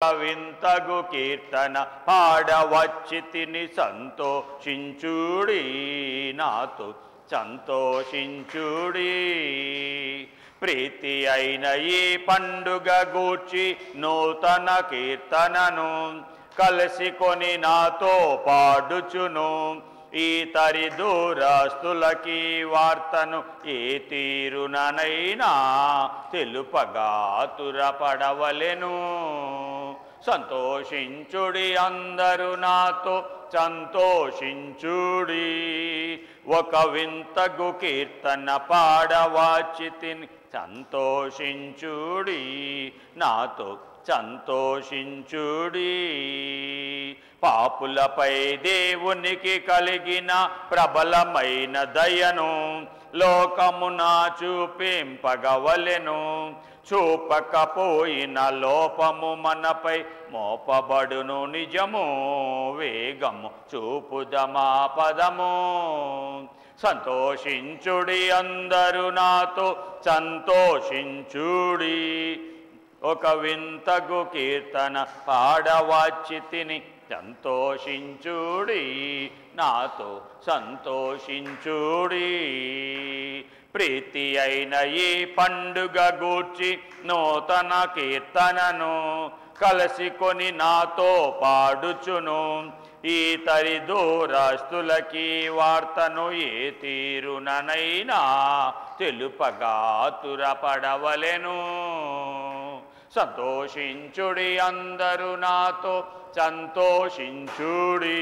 వింతగు కీర్తన పాడవచ్చి తిని సంతోషించుడి, నాతో సంతోషించుడి. ప్రీతి అయిన ఈ పండుగ గూర్చి నూతన కీర్తనను కలిసికొని నాతో పాడుచును. ఈ తరి దూరస్తులకి వార్తను ఏ తీరుననైనా తెలుపగా తురపడవలెను. సంతోషించుడి అందరూ నాతో సంతోషించుడి, ఒక వింతగు కీర్తన పాడవాచి తిని సంతోషించుడి, నాతో సంతోషించుడి. పాపులపై దేవునికి కలిగిన ప్రబలమైన దయను లోకమున చూపింపగవలెను. చూపకపోయిన లోపము మనపై మోపబడును నిజము, వేగము చూపుదమా పదము. సంతోషించుడి అందరూ నాతో సంతోషించుడి, ఒక వింతగు కీర్తన పాడవాచి తిని సంతోషించుడి, నాతో సంతోషించుడి. ప్రీతి అయిన ఈ పండుగ గూర్చి నూతన కీర్తనను కలసికొని నాతో పాడుచును. ఈ తరి దూరస్తులకి వార్తను ఏ తీరుననైనా తెలుపగా తురపడవలెను. సంతోషించుడి అందరూ నాతో సంతోషించుడి,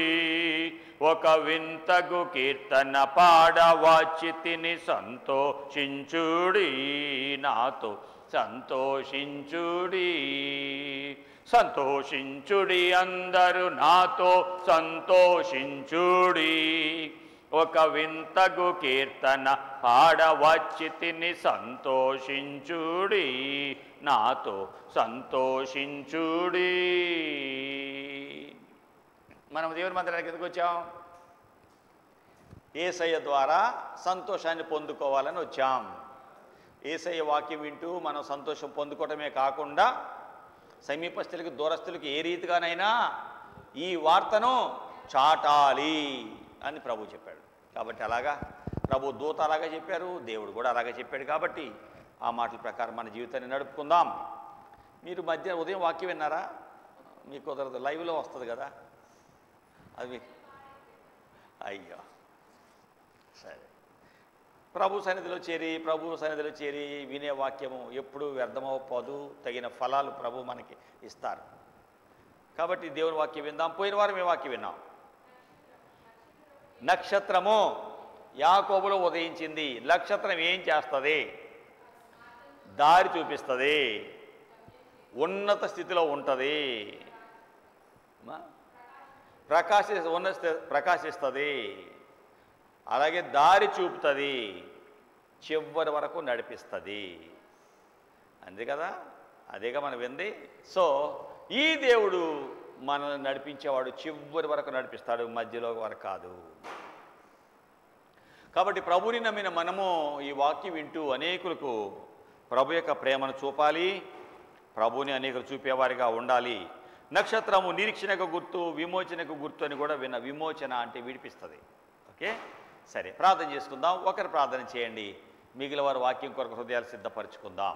ఒక వింతగు కీర్తన పాడవాచి తిని సంతోషించుడి, నాతో సంతోషించుడి. సంతోషించుడి అందరూ నాతో సంతోషించుడి, ఒక వింతగు కీర్తన పాడవచ్చి తిని సంతోషించుడి, నాతో సంతోషించుడి. మనం దేవుని మందిరానికి ఎందుకు వచ్చాం? యేసయ్య ద్వారా సంతోషాన్ని పొందుకోవాలని వచ్చాం. యేసయ్య వాక్యం వింటూ మనం సంతోషం పొందుకోవటమే కాకుండా సమీపస్తులకి దూరస్తులకి ఏ రీతిగానైనా ఈ వార్తను చాటాలి అని ప్రభు చెప్పాడు. కాబట్టి అలాగా ప్రభు దూత అలాగే చెప్పారు, దేవుడు కూడా అలాగే చెప్పాడు. కాబట్టి ఆ మాటల ప్రకారం మన జీవితాన్ని నడుపుకుందాం. మీరు ఉదయం వాక్యం విన్నారా? మీకు కుదరదు, లైవ్లో వస్తుంది కదా అది. అయ్యో సరే, ప్రభు సన్నిధిలో చేరి వినే వాక్యము ఎప్పుడు వ్యర్థమవపోదు, తగిన ఫలాలు ప్రభు మనకి ఇస్తారు. కాబట్టి దేవుని వాక్యం విందాం. పోయిన వారం ఏ వాక్యం విన్నాం? నక్షత్రము యాకోబులో ఉదయించింది. నక్షత్రం ఏం చేస్తుంది? దారి చూపిస్తుంది, ఉన్నత స్థితిలో ఉంటుంది, ప్రకాశిస్తుంది, అలాగే దారి చూపుతుంది, చివరి వరకు నడిపిస్తుంది. అంతే కదా, అదేగా మనం వింది. సో ఈ దేవుడు మనల్ని నడిపించేవాడు, చివరి వరకు నడిపిస్తాడు, మధ్యలో వరకు కాదు. కాబట్టి ప్రభుని నమ్మిన మనము ఈ వాక్యం వింటూ అనేకులకు ప్రభు యొక్క ప్రేమను చూపాలి, ప్రభుని అనేకులు చూపేవారిగా ఉండాలి. నక్షత్రము నిరీక్షణకు గుర్తు, విమోచనకు గుర్తు అని కూడా విన్న. విమోచన అంటే విడిపిస్తుంది. ఓకే, సరే, ప్రార్థన చేసుకుందాం. ఒకరు ప్రార్థన చేయండి, మిగిలిన వారు వాక్యం కొరకు హృదయాలు సిద్ధపరచుకుందాం.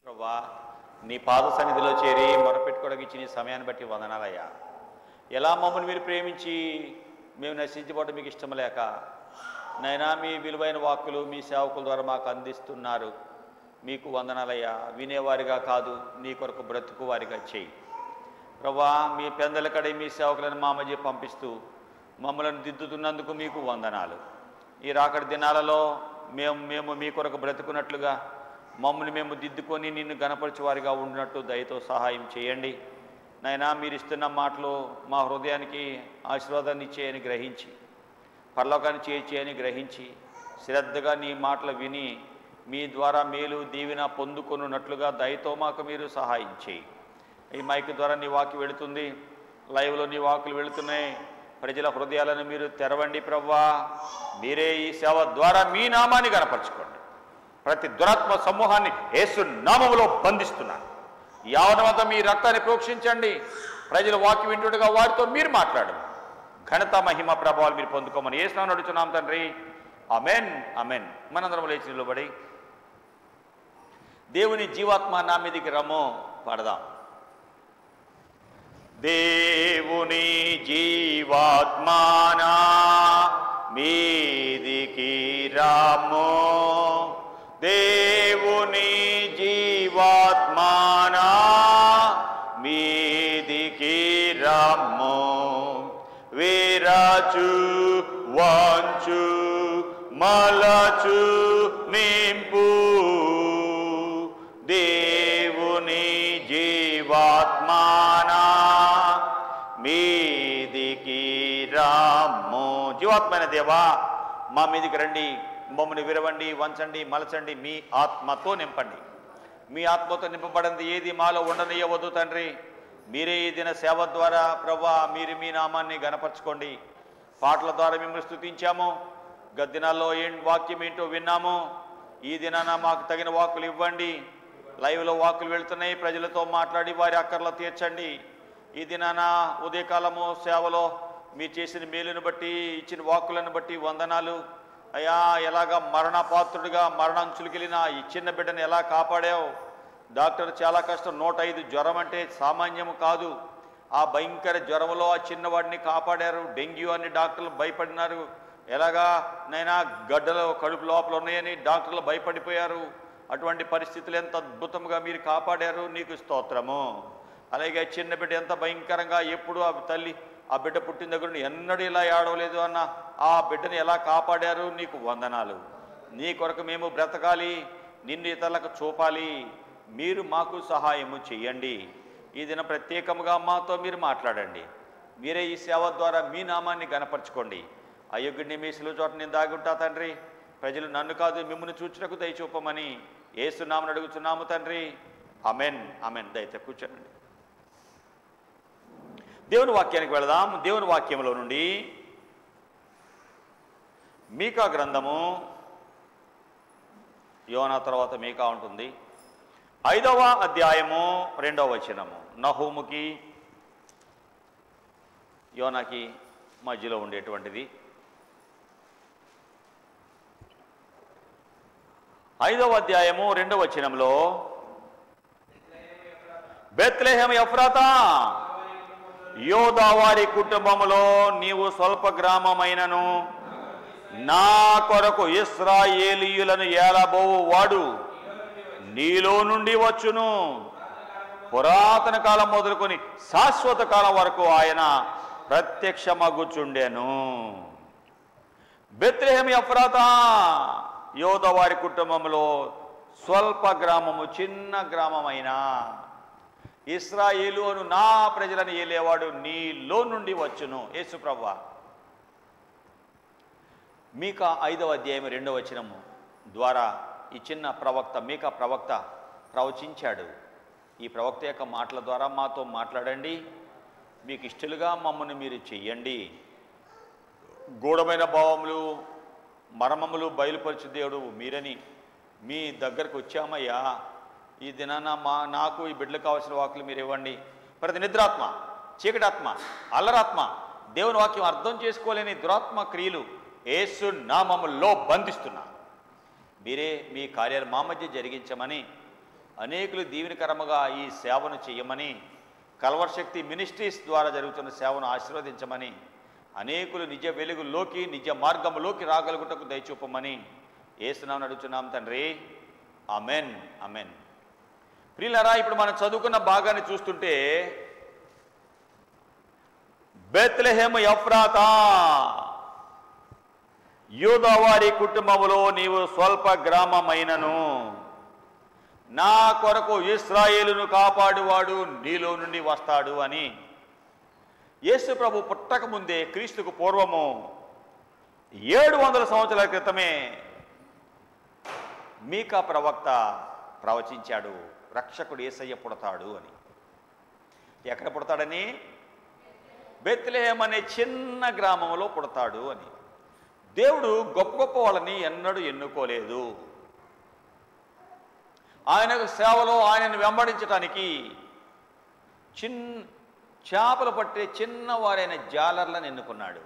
ప్రభువా, నీ పాద సన్నిధిలో చేరి మొరపెట్టుకోవడానికి ఇచ్చిన ఈ సమయాన్ని బట్టి వందనాలయ్యా. ఎలా మమ్మల్ని మీరు ప్రేమించి మేము నశించిపోవడం మీకు ఇష్టం లేక నైనా మీ విలువైన వాక్కులు మీ సేవకుల ద్వారా మాకు అందిస్తున్నారు. మీకు వందనాలయ్యా. వినేవారిగా కాదు, నీ కొరకు బ్రతుకు వారిగా చేయి ప్రభువా. మీ పెందల కడే మీ సేవకులను మా మధ్య పంపిస్తూ మమ్మల్ని దిద్దుతున్నందుకు మీకు వందనాలు. ఈ రాకడి దినాలలో మేము మీ కొరకు బ్రతుకున్నట్లుగా మమ్మల్ని మేము దిద్దుకొని నిన్ను గణపరిచే వారిగా ఉండినట్టు దయతో సహాయం చేయండి నైనా. మీరు ఇస్తున్న మాటలు మా హృదయానికి ఆశీర్వాదాన్ని ఇచ్చేయని గ్రహించి, పరలోకాన్ని చేర్చేయని గ్రహించి, శ్రద్ధగా నీ మాటలు విని మీ ద్వారా మేలు దీవెన పొందుకొనున్నట్లుగా దయతో మాకు మీరు సహాయం చేయి. ఈ మైక్ ద్వారా నీ వాక్యం వెళుతుంది, లైవ్లో నీ వాకులు వెళుతున్నాయి. ప్రజల హృదయాలను మీరు తెరవండి ప్రభువా. మీరే ఈ సేవ ద్వారా మీ నామాన్ని గణపరచుకోండి. ప్రతి దురాత్మ సమూహాన్ని యేసు నామములో బంధిస్తున్నాను. యావనమంతా మీ రక్తాన్ని ప్రోక్షించండి. ప్రజల వాక్యం వింటుండగా వారితో మీరు మాట్లాడండి. ఘనత మహిమ ప్రభావాలు మీరు పొందుకోమని యేసు నామములో అడుగుతున్నాం తండ్రి. ఆమేన్, ఆమేన్. మనందరం లేచి నిలబడి దేవుని జీవాత్మ నా మీదికి రమ్మో పాడదాం. దేవుని జీవాత్మానా మీదికి రమ్మో, దేవుని జీవాత్మానా మీదికి రమ్మో. విరచు వంచు మలచు నింపు దేవుని జీవాత్మానా మీదికి రమ్మో. జీవాత్మైన దేవా, మా మీదికి రండి. మమ్మల్ని విరవండి, వంచండి, మలచండి. మీ ఆత్మతో నింపండి. మీ ఆత్మతో నింపబడింది ఏది మాలో ఉండనియవద్దు తండ్రి. మీరే ఈ దిన సేవ ద్వారా ప్రభువా మీరు మీ నామాన్ని గణపరచుకోండి. పాటల ద్వారా మిమ్మల్ని స్తుతించాము. గద్దినాల్లో వాక్యం ఏంటో విన్నాము. ఈ దినాన మాకు తగిన వాక్కులు ఇవ్వండి. లైవ్లో వాక్కులు వెళుతున్నాయి. ప్రజలతో మాట్లాడి వారి అక్కర్లు తీర్చండి. ఈ దినాన ఉదయకాలము సేవలో మీరు చేసిన మేలును బట్టి, ఇచ్చిన వాక్కులను బట్టి వందనాలు అయ్యా. ఎలాగా మరణపాత్రుడిగా మరణంచులకెళ్ళిన ఈ చిన్న బిడ్డను ఎలా కాపాడావు. డాక్టర్ చాలా కష్టం. 105 జ్వరం అంటే సామాన్యము కాదు. ఆ భయంకర జ్వరంలో ఆ చిన్నవాడిని కాపాడారు. డెంగ్యూ అని డాక్టర్లు భయపడినారు. ఎలాగా నైనా గడ్డలు కడుపు లోపల ఉన్నాయని డాక్టర్లు భయపడిపోయారు. అటువంటి పరిస్థితులు ఎంత అద్భుతంగా మీరు కాపాడారు. నీకు స్తోత్రము. అలాగే చిన్న బిడ్డ ఎంత భయంకరంగా ఎప్పుడు ఆ తల్లి ఆ బిడ్డ పుట్టిన దగ్గర నుండి ఎన్నడూ ఇలా ఏడవలేదు అన్న ఆ బిడ్డని ఎలా కాపాడారు. నీకు వందనాలు. నీ కొరకు మేము బ్రతకాలి, నిన్ను ఇతరులకు చూపాలి. మీరు మాకు సహాయము చెయ్యండి. ఈ దిన ప్రత్యేకంగా మాతో మీరు మాట్లాడండి. మీరే ఈ సేవ ద్వారా మీ నామాన్ని గణపరచుకోండి. అయోగ్యుడిని మీ సిలువ చోట నేను దాగి ఉంటా తండ్రి. ప్రజలు నన్ను కాదు మిమ్మల్ని చూచుటకు దయచూపమని యేసు నామమున అడుగుతున్నాము తండ్రి. Amen, amen. దయచేసి కూర్చోండి. దేవుని వాక్యానికి వెళదాం. దేవుని వాక్యంలో నుండి మీకా గ్రంథము, యోనా తర్వాత మీకా ఉంటుంది, 5వ అధ్యాయము 2వ వచనము. నహూముకి యోనాకి మధ్యలో ఉండేటువంటిది. 5వ అధ్యాయము 2వ వచనంలో, బెత్లెహేము ఎఫ్రాతా, యోదావారి కుటుంబములో నీవు స్వల్ప గ్రామమైనను నా కొరకు ఇశ్రాయేలీయులను ఏలబోవు వాడు నీలో నుండి వచ్చును. పురాతన కాలం మొదలుకొని శాశ్వత కాలం వరకు ఆయన ప్రత్యక్షమగుచుండెను. బెత్లెహేము ఎఫ్రాతా, యోదావారి కుటుంబంలో స్వల్ప గ్రామము, చిన్న గ్రామమైన ఇశ్రాయేలు అను నా ప్రజలను ఏలేవాడు నీలో నుండి వచ్చును. యేసు ప్రభువా. మీకా 5వ అధ్యాయం 2వ వచనము ద్వారా ఈ చిన్న ప్రవక్త మీకా ప్రవక్త ప్రవచించాడు. ఈ ప్రవక్త యొక్క మాటల ద్వారా మాతో మాట్లాడండి. మీకు ఇష్టలుగా మమ్మల్ని మీరు చెయ్యండి. గూఢమైన భావములు మర్మములు బయలుపరచు దేవుడు మీరని మీ దగ్గరకు వచ్చామయ్యా. ఈ దినాన నాకు ఈ బిడ్డలకు కావాల్సిన వాక్కులు మీరు ఇవ్వండి. ప్రతి నిద్రాత్మ, చీకటాత్మ, అల్లరాత్మ, దేవుని వాక్యం అర్థం చేసుకోలేని దురాత్మ క్రియలు యేసు నామములో బంధిస్తున్నా. మీరే మీ కార్యాలు మా మధ్య జరిగించమని అనేకులు దీవెనకరముగా ఈ సేవను చేయమని, కల్వర్ శక్తి మినిస్ట్రీస్ ద్వారా జరుగుతున్న సేవను ఆశీర్వదించమని, అనేకులు నిజ వెలుగులోకి నిజ మార్గంలోకి రాగలుగుటకు దయచూపమని యేసునామమున అడుగుచున్నాం తండ్రి. Amen, amen. ప్రియులారా, ఇప్పుడు మనం చదువుకున్న భాగాన్ని చూస్తుంటే బెత్లెహేము ఎఫ్రాతా, యూదావారి కుటుంబములో నీవు స్వల్ప గ్రామమైనను నా కొరకు ఇశ్రాయేలును కాపాడువాడు నీలో నుండి వస్తాడు అని యేసు ప్రభు పుట్టక ముందే, క్రీస్తుకు పూర్వము 700 సంవత్సరాల క్రితమే మీకా ప్రవక్త ప్రవచించాడు, రక్షకుడు యేసయ్య పుడతాడు అని. ఎక్కడ పుడతాడని? బెత్లెహేం అనే చిన్న గ్రామంలో పుడతాడు అని. దేవుడు గొప్ప గొప్ప వాళ్ళని ఎన్నడూ ఎన్నుకోలేదు. ఆయనకు సేవలో ఆయనను వెంబడించడానికి చేపలు పట్టే చిన్నవారైన జాలర్లను ఎన్నుకున్నాడు.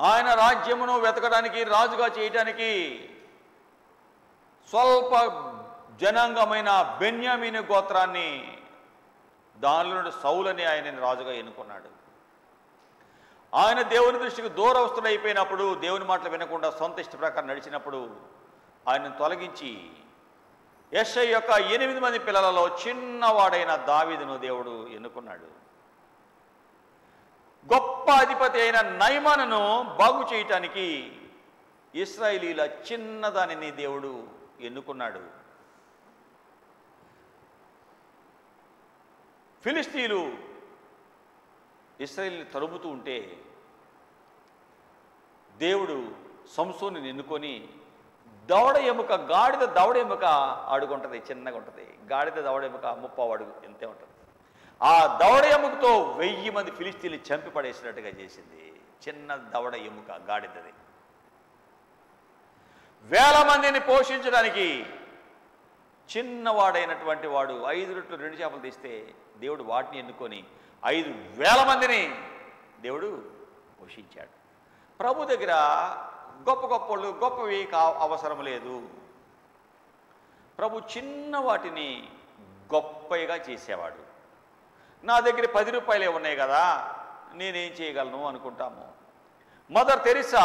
ఆయన రాజ్యమును వెతకడానికి, రాజుగా చేయటానికి స్వల్ప జనాంగమైన బెన్యామీను గోత్రాన్ని, దానిలో నుండి సౌలని ఆయన రాజుగా ఎన్నుకున్నాడు. ఆయన దేవుని దృష్టికి దూరవస్తుడైపోయినప్పుడు, దేవుని మాటలు వినకుండా సొంత ఇష్ట ప్రకారం నడిచినప్పుడు ఆయనను తొలగించి యెషయా యొక్క 8 మంది పిల్లలలో చిన్నవాడైన దావీదును దేవుడు ఎన్నుకున్నాడు. గొప్ప అధిపతి అయిన నయమానును బాగు చేయటానికి ఇశ్రాయేలీల చిన్నదానిని దేవుడు ఎన్నుకున్నాడు. ఫిలిస్తీయులు ఇశ్రాయేలుని తరుముతూ ఉంటే దేవుడు సంసోనుని ఎన్నుకొని, దవడ ఎముక, గాడిద దవడ ఎముక అడుగుంటుంది, చిన్నగా ఉంటుంది. గాడిద దవడ ఎముక 30 అడుగు ఎంతే ఉంటుంది. ఆ దవడ ఎముకతో 1000 మంది ఫిలిస్తీన్లు చంపి పడేసినట్టుగా చేసింది. చిన్న దవడ ఎముక గాడిదది. 1000 మందిని పోషించడానికి చిన్నవాడైనటువంటి వాడు 5 రొట్టెలు 2 చేపలు తీస్తే దేవుడు వాటిని ఎన్నుకొని 5000 మందిని దేవుడు పోషించాడు. ప్రభు దగ్గర గొప్ప గొప్పలు, గొప్పవి అవసరం లేదు. ప్రభు చిన్న వాటిని గొప్పగా చేసేవాడు. నా దగ్గర 10 రూపాయలే ఉన్నాయి కదా, నేనేం చేయగలను అనుకుంటాము. మదర్ తెరిసా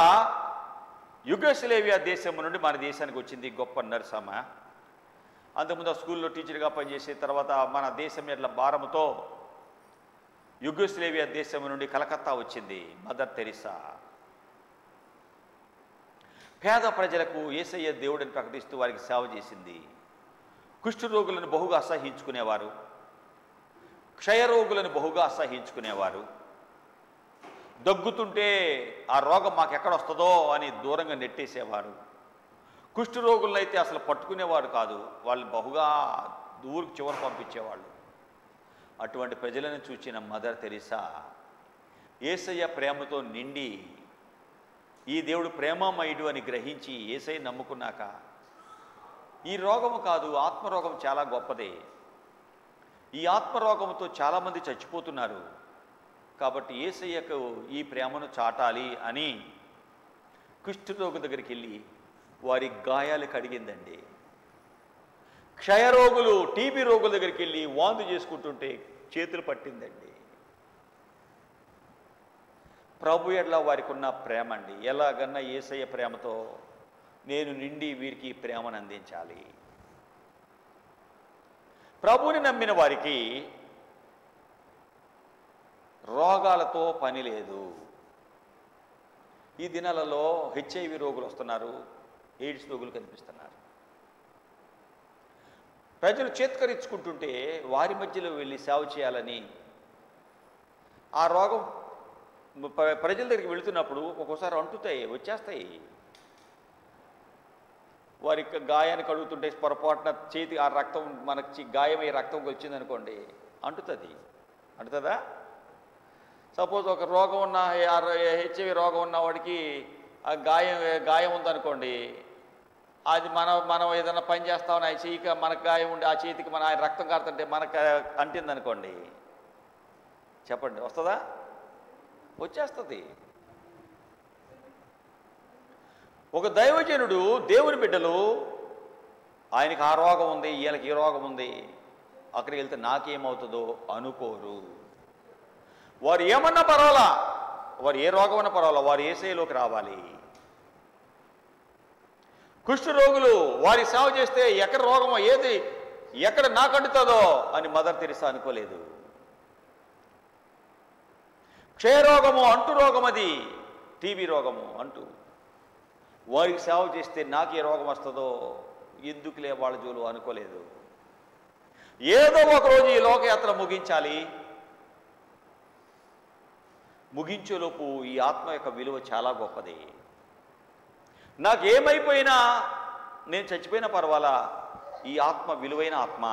యుగోస్లేవియా దేశం నుండి మన దేశానికి వచ్చింది. గొప్ప నర్సమ్మ. అంతకుముందు స్కూల్లో టీచర్గా పనిచేసి తర్వాత మన దేశం ఎట్ల భారముతో యుగోస్లేవియా దేశం నుండి కలకత్తా వచ్చింది మదర్ తెరిసా. పేద ప్రజలకు యేసయ్య దేవుడిని ప్రకటిస్తూ వారికి సేవ చేసింది. కుష్ఠరోగులను బహుగా అసహించుకునేవారు, క్షయరోగులను బహుగా అసహించుకునేవారు. దగ్గుతుంటే ఆ రోగం మాకు ఎక్కడ వస్తుందో అని దూరంగా నెట్టేసేవారు. కుష్ఠరోగులను అయితే అసలు పట్టుకునేవారు కాదు, వాళ్ళు బహుగా ఊరికి చివరి పంపించేవాళ్ళు. అటువంటి ప్రజలను చూసిన మదర్ తెరిసా యేసయ్య ప్రేమతో నిండి, ఈ దేవుడు ప్రేమమయుడు అని గ్రహించి యేసయ్య నమ్ముకున్నాక, ఈ రోగము కాదు, ఆత్మరోగం చాలా గొప్పదే, ఈ ఆత్మరోగంతో చాలామంది చచ్చిపోతున్నారు, కాబట్టి యేసయ్యకు ఈ ప్రేమను చాటాలి అని కుష్ఠరోగి దగ్గరికి వెళ్ళి వారి గాయాలు కడిగిందండి. క్షయరోగులు, టీబీ రోగుల దగ్గరికి వెళ్ళి వాంతి చేసుకుంటుంటే చేతులు పట్టిందండి. ప్రభు ఎట్లా వారికి ఉన్న ప్రేమ అండి. ఎలాగన్నా యేసయ్య ప్రేమతో నేను నిండి వీరికి ప్రేమను అందించాలి. ప్రభువుని నమ్మిన వారికి రోగాలతో పని లేదు. ఈ దినాలలో HIV రోగులు వస్తున్నారు, ఎయిడ్స్ రోగులు కనిపిస్తున్నారు. ప్రజలు చేత్కరించుకుంటుంటే వారి మధ్యలో వెళ్ళి సేవ చేయాలని, ఆ రోగం ప్రజల దగ్గరికి వెళుతున్నప్పుడు ఒక్కోసారి అంటుతాయి, వచ్చేస్తాయి. వారి గాయాన్ని కడుగుతుంటే పొరపాటున చేతి ఆ రక్తం మనకి గాయమై రక్తం వచ్చిందనుకోండి, అంటుతుందా? సపోజ్ ఒక రోగం ఉన్న HIV రోగం ఉన్న వాడికి ఆ గాయం ఉందనుకోండి, అది మనం ఏదైనా పని చేస్తామని ఆ చెయ్యికి మనకు గాయం ఉండి ఆ చేతికి మన ఆయన రక్తం కారుతుంటే మనకు అంటిందనుకోండి, చెప్పండి వస్తుందా? వచ్చేస్తుంది. ఒక దైవజనుడు, దేవుని బిడ్డలు ఆయనకి ఆ రోగం ఉంది, వీళ్ళకి ఈ రోగం ఉంది, అక్కడికి వెళ్తే నాకేమవుతుందో అనుకోరు. వారు ఏమన్నా పర్వాలా, వారు ఏ రోగం అన్నా పర్వాలా, వారు యేసయ్యలోకి రావాలి. కుష్ఠ రోగులు వారి సేవ చేస్తే ఎక్కడ రోగమో ఏది ఎక్కడ నాకంటుతుందో అని మదర్ తెరిసా అనుకోలేదు. క్షయరోగము అంటు రోగం, అది టీబీ రోగము అంటూ వారికి సేవ చేస్తే నాకు ఏ రోగం వస్తుందో ఎందుకులే వాళ్ళ జోలు అనుకోలేదు. ఏదో ఒకరోజు ఈ లోకయాత్ర ముగించాలి, ముగించేలోపు ఈ ఆత్మ యొక్క విలువ చాలా గొప్పది. నాకేమైపోయినా, నేను చచ్చిపోయినా పర్వాలా, ఈ ఆత్మ విలువైన ఆత్మ,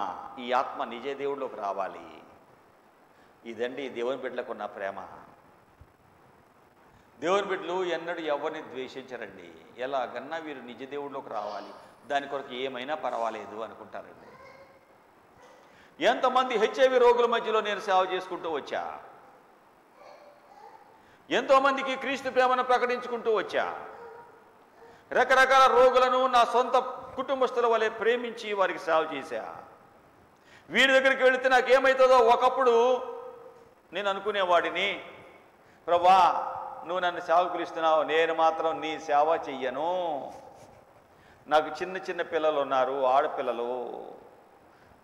ఈ ఆత్మ నిజ దేవుడిలోకి రావాలి. ఇదండి దేవుని బిడ్డలకు ఉన్న ప్రేమ. దేవుని బిడ్డలు ఎన్నడూ ఎవరిని ద్వేషించరండి. ఎలాగన్నా వీరు నిజ దేవుడిలోకి రావాలి, దాని కొరకు ఏమైనా పర్వాలేదు అనుకుంటారండి. ఎంతమంది హెచ్ఐవి రోగుల మధ్యలో నేను సేవ చేసుకుంటూ వచ్చా, ఎంతోమందికి క్రీస్తు ప్రేమను ప్రకటించుకుంటూ వచ్చా, రకరకాల రోగులను నా సొంత కుటుంబస్తుల వలె ప్రేమించి వారికి సేవ చేశా. వీరి దగ్గరికి వెళితే నాకేమవుతుందో ఒకప్పుడు నేను అనుకునేవాడిని, ప్రభా నువ్వు నన్ను సేవకు పిలుస్తున్నావు, నేను మాత్రం నీ సేవ చెయ్యను. నాకు చిన్న చిన్న పిల్లలు ఉన్నారు, ఆడపిల్లలు,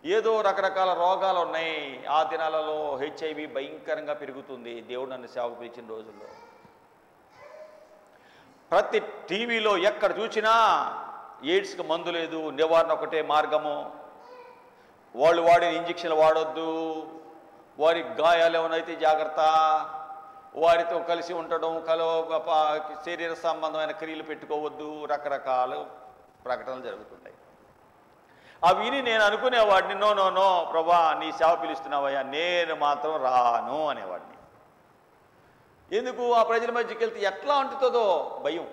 ఏదో రకరకాల రోగాలు ఉన్నాయి. ఆ దినాలలో హెచ్ఐవి భయంకరంగా పెరుగుతుంది. దేవుడు నన్ను సేవకు పిలిచిన రోజుల్లో ప్రతి టీవీలో ఎక్కడ చూసినా ఎయిడ్స్కి మందు లేదు, నివారణ ఒకటే మార్గము, వాళ్ళు వాడిన ఇంజక్షన్లు వాడొద్దు, వారి గాయాలు ఏమైనా జాగ్రత్త, వారితో కలిసి ఉండడం, శరీర సంబంధమైన క్రియలు పెట్టుకోవద్దు, రకరకాల ప్రకటనలు జరుగుతున్నాయి. అవి విని నేను అనుకునేవాడిని, నో నో నో ప్రభా నీ సేవ పిలుస్తున్నావయ్యా, నేను మాత్రం రాను అనేవాడిని. ఎందుకు? ఆ ప్రజల మధ్యకి వెళ్తే ఎట్లా అంటుతుందో భయం.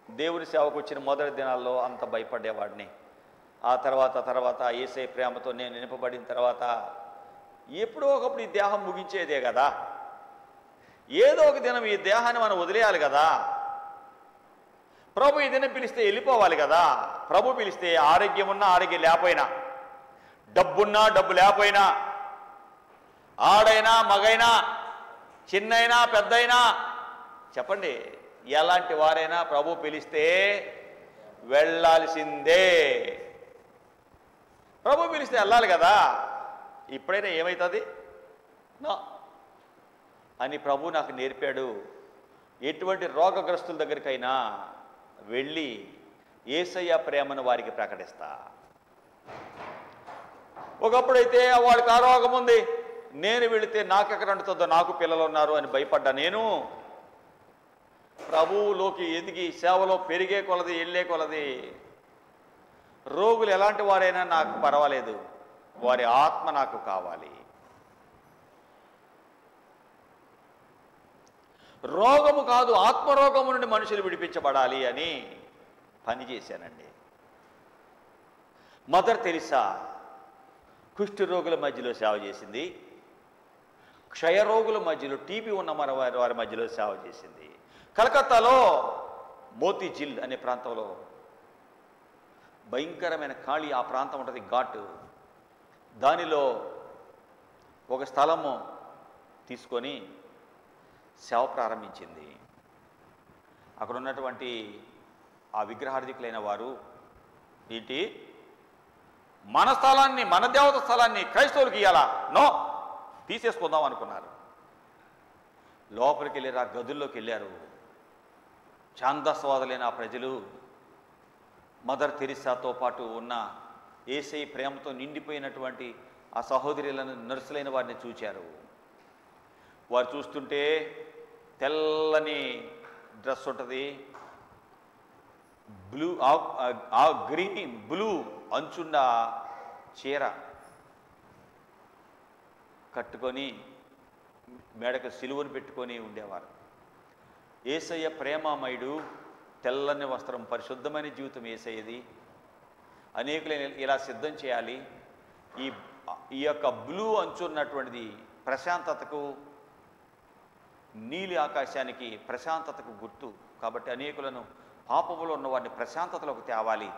దేవుని సేవకు వచ్చిన మొదటి దినాల్లో అంత భయపడేవాడిని. ఆ తర్వాత యేసయ్య ప్రేమతో నేను నింపబడిన తర్వాత ఎప్పుడో ఒకప్పుడు ఈ దేహం ముగించేదే కదా, ఏదో ఒక దినం ఈ దేహాన్ని మనం వదిలేయాలి కదా. ప్రభు ఈ దినం పిలిస్తే వెళ్ళిపోవాలి కదా. ప్రభు పిలిస్తే ఆరోగ్యం ఉన్నా ఆరోగ్యం లేకపోయినా, డబ్బున్నా డబ్బు లేకపోయినా, ఆడైనా మగైనా, చిన్నైనా పెద్దయినా, చెప్పండి ఎలాంటి వారైనా ప్రభు పిలిస్తే వెళ్ళాల్సిందే. ప్రభు పిలిస్తే వెళ్ళాలి కదా. ఇప్పుడైనా ఏమవుతుంది నా అని ప్రభు నాకు నేర్పాడు. ఎటువంటి రోగగ్రస్తుల దగ్గరికైనా వెళ్ళి యేసయ్య ప్రేమను వారికి ప్రకటిస్తా. ఒకప్పుడైతే వాడికి ఆ రోగం ఉంది, నేను వెళితే నాకెక్కడ అంటుతుందో, నాకు పిల్లలు ఉన్నారు అని భయపడ్డా. నేను ప్రభువులోకి ఎదిగి సేవలో పెరిగే కొలది, వెళ్ళే కొలది, రోగులు ఎలాంటి వారైనా నాకు పర్వాలేదు, వారి ఆత్మ నాకు కావాలి. రోగము కాదు, ఆత్మరోగము నుండి మనుషులు విడిపించబడాలి అని పనిచేశానండి. మదర్ తెరిసా కుష్ఠ రోగుల మధ్యలో సేవ చేసింది, క్షయరోగుల మధ్యలో, టీబీ ఉన్న వారి మధ్యలో సేవ చేసింది. కలకత్తాలో మోతీజిల్ అనే ప్రాంతంలో భయంకరమైన ఖాళీ ఆ ప్రాంతం ఉంటుంది, ఘాటు. దానిలో ఒక స్థలము తీసుకొని సేవ ప్రారంభించింది. అక్కడ ఉన్నటువంటి ఆ విగ్రహార్థికులైన వారు ఏంటి, మన స్థలాన్ని, మన దేవత స్థలాన్ని క్రైస్తవులకు ఇవ్వాలా, నో తీసేసుకుందాం అనుకున్నారు. లోపలికి వెళ్ళారు, ఆ గదుల్లోకి వెళ్ళారు. ఛాందస్వాదులైన ఆ ప్రజలు మదర్ తెరిసాతో పాటు ఉన్న యేసయ్య ప్రేమతో నిండిపోయినటువంటి ఆ సహోదరులను, నర్సులైన వారిని చూచారు. వారు చూస్తుంటే తెల్లని డ్రెస్ ఉంటుంది, బ్లూ ఆ గ్రీన్ బ్లూ అంచున్న చీర కట్టుకొని మెడకు సిలువను పెట్టుకొని ఉండేవారు. యేసయ్య ప్రేమామయుడు, తెల్లని వస్త్రం, పరిశుద్ధమైన జీవితం యేసయ్యది. అనేకులైన ఇలా సిద్ధం చేయాలి. ఈ యొక్క బ్లూ అంచున్నటువంటిది ప్రశాంతతకు, నీలి ఆకాశానికి ప్రశాంతతకు గుర్తు. కాబట్టి అనేకులను, పాపములో ఉన్న వారిని ప్రశాంతతలోకి తేవాలి,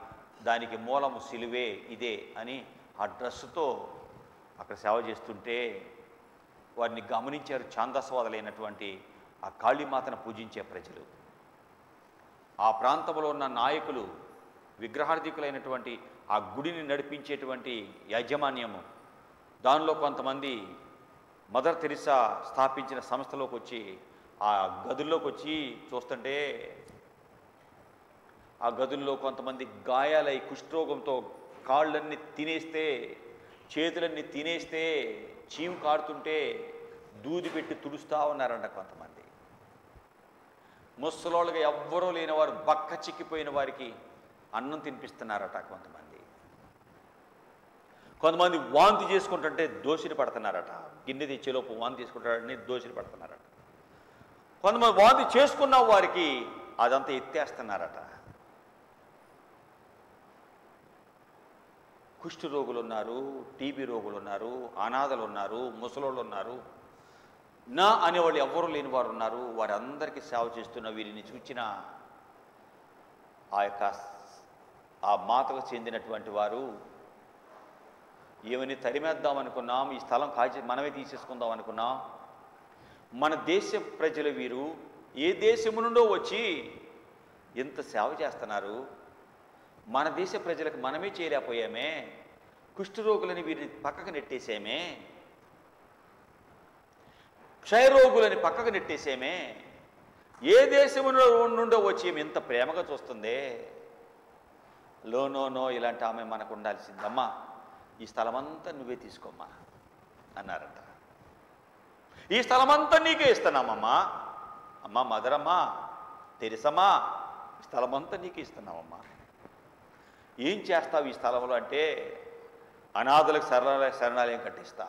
దానికి మూలము సిలువే ఇదే అని ఆ డ్రెస్సుతో అక్కడ సేవ చేస్తుంటే వారిని గమనించారు ఛాందస్వాదులైనటువంటి ఆ కాళీమాతను పూజించే ప్రజలు. ఆ ప్రాంతంలో ఉన్న నాయకులు, విగ్రహార్థికులైనటువంటి ఆ గుడిని నడిపించేటువంటి యాజమాన్యము, దానిలో కొంతమంది మదర్ తెరిసా స్థాపించిన సంస్థలోకి వచ్చి ఆ గదుల్లోకి వచ్చి చూస్తుంటే ఆ గదుల్లో కొంతమంది గాయాలై కుష్ఠరోగంతో కాళ్ళన్నీ తినేస్తే, చేతులన్నీ తినేస్తే, చీము కారుతుంటే దూది పెట్టి తుడుస్తూ ఉన్నారంట. కొంతమంది ముసలోళ్ళుగా ఎవ్వరూ లేని వారు, బక్క చిక్కిపోయిన వారికి అన్నం తినిపిస్తున్నారట. కొంతమంది వాంతి చేసుకుంటుంటే దోషిని పడుతున్నారట. గిన్నె తెచ్చేలోపు వాంతి చేసుకుంటారని దోషిని పడుతున్నారట. కొంతమంది వాంతి చేసుకున్న వారికి అదంతా ఎత్తేస్తున్నారట. కుష్ఠ రోగులు ఉన్నారు, టీబీ రోగులు ఉన్నారు, అనాథలు ఉన్నారు, ముసలోళ్ళు ఉన్నారు, నా అనేవాళ్ళు ఎవ్వరూ లేని వారు ఉన్నారు. వారందరికీ సేవ చేస్తున్న వీరిని చూచిన ఆ మాతకు చెందినటువంటి వారు ఏమని తరిమేద్దాం అనుకున్నాం, ఈ స్థలం మనమే తీసేసుకుందాం అనుకున్నాం. మన దేశ ప్రజలు వీరు ఏ దేశము నుండో వచ్చి ఎంత సేవ చేస్తున్నారు, మన దేశ ప్రజలకు మనమే చేయలేకపోయామే, కుష్ఠరోగులని వీరిని పక్కకు నెట్టేసామే, క్షయరోగులని పక్కకు నెట్టేసామే, ఏ దేశము నుండో వచ్చి ఎంత ప్రేమగా చూస్తుందే, నో ఇలాంటి ఆమె మనకు ఉండాల్సిందమ్మా, ఈ స్థలమంతా నువ్వే తీసుకోమ్మా అన్నారంట. ఈ స్థలమంతా నీకే ఇస్తున్నామమ్మా, అమ్మా మదరమ్మా, తెరిసమ్మా, ఈ స్థలమంతా నీకే ఇస్తున్నామమ్మా. ఏం చేస్తావు ఈ స్థలంలో అంటే, అనాథులకు శరణాలయం కట్టిస్తా,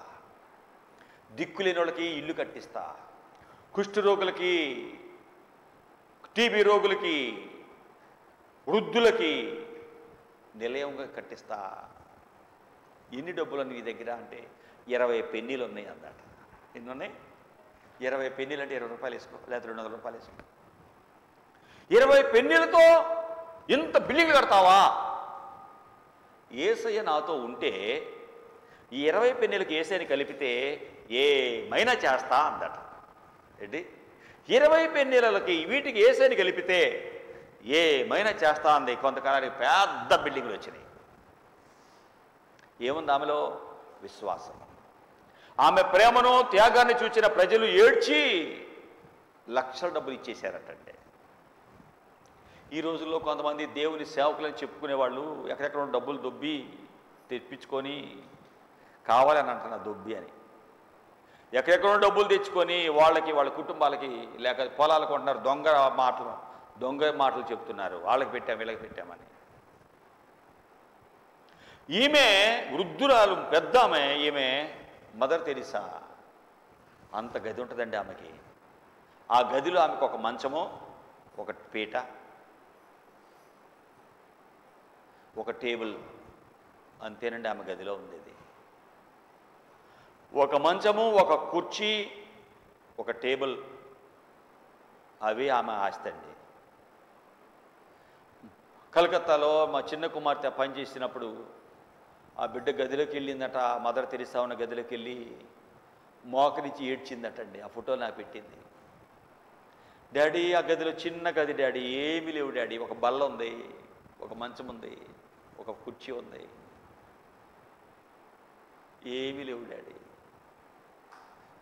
దిక్కులేని వాళ్ళకి ఇల్లు కట్టిస్తా, కుష్ఠరోగులకి, టీబీ రోగులకి, వృద్ధులకి నిలయంగా కట్టిస్తా. ఎన్ని డబ్బులు నీ దగ్గర అంటే 20 పెన్నీలు ఉన్నాయి అన్నమాట. ఎన్ని ఉన్నాయి? 20 పెన్నీలు అంటే 20 రూపాయలు వేసుకో, లేదా 200 రూపాయలు వేసుకో. 20 పెన్నీలతో ఇంత బిల్డింగ్లు కడతావా? యేసయ్య నాతో ఉంటే ఈ 20 పెన్నీలకు యేసయ్యని కలిపితే ఏమైనా చేస్తా అందట. ఏంటి? 20 పెన్నీలకి వీటికి యేసయ్యని కలిపితే ఏమైనా చేస్తా అంది. కొంతకాలానికి పెద్ద బిల్డింగ్లు వచ్చినాయి. ఏముంది ఆమెలో? విశ్వాసం. ఆమె ప్రేమను, త్యాగాన్ని చూచిన ప్రజలు ఏడ్చి లక్షల డబ్బులు ఇచ్చేశారటండి. ఈ రోజుల్లో కొంతమంది దేవుని సేవకులని చెప్పుకునే వాళ్ళు ఎక్కడెక్కడ డబ్బులు దొబ్బి తెప్పించుకొని కావాలని అంటున్నారు, దొబ్బి అని. ఎక్కడెక్కడో డబ్బులు తెచ్చుకొని వాళ్ళ కుటుంబాలకి లేక పొలాలకు కొంటున్నారు, దొంగ మాటలు చెప్తున్నారు, వాళ్ళకి పెట్టాం వీళ్ళకి పెట్టామని. ఈమె వృద్ధురాలు, పెద్ద ఆమె, ఈమె మదర్ తెరిసా. అంత గది ఉంటుందండి ఆమెకి. ఆ గదిలో ఆమెకు ఒక మంచము, ఒక పీట, ఒక టేబుల్, అంతేనండి ఆమె గదిలో ఉండేది. ఒక మంచము, ఒక కుర్చీ, ఒక టేబుల్, అవి ఆమె ఆస్తి అండి. కలకత్తాలో మా చిన్న కుమార్తె పనిచేసినప్పుడు ఆ బిడ్డ గదిలోకి వెళ్ళిందట. మదర్ తెరిసా ఉన్న గదిలోకి వెళ్ళి మోకరించి ఏడ్చిందటండి. ఆ ఫోటో నాకు పెట్టింది. డాడీ, ఆ గదిలో చిన్న గది డాడీ, ఏమీ లేవు డాడీ, ఒక బల్ల ఉంది, ఒక మంచం ఉంది, ఒక కుర్చీ ఉంది, ఏమీ లేవు డాడీ.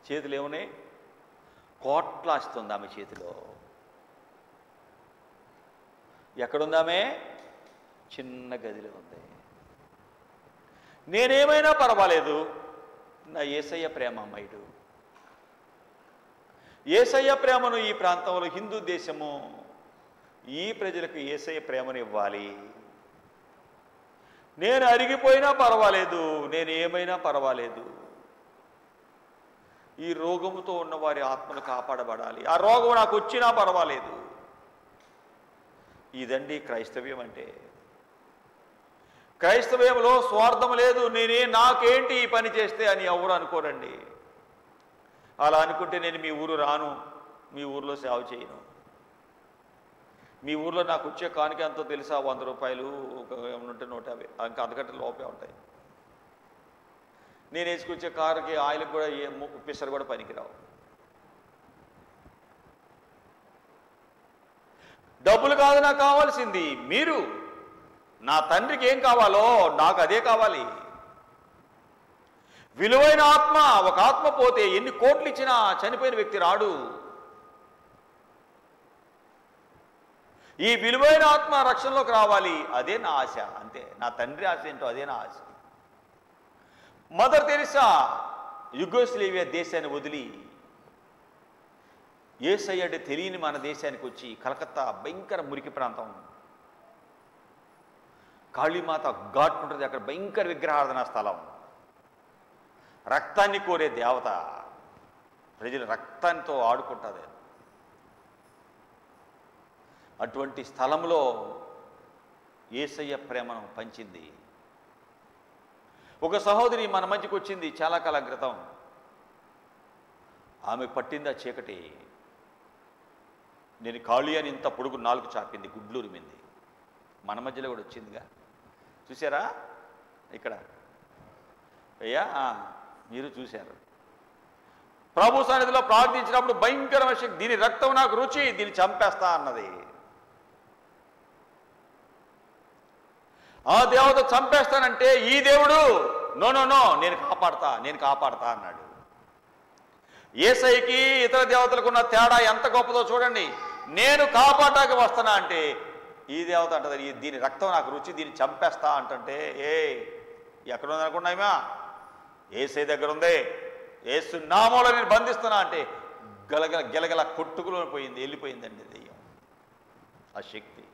చేతులు ఏమున్నాయి? కోట్లాస్తుంది ఆమె చేతిలో. ఎక్కడుందామే? చిన్న గదిలో ఉంది. నేనేమైనా పర్వాలేదు, నా యేసయ్య ప్రేమ అమ్మాయిడు. యేసయ్య ప్రేమను ఈ ప్రాంతంలో, హిందూ దేశము, ఈ ప్రజలకు యేసయ్య ప్రేమను ఇవ్వాలి. నేను అరిగిపోయినా పర్వాలేదు, నేను ఏమైనా పర్వాలేదు, ఈ రోగముతో ఉన్న వారి ఆత్మను కాపాడబడాలి, ఆ రోగం నాకు వచ్చినా పర్వాలేదు. ఇదండి క్రైస్తవ్యం అంటే. క్రైస్తవ్యంలో స్వార్థం లేదు. నాకేంటి ఈ పని చేస్తే అని ఎవరు అనుకోరండి. అలా అనుకుంటే నేను మీ ఊరు రాను, మీ ఊర్లో సేవ చేయను. మీ ఊర్లో నాకు వచ్చే కానుక ఎంతో తెలుసా? 100 రూపాయలు, ఏమనుంటే ఇంకా అంతకంటే లోపే ఉంటాయి. నేను వేసుకొచ్చే కారుకి ఆయిల్కి కూడా పిసరు కూడా పనికిరావు. డబ్బులు కాదు నాకు కావాల్సింది, మీరు. నా తండ్రికి ఏం కావాలో నాకు అదే కావాలి. విలువైన ఆత్మ, ఒక ఆత్మ పోతే ఎన్ని కోట్లు ఇచ్చినా చనిపోయిన వ్యక్తి రాడు. ఈ విలువైన ఆత్మ రక్షణలోకి రావాలి, అదే నా ఆశ. అంతే, నా తండ్రి ఆశ ఏంటో అదే నా ఆశ. మదర్ తెరిసా యుగోస్లేవియా దేశాన్ని వదిలి యేసయ్య అంటే తెలియని మన దేశానికి వచ్చి కలకత్తా భయంకర మురికి ప్రాంతం, కాళీమాత ఘాట్ ఉంటుంది, అక్కడ భయంకర విగ్రహారాధనా స్థలం, రక్తాన్ని కోరే దేవత, ప్రజలు రక్తాంతో ఆడుకుంటుంది. అటువంటి స్థలంలో యేసయ్య ప్రేమను పంచింది. ఒక సహోదరి మన మధ్యకు వచ్చింది చాలా కాలం క్రితం. ఆమె పట్టిందా చీకటి. నేను ఖాళీ అని ఇంత పొడుగు నాలుగు చాపింది, గుడ్లూరు మింది. మన మధ్యలో కూడా వచ్చిందిగా, చూసారా ఇక్కడ అయ్యా, మీరు చూశారు. ప్రభు సన్నిధిలో ప్రార్థించినప్పుడు భయంకరమైన శక్తి, దీని రక్తం నాకు రుచి, దీన్ని చంపేస్తా అన్నది. ఆ దేవత చంపేస్తానంటే ఈ దేవుడు నో నో నో నేను కాపాడతా అన్నాడు. యేసయ్యకి ఇతర దేవతలకు ఉన్న తేడా ఎంత గొప్పదో చూడండి. నేను కాపాడటానికి వస్తానా అంటే ఈ దేవత అంటది, దీని రక్తం నాకు రుచి, దీన్ని చంపేస్తా అంటుంటే ఎక్కడ ఉంది అనుకున్నామా? యేసయ్య దగ్గర ఉంది. యేసు నామములో నేను బంధిస్తున్నా అంటే గలగల గెలగల కొట్టుకులో పోయింది, వెళ్ళిపోయిందండి దెయ్యం. ఆ శక్తి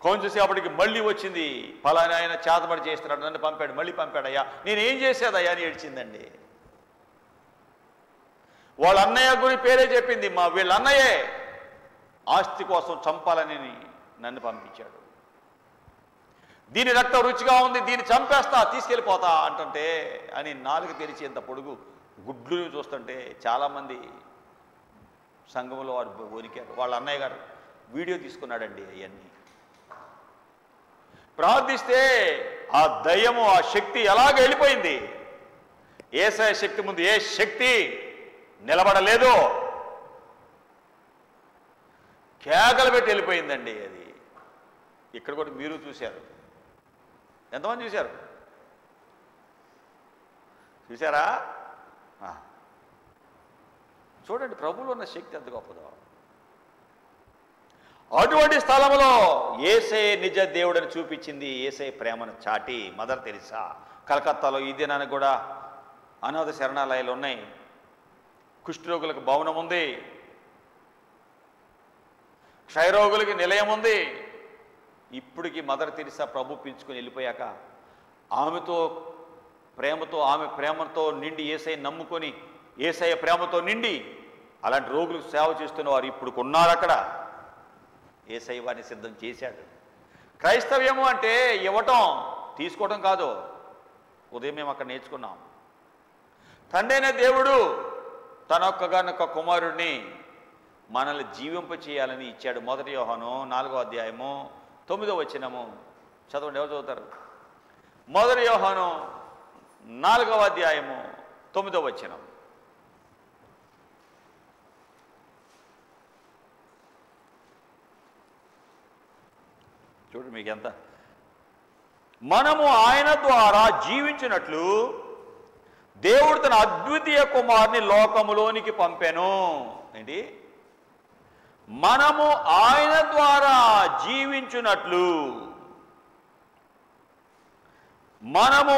కొంచెంసేపటికి మళ్ళీ వచ్చింది. ఫలానా ఆయన చేతబడి చేస్తున్నాడు, నన్ను పంపాడు, మళ్ళీ పంపాడయ్యా, నేనేం చేసేదయ్యా అని ఏడ్చిందండి. వాళ్ళ అన్నయ్య గురి పేరే చెప్పింది, వీళ్ళ అన్నయ్యే ఆస్తి కోసం చంపాలని నన్ను పంపించాడు. దీని రక్తం రుచిగా ఉంది, దీన్ని చంపేస్తా, తీసుకెళ్ళిపోతా అంటుంటే అని నాలుగు తెరిచి ఇంత పొడుగు గుడ్లు చూస్తుంటే చాలామంది సంఘంలో వారు వణికారు. వాళ్ళ అన్నయ్య గారు వీడియో తీసుకున్నాడండి. అవన్నీ ప్రార్థిస్తే ఆ దయ్యము, ఆ శక్తి ఎలాగ వెళ్ళిపోయింది. యేసయ్య శక్తి ముందు ఏ శక్తి నిలబడలేదు. కేకలు పెట్టి వెళ్ళిపోయిందండి అది. ఇక్కడ కూడా మీరు చూశారు. ఎంతమంది చూశారా? చూడండి ప్రభువులో ఉన్న శక్తి ఎంత గొప్పదో. అటువంటి స్థలంలో యేసయ్య నిజ దేవుడని చూపించింది. యేసయ్య ప్రేమను చాటి మదర్ తెరిసా. కలకత్తాలో ఈ దినానికి కూడా అనాథ శరణాలయాలు ఉన్నాయి, కుష్ఠరోగులకు భవనం ఉంది, క్షయరోగులకి నిలయం ఉంది. ఇప్పటికి మదర్ తెరిసా ప్రభు పిలుచుకొని వెళ్ళిపోయాక ఆమెతో ప్రేమతో, ఆమె ప్రేమతో నిండి యేసయ్య నమ్ముకొని యేసయ్య ప్రేమతో నిండి అలాంటి రోగులకు సేవ చేస్తున్న వారు ఇప్పుడు ఉన్నారు అక్కడ. యేసయ్య వారిని సిద్ధం చేశాడు. క్రైస్తవ్యము అంటే ఇవ్వటం తీసుకోవటం కాదు. ఉదయం మేము అక్కడ నేర్చుకున్నాం. తండ్రైన దేవుడు తన ఒక్కగానొక్క కుమారుడిని మనల్ని జీవింప చేయాలని ఇచ్చాడు. 1 యోహాను 4వ అధ్యాయము 9వ వచనము చదవండి. ఎవరు చదువుతారు? 1 యోహాను 4వ అధ్యాయము 9వ వచనం. చూడండి మీకు ఎంత. మనము ఆయన ద్వారా జీవించినట్లు దేవుడు తన అద్వితీయ కుమారుని లోకములోనికి పంపెను. ఏంటి? మనము ఆయన ద్వారా జీవించినట్లు, మనము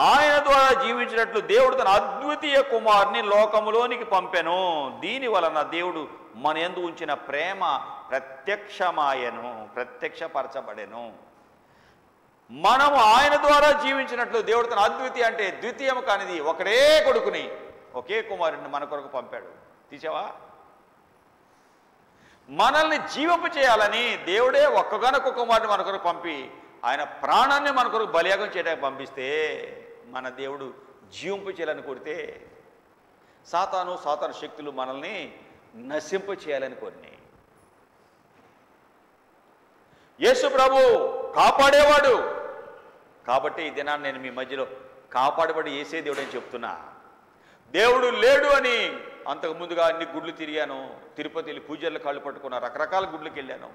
ఆయన ద్వారా జీవించినట్లు దేవుడు తన అద్వితీయ కుమారుని లోకములోనికి పంపెను. దీని వలన దేవుడు మన యందు ఉంచిన ప్రేమ ప్రత్యక్షపరచబడెను. మనము ఆయన ద్వారా జీవించినట్లు దేవుడు తన అద్వితీయ అంటే ద్వితీయము కానిది ఒకడే కొడుకుని, ఒకే కుమారుడిని మన కొరకు పంపాడు. తీసావా? మనల్ని జీవింప చేయాలని దేవుడే ఒక్కగానొక్క కుమారుడిని మన కొరకు పంపి ఆయన ప్రాణాన్ని మన కొరకు బలియాగం చేయడానికి పంపిస్తే, మన దేవుడు జీవింప చేయాలని కోరితే సాతాను శక్తులు మనల్ని నశింప చేయాలని కోరినాయి. యేసు ప్రభు కాపాడేవాడు. కాబట్టి ఈ దినాన్ని నేను మీ మధ్యలో కాపాడబడి యేసే దేవుడు అని చెప్తున్నా. దేవుడు లేడు అని అంతకు ముందుగా అన్ని గుడ్లు తిరిగాను, తిరుపతి వెళ్ళి పూజల్లో కాళ్ళు పట్టుకున్నా, రకరకాల గుడ్లకి వెళ్ళాను.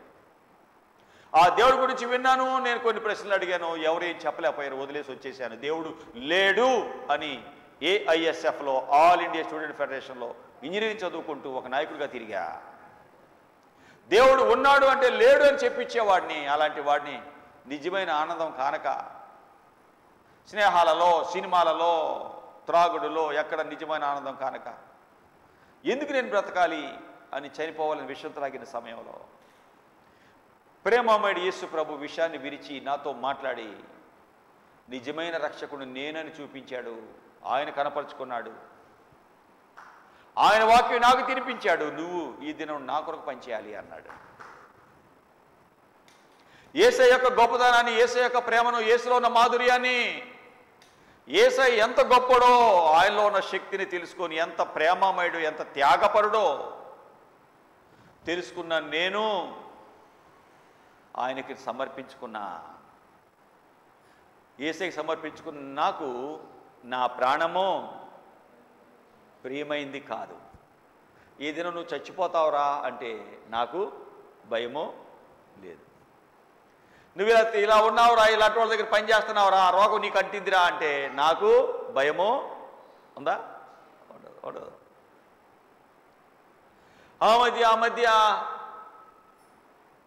ఆ దేవుడి గురించి విన్నాను, నేను కొన్ని ప్రశ్నలు అడిగాను, ఎవరు ఏం చెప్పలేకపోయారు, వదిలేసి వచ్చేసాను. దేవుడు లేడు అని AISFలో, ఆల్ ఇండియా స్టూడెంట్ ఫెడరేషన్లో ఇంజనీరింగ్ చదువుకుంటూ ఒక నాయకుడిగా తిరిగా. దేవుడు ఉన్నాడు అంటే లేడు అని చెప్పించేవాడిని. అలాంటి వాడిని నిజమైన ఆనందం కానక స్నేహాలలో, సినిమాలలో, త్రాగుడులో ఎక్కడ నిజమైన ఆనందం కానక ఎందుకు నేను బ్రతకాలి అని చనిపోవాలని విషయం త్రాగిన సమయంలో ప్రేమమయుడు యేసు ప్రభు విషయాన్ని విరిచి నాతో మాట్లాడి నిజమైన రక్షకుడు నేనని చూపించాడు. ఆయన కనపరుచుకున్నాడు. ఆయన వాక్యం నాకు తినిపించాడు. నువ్వు ఈ దినం నా కొరకు పనిచేయాలి అన్నాడు. యేసయ్య యొక్క గొప్పదనాన్ని, యేసయ్య యొక్క ప్రేమను, యేసులో ఉన్న మాధుర్యాన్ని, యేసయ్య ఎంత గొప్పడో, ఆయనలో ఉన్న శక్తిని తెలుసుకొని ఎంత ప్రేమమయుడు, ఎంత త్యాగపరుడో తెలుసుకున్న నేను ఆయనకి సమర్పించుకున్నా. యేసయ్యకి సమర్పించుకున్న నాకు నా ప్రాణము ప్రియమైంది కాదు. ఈ దినం నువ్వు చచ్చిపోతావురా అంటే నాకు భయమో లేదు. నువ్వు ఇలా ఉన్నావురా, ఇలాంటి వాళ్ళ దగ్గర పని చేస్తున్నావురా, ఆ రోగం నీకు అంటిందిరా అంటే నాకు భయమో ఉందా? ఉండదు. ఆ మధ్య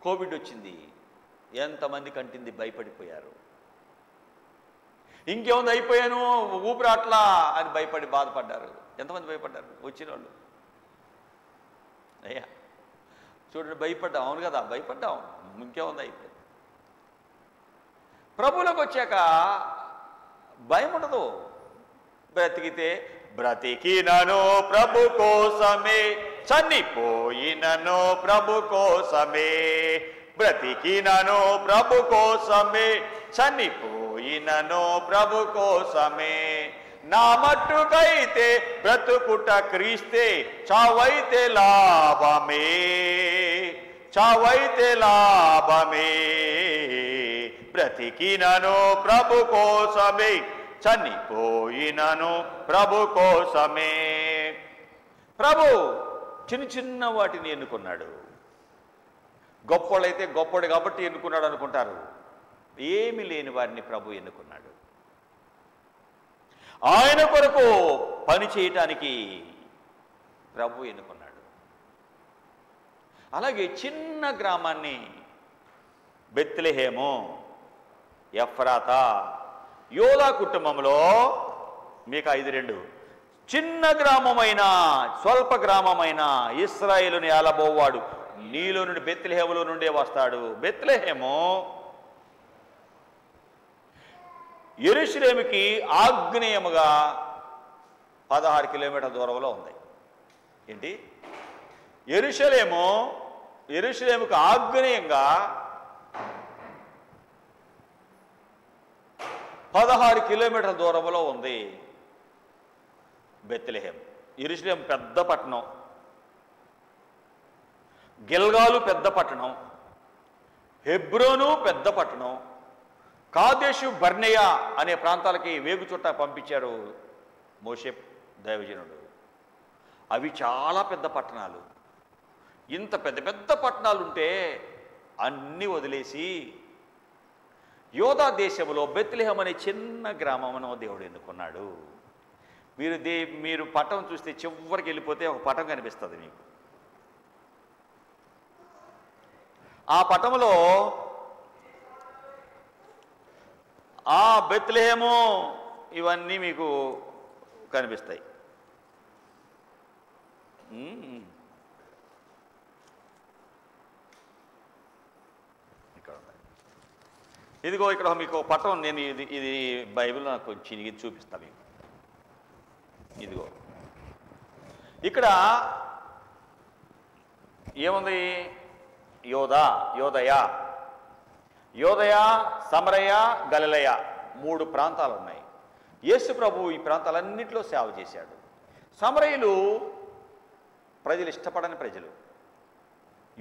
కోవిడ్ వచ్చింది. ఎంతమంది కంటింది, భయపడిపోయారు. ఇంకేముంది, అయిపోయాను, ఊపిరాట్లా అని భయపడి బాధపడ్డారు. ఎంతమంది భయపడ్డారు వచ్చిన వాళ్ళు? అయ్యా చూడండి, భయపడ్డాం. అవును కదా, భయపడ్డాం. ఇంకేముంది, అయిపోయింది. ప్రభువులోకి వచ్చాక భయం ఉండదు. బ్రతికినను ప్రభు కోసమే, చనిపోయినను ప్రభు కోసమే. బ్రతికినను ప్రభు కోసమే, చనిపోయినను ప్రభు కోసమే. నా మట్టుకైతే బ్రతుకుట క్రీస్తే, చావైతే లాభమే, చావైతే లాభమే. బ్రతికినను ప్రభు కోసమే, చనిపోయినను ప్రభు కోసమే. ప్రభు చిన్న వాటిని ఎన్నుకున్నాడు. గొప్పోళ్ళైతే గొప్పోడు కాబట్టి ఎన్నుకున్నాడు అనుకుంటారు. ఏమి లేని వారిని ప్రభు ఎన్నుకున్నాడు. ఆయన కొరకు పని చేయటానికి ప్రభు ఎన్నుకున్నాడు. అలాగే చిన్న గ్రామాన్ని బెత్లెహేము, ఎఫ్రాతా, యోదా కుటుంబంలో మీకు 5 చిన్న గ్రామమైన, స్వల్ప గ్రామమైన ఇశ్రాయేలుని ఏలబోవాడు నీలో నుండి, బెత్లెహేములో నుండే వస్తాడు. బెత్లెహేము యెరూషలేముకి ఆగ్నేయముగా 16 కిలోమీటర్ల దూరంలో ఉంది. ఏంటి? యెరూషలేముకు ఆగ్నేయంగా 16 కిలోమీటర్ల దూరంలో ఉంది బెత్లెహేం. యెరూషలేం పెద్ద పట్టణం, గిల్గాలు పెద్ద పట్టణం, హెబ్రోను పెద్ద పట్టణం, కాదేశు బర్నేయా అనే ప్రాంతాలకి వేగు చుట్ట పంపించారు మోషే దైవజనుడు. అవి చాలా పెద్ద పట్టణాలు. ఇంత పెద్ద పెద్ద పట్టణాలు ఉంటే అన్నీ వదిలేసి యోదా దేశంలో బెత్లెహేం అనే చిన్న గ్రామమును దేవుడు ఎన్నుకున్నాడు. మీరు పట్టం చూస్తే చివరికి వెళ్ళిపోతే ఒక పటం కనిపిస్తుంది మీకు. ఆ పటంలో ఆ బెత్లెహేము ఇవన్నీ మీకు కనిపిస్తాయి. ఇక్కడ ఇదిగో ఇక్కడ మీకు పటం, నేను ఇది బైబిల్లో నాకు కొంచెం ఇది చూపిస్తాను మీకు. ఇదిగో ఇక్కడ ఏముంది? యోదయ, సమరయ, గలిలయ 3 ప్రాంతాలు ఉన్నాయి. యేసు ప్రభు ఈ ప్రాంతాలన్నింటిలో సేవ చేశాడు. సమరయులు ప్రజలు ఇష్టపడని ప్రజలు.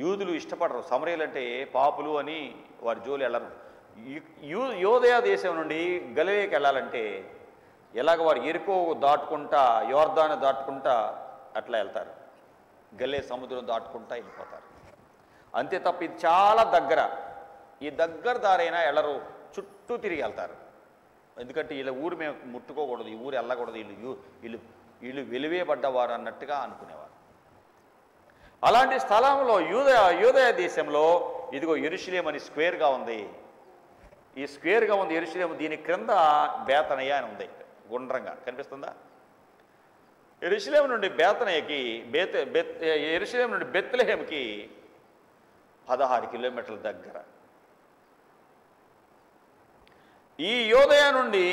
యూదులు ఇష్టపడరు, సమరయులు అంటే పాపులు అని వారి జోలు వెళ్ళరు. యోదయ దేశం నుండి గలిలయకి వెళ్ళాలంటే ఎలాగ వారు ఎరుకో దాటుకుంటా, యోర్దాను దాటుకుంటా అట్లా వెళ్తారు, గలిలయ సముద్రం దాటుకుంటా వెళ్ళిపోతారు. అంతే తప్ప ఇది చాలా దగ్గర, ఈ దగ్గర దారైనా వెళ్ళరు, చుట్టూ తిరిగి వెళ్తారు. ఎందుకంటే వీళ్ళ ఊరు మేము ముట్టుకోకూడదు, ఈ ఊరు వెళ్ళకూడదు, వీళ్ళు వెలివేయబడ్డవారు అన్నట్టుగా అనుకునేవారు. అలాంటి స్థలంలో యూదయ దేశంలో ఇదిగో యెరూషలేము అని స్క్వేర్గా ఉంది. ఈ స్క్వేర్గా ఉంది యెరూషలేము, దీని క్రింద బేతనయ్య అని ఉంది, గుండ్రంగా కనిపిస్తుందా? యెరూషలేము నుండి బేతనయ్యకి యెరూషలేము నుండి బెత్లెహేముకి 16 కిలోమీటర్ల దగ్గర. ఈ యూదయ నుండి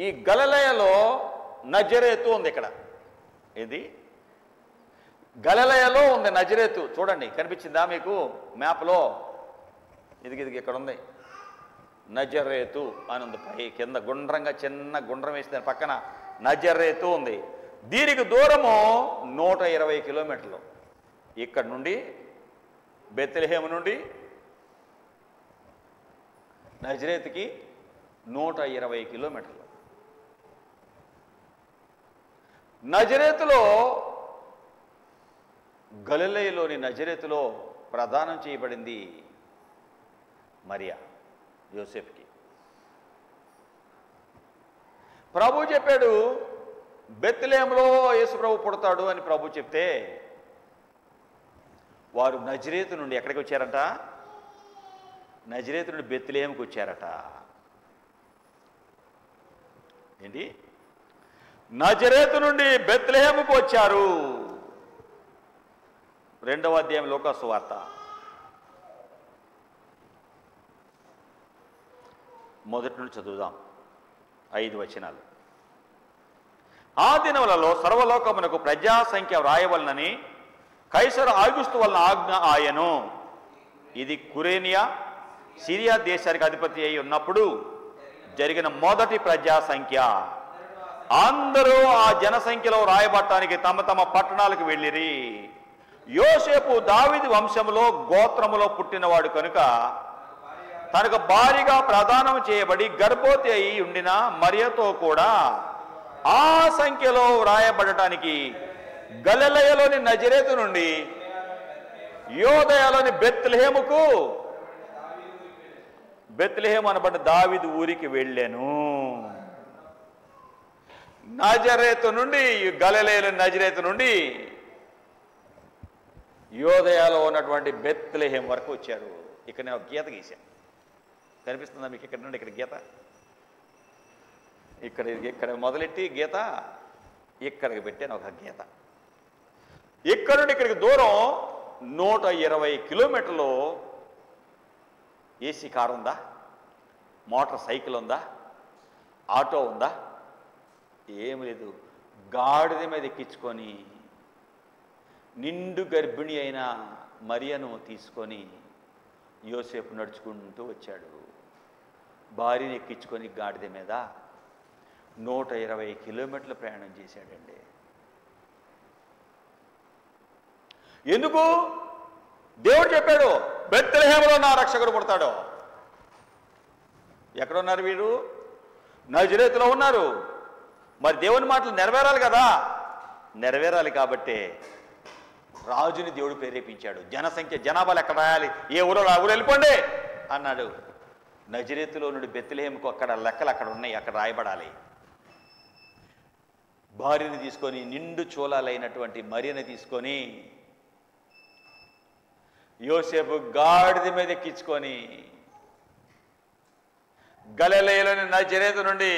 ఈ గలిలయలో నజరేతు ఉంది. ఇక్కడ ఇది గలిలయలో ఉంది నజరేతు, చూడండి కనిపించిందా మీకు మ్యాప్లో? ఇది ఇక్కడ ఉంది, నజరేతు అని ఉంది. పై కింద గుండ్రంగా చిన్న గుండ్రం వేసి దాని పక్కన నజరేతు ఉంది. దీనికి దూరము 120 కిలోమీటర్లు. ఇక్కడ నుండి బెత్లెహేము నుండి నజరేతుకి 120 కిలోమీటర్లు. నజరేతులో, గలిలయలోని నజరేతులో ప్రదానం చేయబడింది మరియా యోసేపుకి. ప్రభు చెప్పాడు బెత్లెహేములో యేసు ప్రభు పుడతాడు అని ప్రభు చెప్తే వారు నజరేతు నుండి ఎక్కడికి వచ్చారట? నజరేతు నుండి బెత్లెహేముకి వచ్చారట. ఏంటి? నజరేతు నుండి బెత్లెహేముకు వచ్చారు. 2వ అధ్యాయం లూకా సువార్త మొదటి నుండి చదువుదాం, 5 వచనాలు. ఆ దినములలో సర్వలోకమునకు ప్రజాసంఖ్య వ్రాయవలనని కైసరు ఆగుస్తు వలన ఆజ్ఞ ఆయను. ఇది కురేనియా సిరియా దేశానికి అధిపతి అయి ఉన్నప్పుడు జరిగిన మొదటి ప్రజాసంఖ్య. అందరూ ఆ జనసంఖ్యలో రాయబట్టానికి తమ తమ పట్టణాలకు వెళ్ళిరి. యోసేపు దావీదు వంశములో గోత్రములో పుట్టినవాడు కనుక తనకు భారీగా ప్రదానం చేయబడి గర్భవతి అయి ఉండిన మరియతో కూడా ఆ సంఖ్యలో వ్రాయబడటానికి గలిలయలోని నజరేతు నుండి యూదయలోని బెత్లెహేముకు, బెత్లెహేము అనబడ్డ దావీదు ఊరికి వెళ్ళాను. నజరేతు నుండి, గలిలయలోని నజరేతు నుండి యూదయలో ఉన్నటువంటి బెత్లెహేము వరకు వచ్చారు. ఇక్కడ నేను ఒక గీత గీశాను, కనిపిస్తుందా మీకు? ఇక్కడ నుండి ఇక్కడ గీత, ఇక్కడ మొదలెట్టి గీత ఇక్కడికి పెట్టాను ఒక గీత. ఇక్కడ నుండి ఇక్కడికి దూరం 120 కిలోమీటర్లు. ఏసీ కారు ఉందా? మోటార్ సైకిల్ ఉందా? ఆటో ఉందా? ఏమి లేదు. గాడిద మీద ఎక్కించుకొని నిండు గర్భిణి అయిన మరియను తీసుకొని యోసేపు నడుచుకుంటూ వచ్చాడు. భార్యను ఎక్కించుకొని గాడిద మీద 120 కిలోమీటర్లు ప్రయాణం చేశాడండి. ఎందుకు? దేవుడు చెప్పాడు బెత్లెహేములో నా రక్షకుడు పుడతాడు. ఎక్కడున్నారు వీరు? నజరేతులో ఉన్నారు. మరి దేవుని మాటలు నెరవేరాలి కదా, నెరవేరాలి కాబట్టే రాజుని దేవుడు ప్రేరేపించాడు. జనాభాలు ఎక్కడ రాయాలి, ఏ ఊరో ఆ ఊరు వెళ్ళిపోండి అన్నాడు. నజరేతులో నుండి బెత్లెహేముకు అక్కడ లెక్కలు అక్కడ ఉన్నాయి, అక్కడ రాయబడాలి. భార్యని తీసుకొని, నిండు చూలాలైనటువంటి మరియని తీసుకొని యోసేపు గాడిద మీద ఎక్కించుకొని గలిలయలోని నజరేతు నుండి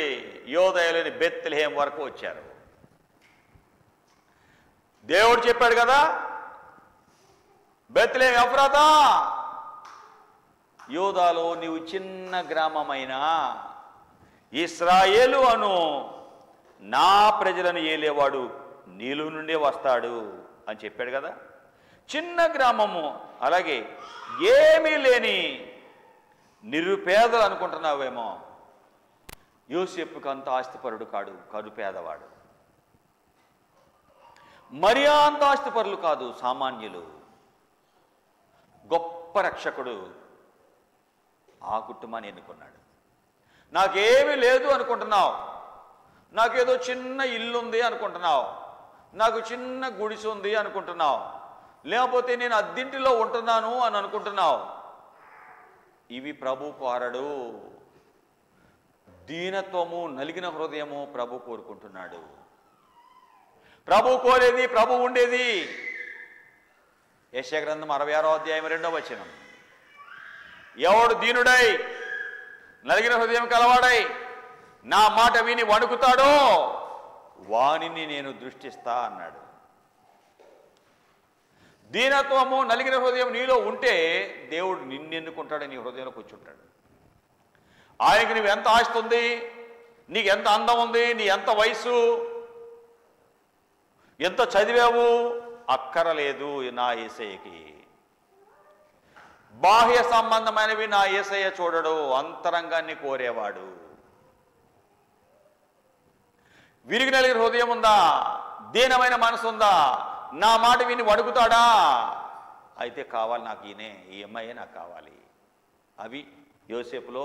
యూదయలోని బెత్లెహేము వరకు వచ్చారు. దేవుడు చెప్పాడు కదా, బెత్లెహేము ఎఫ్రాతా, యూదాలో నీవు చిన్న గ్రామమైన ఇశ్రాయేలు అను నా ప్రజలను ఏలేవాడు నీలో నుండే వస్తాడు అని చెప్పాడు కదా. చిన్న గ్రామము, అలాగే ఏమీ లేని నిరుపేదలు అనుకుంటున్నావేమో. యోసేపుకు అంత ఆస్తిపరుడు కాడు, కరుపేదవాడు. మరియా అంత ఆస్తిపరులు కాదు, సామాన్యులు. గొప్ప రక్షకుడు ఆ కుటుంబాన్ని ఎన్నుకున్నాడు. నాకేమీ లేదు అనుకుంటున్నావు, నాకేదో చిన్న ఇల్లు ఉంది అనుకుంటున్నావు, నాకు చిన్న గుడిసె ఉంది అనుకుంటున్నావు, లేకపోతే నేను అద్దింటిలో ఉంటున్నాను అని అనుకుంటున్నావు. ఇవి ప్రభు కోరడు. దీనత్వము, నలిగిన హృదయము ప్రభు కోరుకుంటున్నాడు. ప్రభు కోరేది, ప్రభు ఉండేది. యెషయా గ్రంథం 66వ అధ్యాయం 2వ వచనం, ఎవడు దీనుడై నలిగిన హృదయం కలవాడై నా మాట విని వణుకుతాడో వానిని నేను దృష్టిస్తా అన్నాడు. దీనత్వము, నలిగిన హృదయం నీలో ఉంటే దేవుడు నిన్నెన్నుకుంటాడు, నీ హృదయంలో కూర్చుంటాడు. ఆయనకి నువ్వు ఎంత ఆస్తి ఉంది, నీకు ఎంత అందం ఉంది, నీ ఎంత వయసు, ఎంత చదివావు అక్కరలేదు నా యేసయ్యకి. బాహ్య సంబంధమైనవి నా యేసయ్య చూడడు, అంతరంగాన్ని కోరేవాడు. విరిగి నలిగిన హృదయం ఉందా, దీనమైన మనసు ఉందా, నా మాట విని వణుకుతాడా, అయితే కావాలి నాకు ఈయనే, ఈ అమ్మాయే నాకు కావాలి. అవి యోసేపులో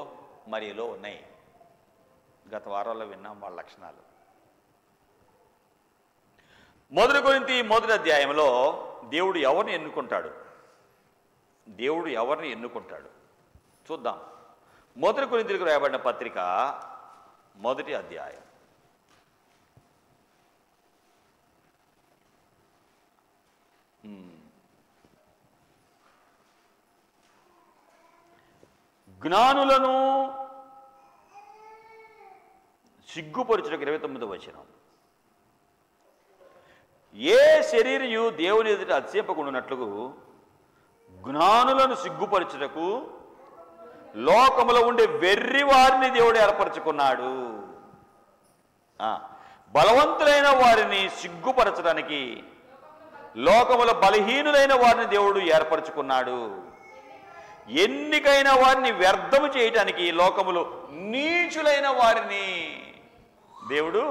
మరియలో ఉన్నాయి. గత వారాల్లో విన్నాం వాళ్ళ లక్షణాలు. 1 కొరింథీ 1వ అధ్యాయంలో దేవుడు ఎవరిని ఎన్నుకుంటాడు, దేవుడు ఎవరిని ఎన్నుకుంటాడు చూద్దాం. 1 కొరింథీయులకు రాయబడిన పత్రిక 1వ అధ్యాయం. జ్ఞానులను సిగ్గుపరచుటకు 29వ వచనం, ఏ శరీరయు దేవుని ఎదుట అతిశయింపకుండునట్లు జ్ఞానులను సిగ్గుపరచుటకు లోకములో ఉండే వెర్రి వారిని దేవుడు ఏర్పరచుకున్నాడు. బలవంతులైన వారిని సిగ్గుపరచడానికి లోకములో బలహీనులైన వారిని దేవుడు ఏర్పరచుకున్నాడు. ఎన్నికైన వారిని వ్యర్థము చేయటానికి లోకములో నీచులైన వారిని దేవుడు,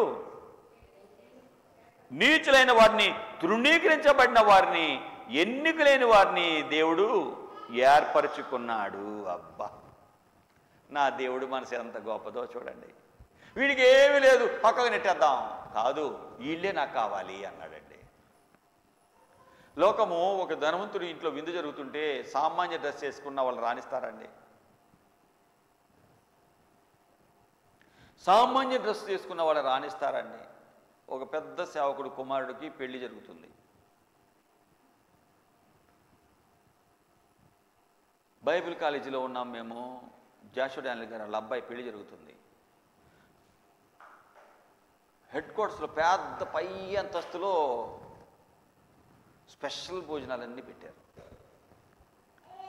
నీచులైన వారిని, తృణీకరించబడిన వారిని, ఎన్నికలైన వారిని దేవుడు ఏర్పరచుకున్నాడు. అబ్బా, నా దేవుడు మనసు ఎంత గొప్పదో చూడండి. వీడికి ఏమీ లేదు, పక్కకు నెట్టేద్దాం కాదు, వీళ్ళే నాకు కావాలి అన్నాడండి. లోకము ఒక ధనవంతుడి ఇంట్లో విందు జరుగుతుంటే సామాన్య డ్రెస్ చేసుకున్న వాళ్ళు రాణిస్తారండి? సామాన్య డ్రెస్ చేసుకున్న వాళ్ళు రాణిస్తారండి? ఒక పెద్ద సేవకుడు కుమారుడికి పెళ్లి జరుగుతుంది. బైబిల్ కాలేజీలో ఉన్నాం మేము. జాషువా డానియల్ గారు వాళ్ళ అబ్బాయి పెళ్లి జరుగుతుంది. హెడ్ క్వార్టర్స్లో పెద్ద పై అంతస్తులో స్పెషల్ భోజనాలన్నీ పెట్టారు.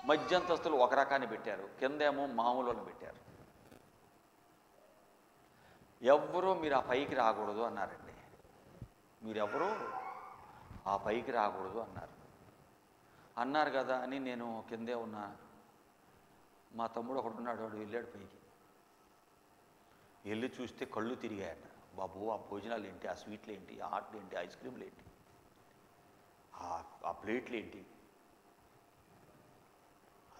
మధ్య అంతస్తులు ఒక రకాన్ని పెట్టారు, కిందేమో మామూలు వాళ్ళు పెట్టారు. ఎవ్వరూ మీరు ఆ పైకి రాకూడదు అన్నారండి. మీరెవరూ ఆ పైకి రాకూడదు అన్నారు కదా అని నేను కిందే ఉన్నా. మా తమ్ముడు ఒకడు ఉన్నాడు, వాడు వెళ్ళాడు పైకి. వెళ్ళి చూస్తే కళ్ళు తిరిగాయట. బాబు, ఆ భోజనాలు ఏంటి, ఆ స్వీట్లు ఏంటి, ఆ ఆటలు ఏంటి, ఐస్ క్రీమ్లు ఏంటి, ఆ ప్లేట్లు ఏంటి,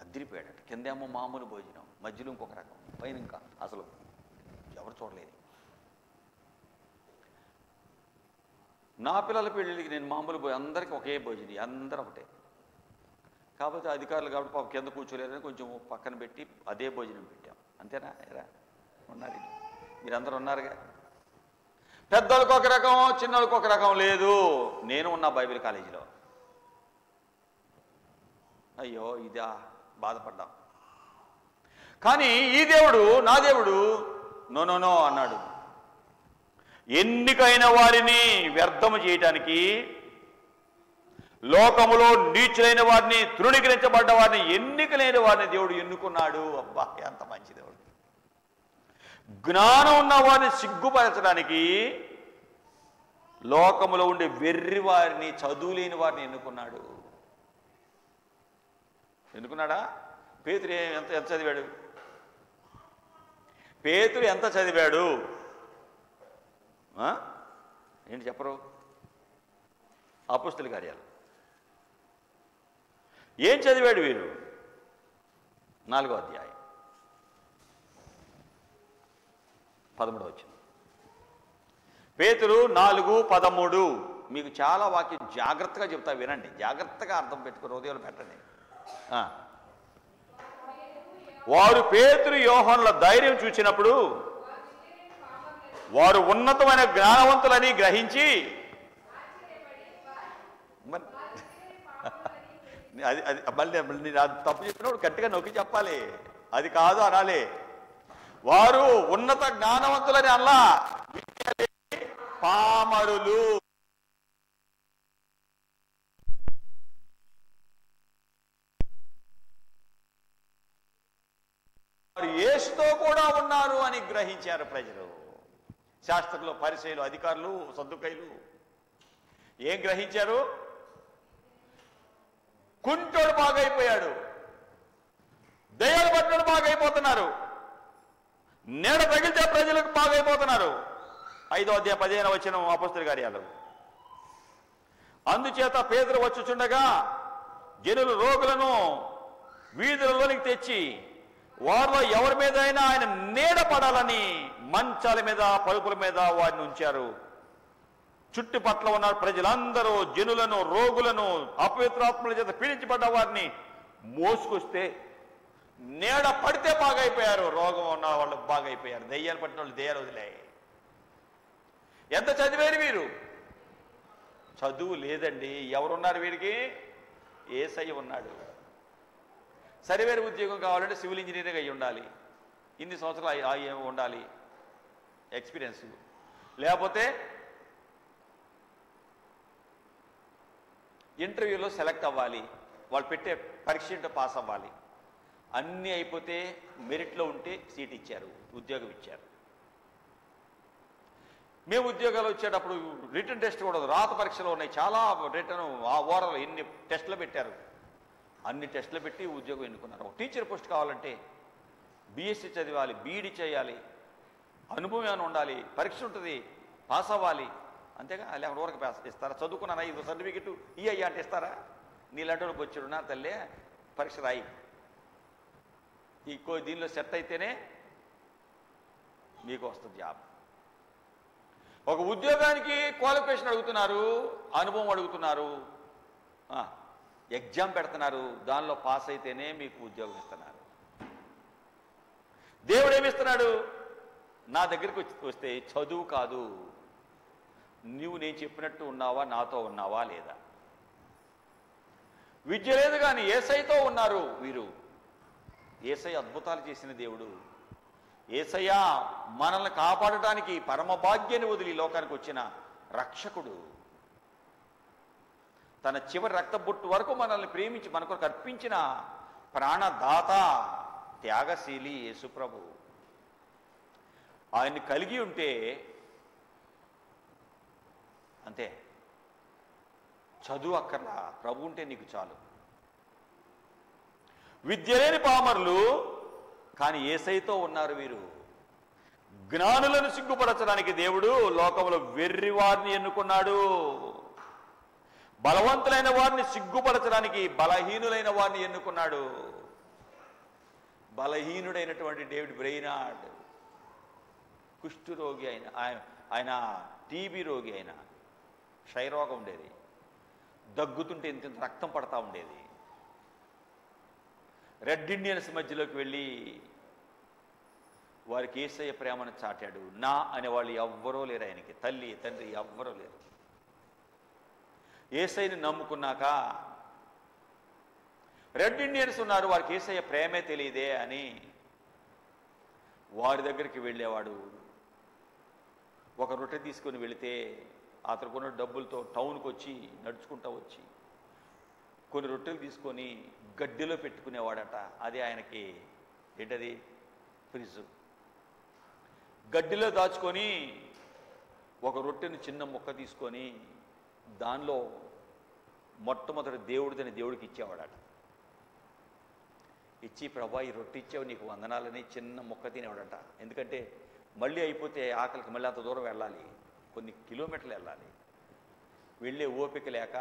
అదిరిపోయాడట. కిందేమో మామూలు భోజనం, మధ్యలో ఇంకొక రకం, పైన ఇంకా అసలు ఎవరు చూడలేదు. నా పిల్లల పెళ్ళికి నేను మామూలు అందరికీ ఒకే భోజనం, అందరూ ఒకటే. కాకపోతే అధికారులు కాబట్టి పాపం కింద కూర్చోలేదని కొంచెం పక్కన పెట్టి అదే భోజనం పెట్టాం. అంతేనా? ఎరా ఉన్నారు, మీరందరూ ఉన్నారుగా. పెద్దలకు ఒక రకం, చిన్నలకు ఒక రకం లేదు. నేను ఉన్నా బైబిల్ కాలేజీలో. అయ్యో ఇదా బాధపడ్డాం. కానీ ఈ దేవుడు, నా దేవుడు నో నో నో అన్నాడు. ఎన్నికైన వారిని వ్యర్థము చేయటానికి, లోకములో నీచులైన వారిని, తృణీకరించబడ్డ వారిని, ఎన్నికలైన వారిని దేవుడు ఎన్నుకున్నాడు. అబ్బా, ఎంత మంచి దేవుడు. జ్ఞానం ఉన్న వారిని సిగ్గుపరచడానికి లోకములో ఉండే వెర్రి వారిని, చదువులేని వారిని ఎన్నుకున్నాడు. ఎన్నుకున్నాడా? పేతురు ఎంత చదివాడు? పేతురు ఎంత చదివాడు? ఏంటి చెప్పరు? అపోస్తలుల కార్యాలు ఏం చదివాడు వీరు? 4వ అధ్యాయం 13వ వచనం. పేతురు 4:13. మీకు చాలా వాక్యం జాగ్రత్తగా చెప్తా, వినండి, జాగ్రత్తగా అర్థం పెట్టుకుని హృదయంలో పెట్టండి. వారు పేతురు యోహానుల ధైర్యం చూచినప్పుడు వారు ఉన్నతమైన జ్ఞానవంతులని గ్రహించి, అది అది మళ్ళీ తప్పు చెప్పినప్పుడు గట్టిగా నొక్కి చెప్పాలి, అది కాదు అనాలి. వారు ఉన్నత జ్ఞానవంతులని అలా, పామరులు. వారు యేసుతో కూడా ఉన్నారు అని గ్రహించారు ప్రజలు. శాస్త్రులు, పరిసయ్యులు, అధికారులు, సద్దుకయ్యులు ఏం గ్రహించారు? కుంటోడు బాగైపోయాడు, దయ్యాలు పట్టోడు బాగైపోతున్నారు, నీడ తగిలితే ప్రజలకు బాగైపోతున్నారు. 5వ అధ్యాయం 15వ వచనం అపొస్తలుల కార్యాలు. అందుచేత పేతురు వచ్చుచుండగా జనులు రోగులను వీధులలోనికి తెచ్చి వారిలో ఎవరి మీద అయినా ఆయన నీడ పడాలని మంచాల మీద, పరుపుల మీద వారిని ఉంచారు. చుట్టుపట్ల ఉన్న ప్రజలందరూ జనులను, రోగులను, అపవిత్రాత్మల చేత పీడించబడ్డ వారిని మోసుకొస్తే నీడ పడితే బాగైపోయారు. రోగం ఉన్న వాళ్ళు బాగైపోయారు, దెయ్యాలు పట్టిన వాళ్ళు దెయ్యాలు వదిలే. ఎంత చదివారు వీరు? చదువు లేదండి. ఎవరున్నారు వీరికి? యేసయ్య ఉన్నాడు. సర్వేర్ ఉద్యోగం కావాలంటే సివిల్ ఇంజనీరింగ్ అయి ఉండాలి, ఇన్ని సంవత్సరాలు ఉండాలి ఎక్స్పీరియన్స్, లేకపోతే ఇంటర్వ్యూలో సెలెక్ట్ అవ్వాలి, వాళ్ళు పెట్టే పరీక్ష పాస్ అవ్వాలి. అన్నీ అయిపోతే మెరిట్లో ఉంటే సీట్ ఇచ్చారు, ఉద్యోగం ఇచ్చారు. మేము ఉద్యోగాలు వచ్చేటప్పుడు రిటర్న్ టెస్ట్ కూడా, రాత పరీక్షలు ఉన్నాయి, చాలా రిటర్న్ ఓరల్ ఎన్ని టెస్టులు పెట్టారు, అన్ని టెస్టులు పెట్టి ఉద్యోగం ఎన్నుకున్నారు. ఒక టీచర్ పోస్ట్ కావాలంటే బీఎస్సీ చదివాలి, బీఈడీ చేయాలి, అనుభవం ఏమైనా ఉండాలి, పరీక్ష ఉంటుంది, పాస్ అవ్వాలి. అంతేగా, లేకపోతే ఊరికి పాస్ ఇస్తారా? చదువుకున్నారా, ఇది సర్టిఫికెట్ అయ్యా అంటే ఇస్తారా? నీలాంటి వచ్చాడు నా తల్లే, పరీక్ష రాయి, ఈ దీనిలో సెట్ అయితేనే మీకు వస్తుంది జాబ్. ఒక ఉద్యోగానికి క్వాలిఫికేషన్ అడుగుతున్నారు, అనుభవం అడుగుతున్నారు, ఎగ్జామ్ పెడుతున్నారు, దానిలో పాస్ అయితేనే మీకు ఉద్యోగం ఇస్తున్నారు. దేవుడు ఏమిస్తున్నాడు? నా దగ్గరికి వస్తే చదువు కాదు, నువ్వు నేను చెప్పినట్టు ఉన్నావా, నాతో ఉన్నావా లేదా. విద్య లేదు కానీ యేసయ్యతో ఉన్నారు వీరు. యేసయ్య అద్భుతాలు చేసిన దేవుడు. యేసయ్య మనల్ని కాపాడటానికి పరమ భాగ్యాన్ని వదిలి లోకానికి వచ్చిన రక్షకుడు. తన చివరి రక్తబొట్టు వరకు మనల్ని ప్రేమించి మన కొరకు అర్పించిన ప్రాణదాత, త్యాగశీలి యేసుప్రభు. ఆయన్ని కలిగి ఉంటే అంతే, చదువు అక్కర్లా, ప్రభు ఉంటే నీకు చాలు. విద్య లేని పామరులు కానీ యేసయ్యతో ఉన్నారు వీరు. జ్ఞానులను సిగ్గుపరచడానికి దేవుడు లోకంలో వెర్రి వారిని ఎన్నుకున్నాడు. బలవంతులైన వారిని సిగ్గుపరచడానికి బలహీనులైన వారిని ఎన్నుకున్నాడు. బలహీనుడైనటువంటి డేవిడ్ బ్రెయినార్డ్, కుష్ఠరోగి అయిన ఆయన టీబీ రోగి అయిన, క్షయరోగం ఉండేది, దగ్గుతుంటే ఇంత రక్తం పడతా ఉండేది. రెడ్ ఇండియన్స్ మధ్యలోకి వెళ్ళి వారికి యేసయ్య ప్రేమను చాటాడు. నా అనేవాళ్ళు ఎవ్వరూ లేరు ఆయనకి, తల్లి తండ్రి ఎవ్వరూ లేరు. యేసయ్యని నమ్ముకున్నాక రెడ్ ఇండియన్స్ ఉన్నారు, వారికి యేసయ్య ప్రేమే తెలియదే అని వారి దగ్గరికి వెళ్ళేవాడు. ఒక రొట్టె తీసుకొని వెళితే అతనుకున్న డబ్బులతో టౌన్కి వచ్చి నడుచుకుంటూ వచ్చి కొన్ని రొట్టెలు తీసుకొని గడ్డిలో పెట్టుకునేవాడట. అది ఆయనకి ఏంటది, ఫ్రిడ్జ్. గడ్డిలో దాచుకొని ఒక రొట్టెని చిన్న ముక్క తీసుకొని దానిలో మొట్టమొదటి దేవుడిదని దేవుడికి ఇచ్చేవాడట. ఇచ్చి, ప్రభా ఈ రొట్టె ఇచ్చావు, నీకు వందనాలని చిన్న ముక్క తినేవాడట. ఎందుకంటే మళ్ళీ అయిపోతే ఆకలికి మళ్ళీ అంత దూరం వెళ్ళాలి, కొన్ని కిలోమీటర్లు వెళ్ళాలి. వెళ్ళే ఓపిక లేక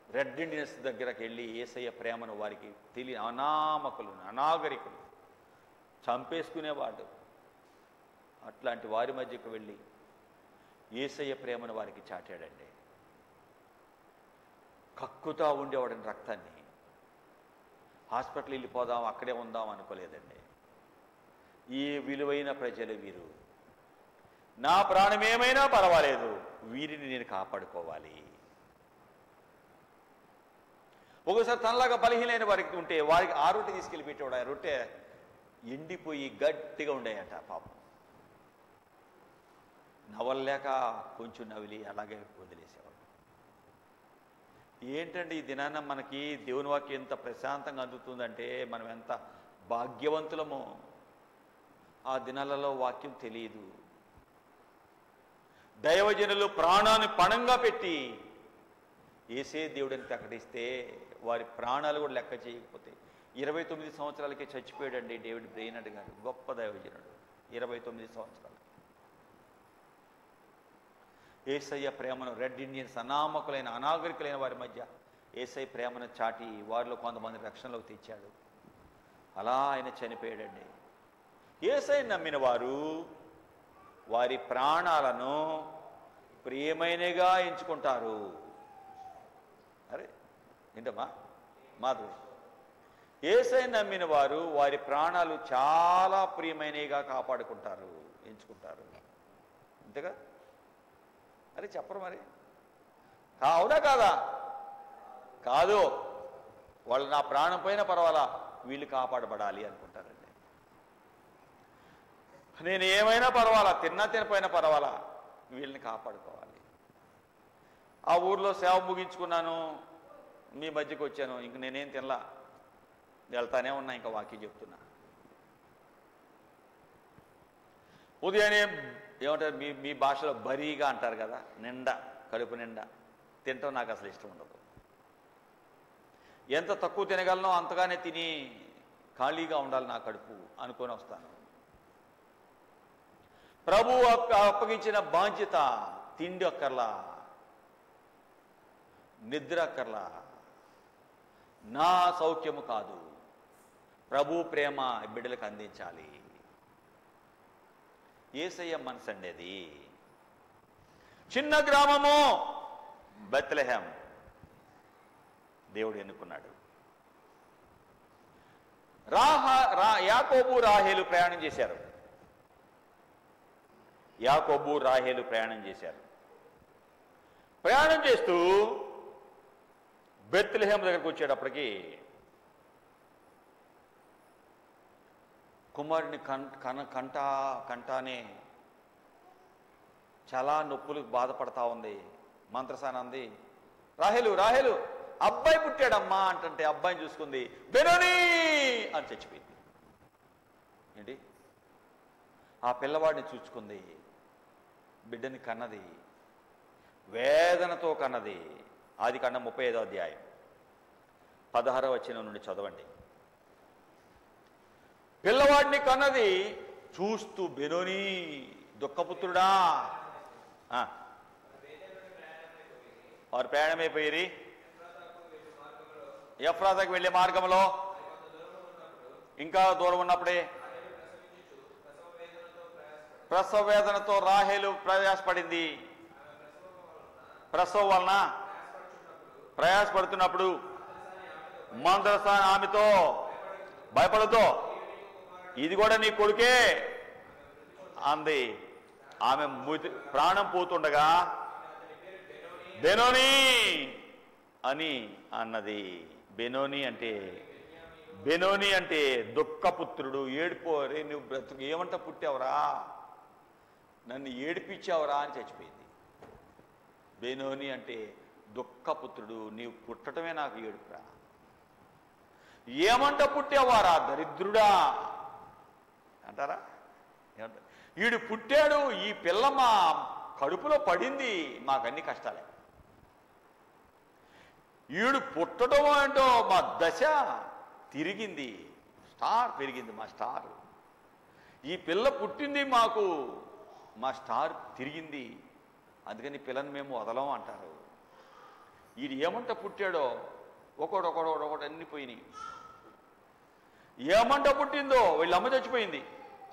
రెడ్ ఇండియన్స్ దగ్గరకు వెళ్ళి యేసయ్య ప్రేమను వారికి అనామకులు అనాగరికులు చంపేసుకునేవాడు. అట్లాంటి వారి మధ్యకు వెళ్ళి యేసయ్య ప్రేమను వారికి చాటాడండి. కక్కుతా ఉండేవాడిని రక్తాన్ని. హాస్పిటల్ వెళ్ళిపోదాం, అక్కడే ఉందాం అనుకోలేదండి. ఈ విలువైన ప్రజలు వీరు, నా ప్రాణం ఏమైనా పర్వాలేదు, వీరిని నేను కాపాడుకోవాలి. ఒకసారి తనలాగా బలహీనైన వారికి ఉంటే వారికి ఆ రొట్టె తీసుకెళ్ళి పెట్టేవాడు. ఆ రొట్టె ఎండిపోయి గట్టిగా ఉండేయట. పాపం నవల్లేక కొంచెం నవిలి అలాగే వదిలేసేవాడు. ఏంటండి ఈ దినాన మనకి దేవుని వాక్యం ఎంత ప్రశాంతంగా అందుతుందంటే మనం ఎంత భాగ్యవంతులమో. ఆ దినాలలో వాక్యం తెలియదు. దైవజనులు ప్రాణాన్ని పణంగా పెట్టి యేసే దేవుడిని ప్రకటిస్తే వారి ప్రాణాలు కూడా లెక్క చేయకపోతే 29 సంవత్సరాలకే చచ్చిపోయాడండి డేవిడ్ బ్రెయినర్డ్ గారు. గొప్ప దైవజనుడు. 29 సంవత్సరాలు. యేసయ్య ప్రేమను రెడ్ ఇండియన్స్ అనామకులైన అనాగరికులైన వారి మధ్య యేసయ్య ప్రేమను చాటి వారిలో కొంతమంది రక్షణలోకి తెచ్చాడు. అలా ఆయన చనిపోయాడండి. యేసయ్య నమ్మిన వారు వారి ప్రాణాలను ప్రియమైనగా ఎంచుకుంటారు. అరే ఏంటమ్మా మాధవి? యేసయ్య నమ్మిన వారు వారి ప్రాణాలు చాలా ప్రియమైనగా కాపాడుకుంటారు, ఎంచుకుంటారు. అంతేగా? అరే చెప్పరు మరి. అవునా కాదా? కాదు. వాళ్ళు నా ప్రాణం పోయినా పర్వాలా, వీళ్ళు కాపాడబడాలి అనుకుంటారండి. నేను ఏమైనా పర్వాలా, తినపోయినా పర్వాలా, వీళ్ళని కాపాడుకోవాలి. ఆ ఊర్లో సేవ ముగించుకున్నాను, మీ మధ్యకి వచ్చాను, ఇంక నేనేం తినలా, వెళ్తానే ఉన్నా, ఇంకా వాక్యం చెప్తున్నా. ఉదయాన్నే ఏమంటారు మీ భాషలో బరీగా అంటారు కదా, నిండా కడుపు నిండా తింటాం. నాకు అసలు ఇష్టం ఉండదు. ఎంత తక్కువ తినగలనో అంతగానే తిని ఖాళీగా ఉండాలి నా కడుపు అనుకొని వస్తాను. ప్రభు అప్పగించిన బాధ్యత తిండి అక్కర్లా, నిద్ర అక్కర్లా, నా సౌఖ్యము కాదు, ప్రభు ప్రేమ బిడ్డలకు అందించాలి. యేసయ్య మనసు అండి అది. చిన్న గ్రామము బెత్లెహేం దేవుడు ఎన్నుకున్నాడు. యాకోబు రాహేలు ప్రయాణం చేశారు. యాకోబు రాహేలు ప్రయాణం చేశారు. ప్రయాణం చేస్తూ బెత్లెహేం దగ్గరకు వచ్చేటప్పటికి కుమారుని కంటానే చాలా నొప్పులకు బాధపడతా ఉంది. మంత్రసాన అంది, రాహేలు రాహేలు అబ్బాయి పుట్టాడమ్మా అంటుంటే అబ్బాయిని చూసుకుంది, బెనోని అని చచ్చిపోయింది. ఏంటి? ఆ పిల్లవాడిని చూసుకుంది, బిడ్డని కన్నది, వేదనతో కన్నది. ఆదికాండం 35వ అధ్యాయం 16వ వచనం నుండి చదవండి. పిల్లవాడిని కన్నది చూస్తూ బెనోని దుఃఖపుత్రుడా. వారు ప్రయాణమైపోయి ఎఫ్రాతాకు వెళ్ళే మార్గంలో ఇంకా దూరం ఉన్నప్పుడే ప్రసవ వేదనతో రాహేలు ప్రయాసపడింది. ప్రసవం వలన ప్రయాసపడుతున్నప్పుడు మందరసాని ఆమెతో, భయపడతో, ఇది కూడా నీ కొడుకే అంది. ఆమె ప్రాణం పోతుండగా బెనోని అని అన్నది. బెనోని అంటే దుఃఖపుత్రుడు, ఏడుపో. రే నువ్వు బ్రతుకు ఏమంట పుట్టావురా, నన్ను ఏడిపించావురా అని చచ్చిపోయింది. బెనోని అంటే దుఃఖపుత్రుడు, నీవు పుట్టడమే నాకు ఏడుపురా. ఏమంట పుట్టావారా దరిద్రుడా అంటారా? ఏమంటారు? వీడు పుట్టాడు, ఈ పిల్ల మా కడుపులో పడింది, మాకన్నీ కష్టాలే. వీడు పుట్టడం ఏంటో మా దశ తిరిగింది, స్టార్ పెరిగింది, మా స్టార్. ఈ పిల్ల పుట్టింది మాకు, మా స్టార్ తిరిగింది, అందుకని పిల్లని మేము వదలం అంటారు. వీడు ఏమంట పుట్టాడో ఒకటి అన్ని పోయినాయి. ఏమంట పుట్టిందో వీళ్ళ అమ్మ చచ్చిపోయింది,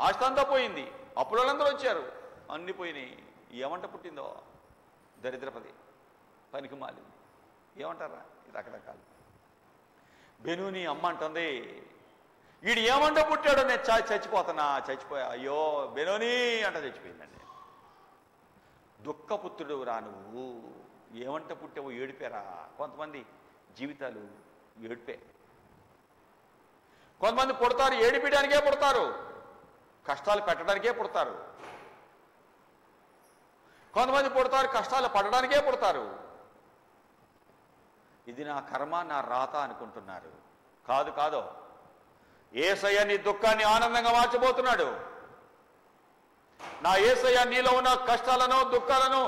ఆస్తి అంతా పోయింది, అప్పుడు వాళ్ళందరూ వచ్చారు, అన్ని పోయినాయి. ఏమంట పుట్టిందో దరిద్రపది, పనికి మాలింది, ఏమంటారా రకరకాలు. బెనూని అమ్మ అంటుంది, వీడు ఏమంట పుట్టాడో నేను చచ్చిపోయా, అయ్యో బెనోని అంట చచ్చిపోయిందండి. దుఃఖపుత్రుడు రా నువ్వు, ఏమంట పుట్టావో ఏడిపారా. కొంతమంది జీవితాలు ఏడిపే. కొంతమంది పుడతారు ఏడిపించడానికే పుడతారు, కష్టాలు పెట్టడానికే పుడతారు. కొంతమంది పుడతారు కష్టాలు పడడానికే పుడతారు. ఇది నా కర్మ, నా రాత అనుకుంటున్నారు. కాదు కాదు, యేసయ్య నీ దుఃఖాన్ని ఆనందంగా మార్చబోతున్నాడు. నా యేసయ్య నీలో ఉన్న కష్టాలను దుఃఖాలను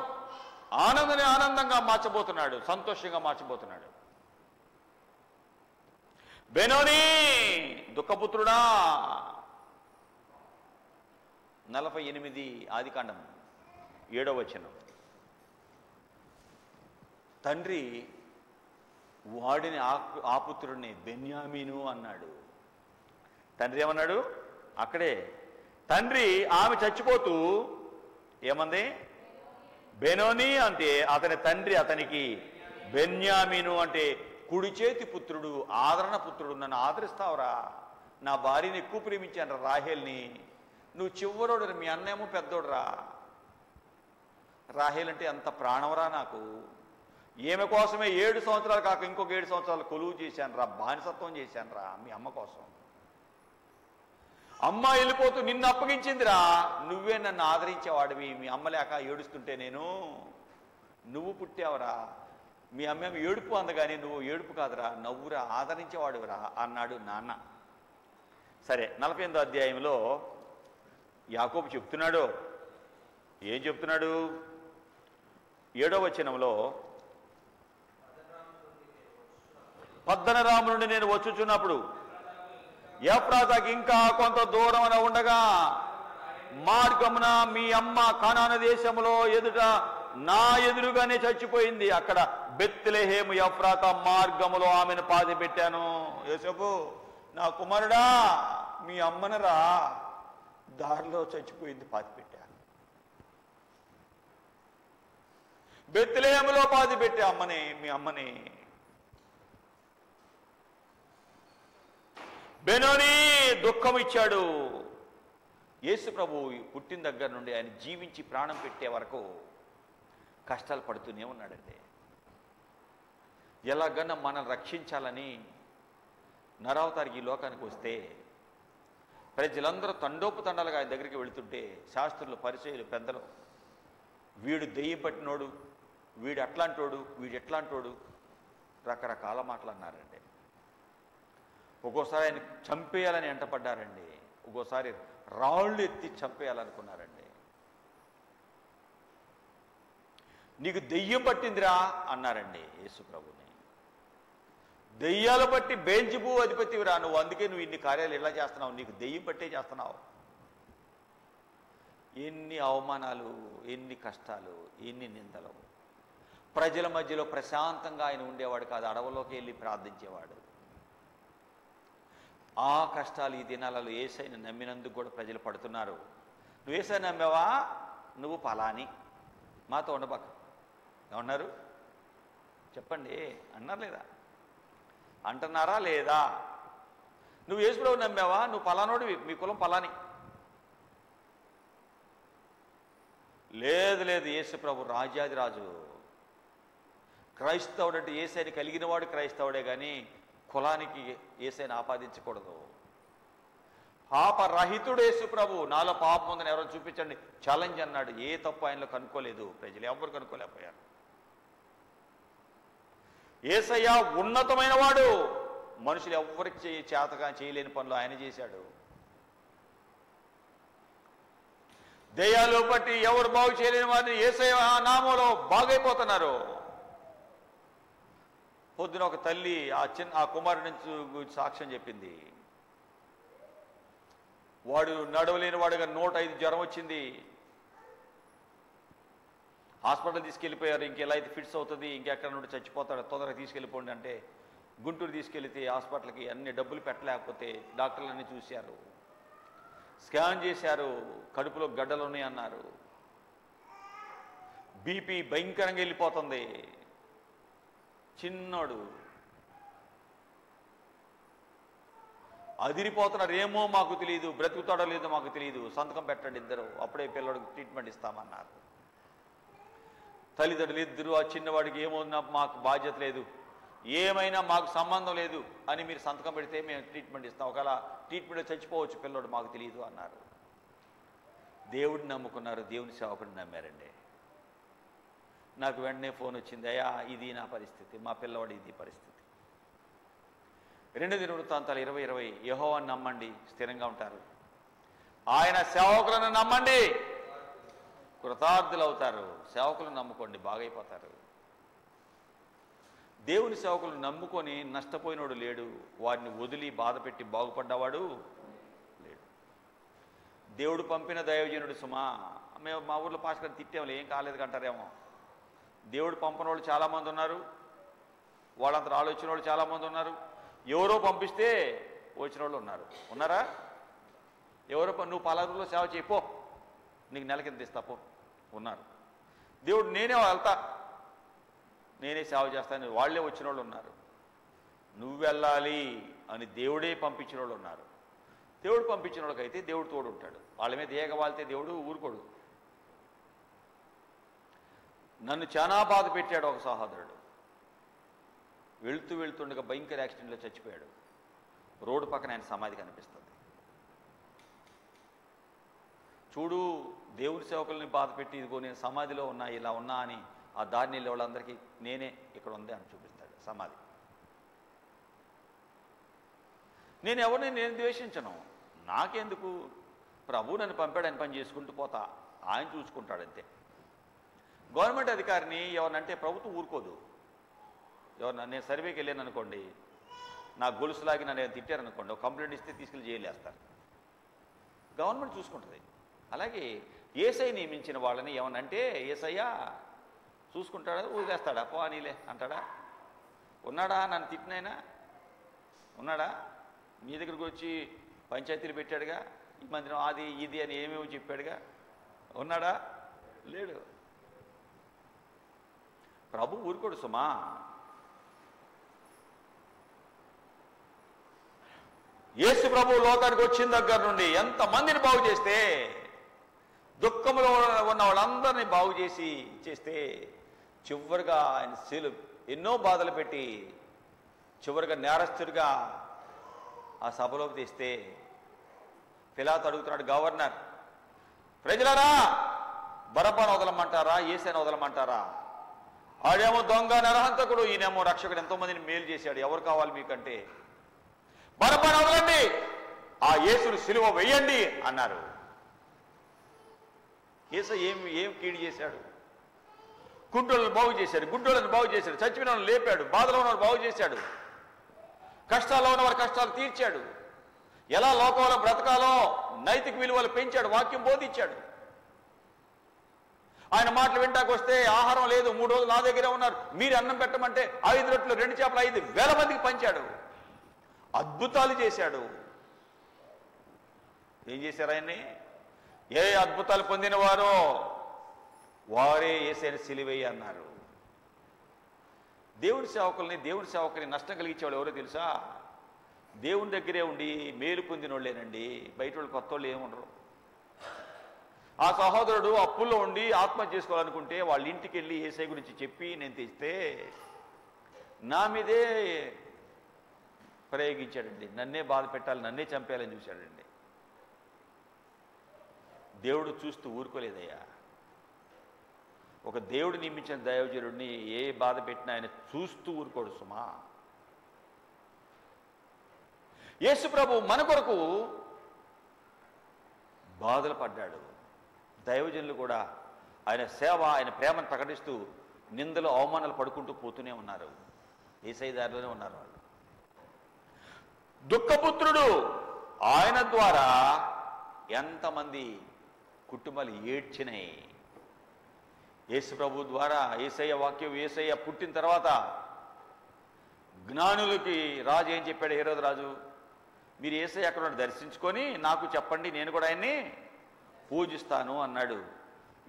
ఆనందంగా మార్చబోతున్నాడు, సంతోషంగా మార్చబోతున్నాడు. బెనోని దుఃఖపుత్రుడా. 48 ఆదికాండం 7వ వచనం. తండ్రి వాడిని ఆ పుత్రుడిని బెన్యామీను అన్నాడు. తండ్రి ఏమన్నాడు అక్కడే? తండ్రి ఆమె చచ్చిపోతూ ఏమంది? బెనోని అంటే అతని తండ్రి అతనికి బెన్యామీను అంటే కుడి చేతి పుత్రుడు, ఆదరణ పుత్రుడు. నన్ను ఆదరిస్తావురా, నా భార్యని ఎక్కువ ప్రేమించాను రాహేల్ని, నువ్వు చివరోడు, మీ అన్నేమో పెద్దోడురా. రాహేల్ అంటే అంత ప్రాణవరా నాకు. ఈమె కోసమే 7 సంవత్సరాలు కాక ఇంకొక 7 సంవత్సరాలు కొలువు చేశాను రా, బానిసత్వం చేశాను రా మీ అమ్మ కోసం. అమ్మ వెళ్ళిపోతూ నిన్ను అప్పగించిందిరా, నువ్వే నన్ను ఆదరించేవాడివి. మీ అమ్మ లేక ఏడుస్తుంటే నువ్వు పుట్టావురా. మీ అమ్మ ఏడుపు అందగాని నువ్వు ఏడుపు కాదురా, నవ్వురా, ఆదరించేవాడురా అన్నాడు నాన్న. సరే, 48వ అధ్యాయంలో యాకోబు చెప్తున్నాడు. ఏం చెప్తున్నాడు? 7వ వచనంలో, పద్దనరాము నుండి నేను వచ్చుచున్నప్పుడు ఎఫ్రాతాకి ఇంకా కొంత దూరం ఉండగా మార్గమున మీ అమ్మ కనాను దేశంలో నా ఎదురుగానే చచ్చిపోయింది. అక్కడ బెత్లెహేము ఎఫ్రాతా మార్గములో ఆమెను పాతి పెట్టాను. యోసేపు, నా కుమారుడా, మీ అమ్మనరా దారిలో చచ్చిపోయింది, పాతి పెట్టాను. బెత్లెహేములో పాతి పెట్టే అమ్మని, మీ అమ్మని. బెనోని దుఃఖం ఇచ్చాడు. యేసు ప్రభు పుట్టిన దగ్గర నుండి ఆయన జీవించి ప్రాణం పెట్టే వరకు కష్టాలు పడుతూనే ఉన్నాడండి. ఎలాగన్నా మనం రక్షించాలని నరావతారికి ఈ లోకానికి వస్తే ప్రజలందరూ తండోపుతండాలుగా ఆయన దగ్గరికి వెళుతుంటే శాస్త్రులు, పరిచయులు, పెద్దలు వీడు దెయ్యం పట్టినోడు, వీడు అట్లాంటోడు, వీడు ఎట్లాంటోడు రకరకాల మాటలు అన్నారండి. ఒక్కోసారి ఆయన చంపేయాలని ఎంటపడ్డారండి, ఒక్కోసారి రాళ్ళు ఎత్తి చంపేయాలనుకున్నారండి. నీకు దెయ్యం పట్టిందిరా అన్నారండి యేసు ప్రభుని. దెయ్యాలు బట్టి బేల్జెబూ అధిపతివిరా నువ్వు, అందుకే నువ్వు ఇన్ని కార్యాలు ఇలా చేస్తున్నావు, నీకు దెయ్యం పట్టే చేస్తున్నావు. ఎన్ని అవమానాలు, ఎన్ని కష్టాలు, ఎన్ని నిందలు. ప్రజల మధ్యలో ప్రశాంతంగా ఆయన ఉండేవాడు కాదు, అడవులోకి వెళ్ళి ప్రార్థించేవాడు. ఆ కష్టాలు ఈ దినాలలో యేసయ్యను నమ్మినందుకు కూడా ప్రజలు పడుతున్నారు. నువ్వు యేసయ్యను నమ్మావా, నువ్వు పలాని, మాతో ఉండబాక. ఏమన్నారు చెప్పండి, అన్నారు లేదా? అంటున్నారా లేదా? నువ్వు యేసు ప్రభువుని నమ్మావా, నువ్వు పలానోడివి, మీ కులం పలాని. లేదు లేదు, యేసు ప్రభు రాజాది రాజు. క్రైస్తవుడు అంటే యేసయ్యని కలిగిన వాడు క్రైస్తవుడే కానీ కులానికి యేసయ్యని ఆపాదించకూడదు. పాపరహితుడు యేసు ప్రభు. నాలో పాపం ఉందని ఎవరో చూపించండి, ఛాలెంజ్ అన్నాడు. ఏ తప్పు ఆయనలో కనుక్కోలేదు, ప్రజలు ఎవరు కనుక్కోలేకపోయారు. యేసయ్య ఉన్నతమైన వాడు, మనుషులు ఎవరికి చేతగా చేయలేని పనులు ఆయన చేశాడు. దెయ్యాలు బట్టి ఎవరు బాగు చేయలేని వారిని యేసయ్య నామంలో బాగైపోతున్నారు. పొద్దున ఒక తల్లి ఆ కుమారుడి నుంచి సాక్ష్యం చెప్పింది. వాడు నడవలేని వాడుగా 105 జ్వరం వచ్చింది. హాస్పిటల్ తీసుకెళ్ళిపోయారు. ఇంకెలా అయితే ఫిట్స్ అవుతుంది, ఇంకెక్కడ నుండి చచ్చిపోతాడు, తొందరగా తీసుకెళ్ళిపోండి అంటే గుంటూరు తీసుకెళ్తే హాస్పిటల్కి అన్ని డబ్బులు పెట్టలేకపోతే డాక్టర్లన్నీ చూశారు, స్కాన్ చేశారు, కడుపులో గడ్డలు ఉన్నాయి అన్నారు. బీపీ భయంకరంగా వెళ్ళిపోతుంది. చిన్నోడు అదిరిపోతున్నారు. ఏమో మాకు తెలియదు, బ్రతుకుతాడో లేదో మాకు తెలియదు, సంతకం పెట్టండి ఇద్దరు, అప్పుడే పిల్లడికి ట్రీట్మెంట్ ఇస్తామన్నారు. తల్లిదండ్రులు ఇద్దరు ఆ చిన్నవాడికి ఏమవుతున్నా మాకు బాధ్యత లేదు, ఏమైనా మాకు సంబంధం లేదు అని మీరు సంతకం పెడితే మేము ట్రీట్మెంట్ ఇస్తాం, ఒకవేళ ట్రీట్మెంట్ చచ్చిపోవచ్చు పిల్లడు మాకు తెలియదు అన్నారు. దేవుడిని నమ్ముకున్నారు, దేవుని సేవకుడిని నమ్మారండి. నాకు వెంటనే ఫోన్ వచ్చింది, అయ్యా ఇది నా పరిస్థితి, మా పిల్లవాడు ఇది పరిస్థితి. 2 దినవృత్తాంతాలు 20:20 యెహోవాను నమ్మండి స్థిరంగా ఉంటారు, ఆయన సేవకులను నమ్మండి కృతార్థులు అవుతారు. సేవకులను నమ్ముకోండి బాగైపోతారు. దేవుని సేవకులను నమ్ముకొని నష్టపోయినోడు లేడు, వారిని వదిలి బాధ పెట్టి బాగుపడ్డవాడు లేడు. దేవుడు పంపిన దైవజనుడు సుమా. మేము మా ఊర్లో పాస్టర్ తిట్టాము, ఏం కాలేదు అంటారేమో. దేవుడు పంపిన వాళ్ళు చాలామంది ఉన్నారు, వాళ్ళంతా ఆలోచన వాళ్ళు చాలామంది ఉన్నారు. ఎవరో పంపిస్తే వచ్చిన వాళ్ళు ఉన్నారా? ఎవరో నువ్వు పలారులో సేవ చేయపో, నీకు నెల కింద ఇస్తా పో ఉన్నారు. దేవుడు నేనే వెళ్తా, నేనే సేవ చేస్తాను వాళ్ళే వచ్చిన వాళ్ళు ఉన్నారు. నువ్వు వెళ్ళాలి అని దేవుడే పంపించిన వాళ్ళు ఉన్నారు. దేవుడు పంపించిన వాళ్ళకైతే దేవుడు తోడు ఉంటాడు. వాళ్ళ మీద ఏగవాలితే దేవుడు ఊరుకోడు. నన్ను చాలా బాధ పెట్టాడు ఒక సహోదరుడు. వెళ్తుండగా భయంకర యాక్సిడెంట్లో చచ్చిపోయాడు. రోడ్డు పక్కన ఆయన సమాధి కనిపిస్తుంది. చూడు, దేవుని సేవకుల్ని బాధ పెట్టి ఇదిగో నేను సమాధిలో ఉన్నా, ఇలా ఉన్నా అని ఆ దారిని వెళ్ళే వాళ్ళందరికీ నేనే ఇక్కడ ఉంది అని చూపిస్తాడు సమాధి. నేను ద్వేషించను, నాకెందుకు, ప్రభు నన్ను పంపాడు, ఆయన పని చేసుకుంటూ పోతా, ఆయన చూసుకుంటాడంతే. గవర్నమెంట్ అధికారిని ఎవరినంటే ప్రభుత్వం ఊరుకోదు. ఎవరన్నా నేను సర్వేకి వెళ్ళాను అనుకోండి, నా గొలుసులాగి నన్ను తిట్టారనుకోండి, ఒక కంప్లైంట్ ఇస్తే తీసుకెళ్ళి జైలు వేస్తారు. గవర్నమెంట్ చూసుకుంటుంది. అలాగే ఏసఐ నియమించిన వాళ్ళని ఏమనంటే ఏసయ్యా చూసుకుంటాడా, ఊరేస్తాడా, పోనీలే అంటాడా? ఉన్నాడా నన్ను తిట్టినైనా? ఉన్నాడా? మీ దగ్గరికి వచ్చి పంచాయతీలు పెట్టాడుగా, ఈ మందిరం అది ఇది అని ఏమేమో చెప్పాడుగా, ఉన్నాడా? లేడు. ప్రభు ఊరుకోడు సుమా. యేసు ప్రభు లోకానికి వచ్చిన దగ్గర నుండి ఎంతమందిని బాగు చేస్తే, దుఃఖంలో ఉన్న వాళ్ళందరినీ బాగు చేస్తే చివరిగా ఆయన ఎన్నో బాధలు పెట్టి చివరిగా నేరస్తుడిగా ఆ సభలోకి తెస్తే పిలాతు అడుగుతున్నాడు, గవర్నర్, ప్రజలారా బరబ్బను వదలమంటారా, యేసుని వదలమంటారా? ఆడేమో దొంగ నరహంతకుడు, ఈయనేమో రక్షకుడు, ఎంతోమందిని మేలు చేశాడు, ఎవరు కావాలి మీకంటే? బరబ్బను వదలండి, ఆ యేసుని సిలువ వెయ్యండి అన్నారు. యేసు ఏం కీడు చేశాడు? కుంటోళ్ళని బాగు చేశాడు, గుడ్డోళ్ళని బాగు చేశాడు, చచ్చిపోయిన వాళ్ళని లేపాడు, బాధలో ఉన్నవారు బాగు చేశాడు, కష్టాల్లో ఉన్నవారి కష్టాలు తీర్చాడు, ఎలా లోకంలో బ్రతకాలో నైతిక విలువలు పెంచాడు, వాక్యం బోధించాడు. ఆయన మాటలు వింటాకు వస్తే ఆహారం లేదు, 3 రోజులు నా దగ్గరే ఉన్నారు, మీరు అన్నం పెట్టమంటే 5 రొట్టెలు 2 చేపలు 5,000 మందికి పంచాడు, అద్భుతాలు చేశాడు. ఏం చేశారు ఆయన్ని? ఏ అద్భుతాలు పొందిన వారో వారే యేసుని సిలువేయి అన్నారు. దేవుని సేవకుని నష్టం కలిగించేవాళ్ళు ఎవరో తెలుసా? దేవుని దగ్గరే ఉండి మేలు పొందిన వాళ్ళేనండి, బయట వాళ్ళు కొత్త వాళ్ళు ఏముండరు. ఆ సహోదరుడు అప్పుల్లో ఉండి ఆత్మహత్య చేసుకోవాలనుకుంటే వాళ్ళ ఇంటికి వెళ్ళి యేసయ్య గురించి చెప్పి నేను తెస్తే నా మీదే ప్రయోగించాడండి, నన్నే బాధ పెట్టాలి, నన్నే చంపేయాలని చూశాడండి. దేవుడు చూస్తూ ఊరుకోలేదయ్యా. ఒక దేవుడు నియమించిన దైవజనుడిని ఏ బాధ పెట్టినా ఆయన చూస్తూ ఊరుకోడు సుమా. యేసు ప్రభు మన కొరకు బాధలు పడ్డాడు. దైవజనులు కూడా ఆయన సేవ, ఆయన ప్రేమను ప్రకటిస్తూ నిందలు అవమానాలు పడుకుంటూ పోతూనే ఉన్నారు. యేసయ్య దారిలోనే ఉన్నారు వాళ్ళు. దుఃఖపుత్రుడు ఆయన ద్వారా ఎంతమంది కుటుంబాలు ఏడ్చినాయి. యేసు ప్రభు ద్వారా యేసయ్య వాక్యం యేసయ్య పుట్టిన తర్వాత జ్ఞానులకి రాజు ఏం చెప్పాడు? హేరోదు రాజు, మీరు యేసయ్య అక్కడ దర్శించుకొని నాకు చెప్పండి, నేను కూడా ఆయన్ని పూజిస్తాను అన్నాడు.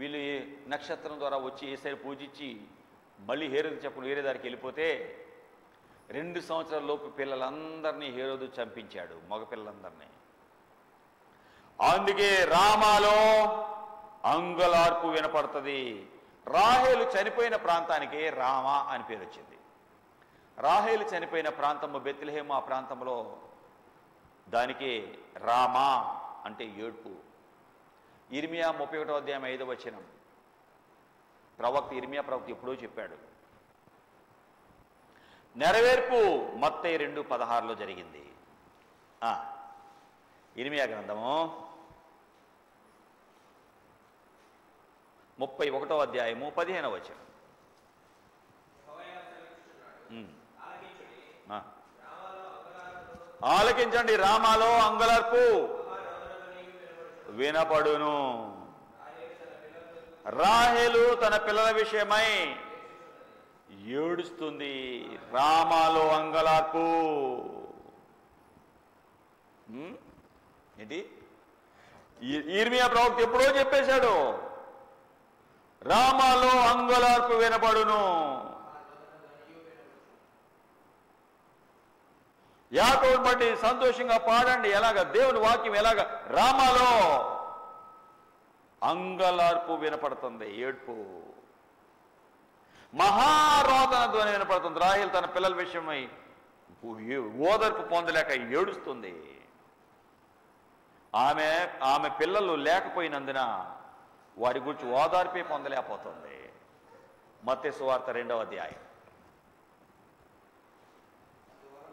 వీళ్ళు నక్షత్రం ద్వారా వచ్చి యేసయ్య పూజించి మళ్ళీ హేరోదు చెప్పకుండా వేరే దారికి వెళ్ళిపోతే 2 సంవత్సరాల లోపు పిల్లలందరినీ హేరోదు చంపించాడు, మగ పిల్లలందరినీ. అందుకే రామాలో అంగలార్పు వినపడుతుంది. రాహేలు చనిపోయిన ప్రాంతానికి రామా అని పేరు వచ్చింది. రాహేలు చనిపోయిన ప్రాంతము బెత్లెహేము, ఆ ప్రాంతంలో దానికి రామా అంటే ఏడ్పు. ఇర్మియా 31వ అధ్యాయం 5వ వచనం ప్రవక్త ఇర్మియా ప్రవక్త ఎప్పుడో చెప్పాడు. నెరవేర్పు మత్తయి 2:16లో జరిగింది. ఇర్మియా గ్రంథము 31వ అధ్యాయము 15వ వచనం. ఆలకించండి, రామాలో అంగలార్పు వినపడును. రాహేలు తన పిల్లల విషయమై ఏడుస్తుంది. రామాలో అంగలార్పు ఏంటి? ఇర్మియా ప్రవక్త ఎప్పుడో చెప్పేశాడు, రామాలో అంగలార్పు వినపడును. యాకోబుని బట్టి సంతోషంగా పాడండి. ఎలాగ? దేవుని వాక్యం ఎలాగ? రామాలో అంగలార్పు వినపడుతుంది, ఏడ్పు, మహారోదన ధ్వని వినపడుతుంది. రాహేలు తన పిల్లల విషయమై ఓదార్పు పొందలేక ఏడుస్తుంది. ఆమె పిల్లలు లేకపోయినందున వారి గురించి ఓదార్పే పొందలేకపోతుంది. మత్తయి సువార్త 2వ అధ్యాయం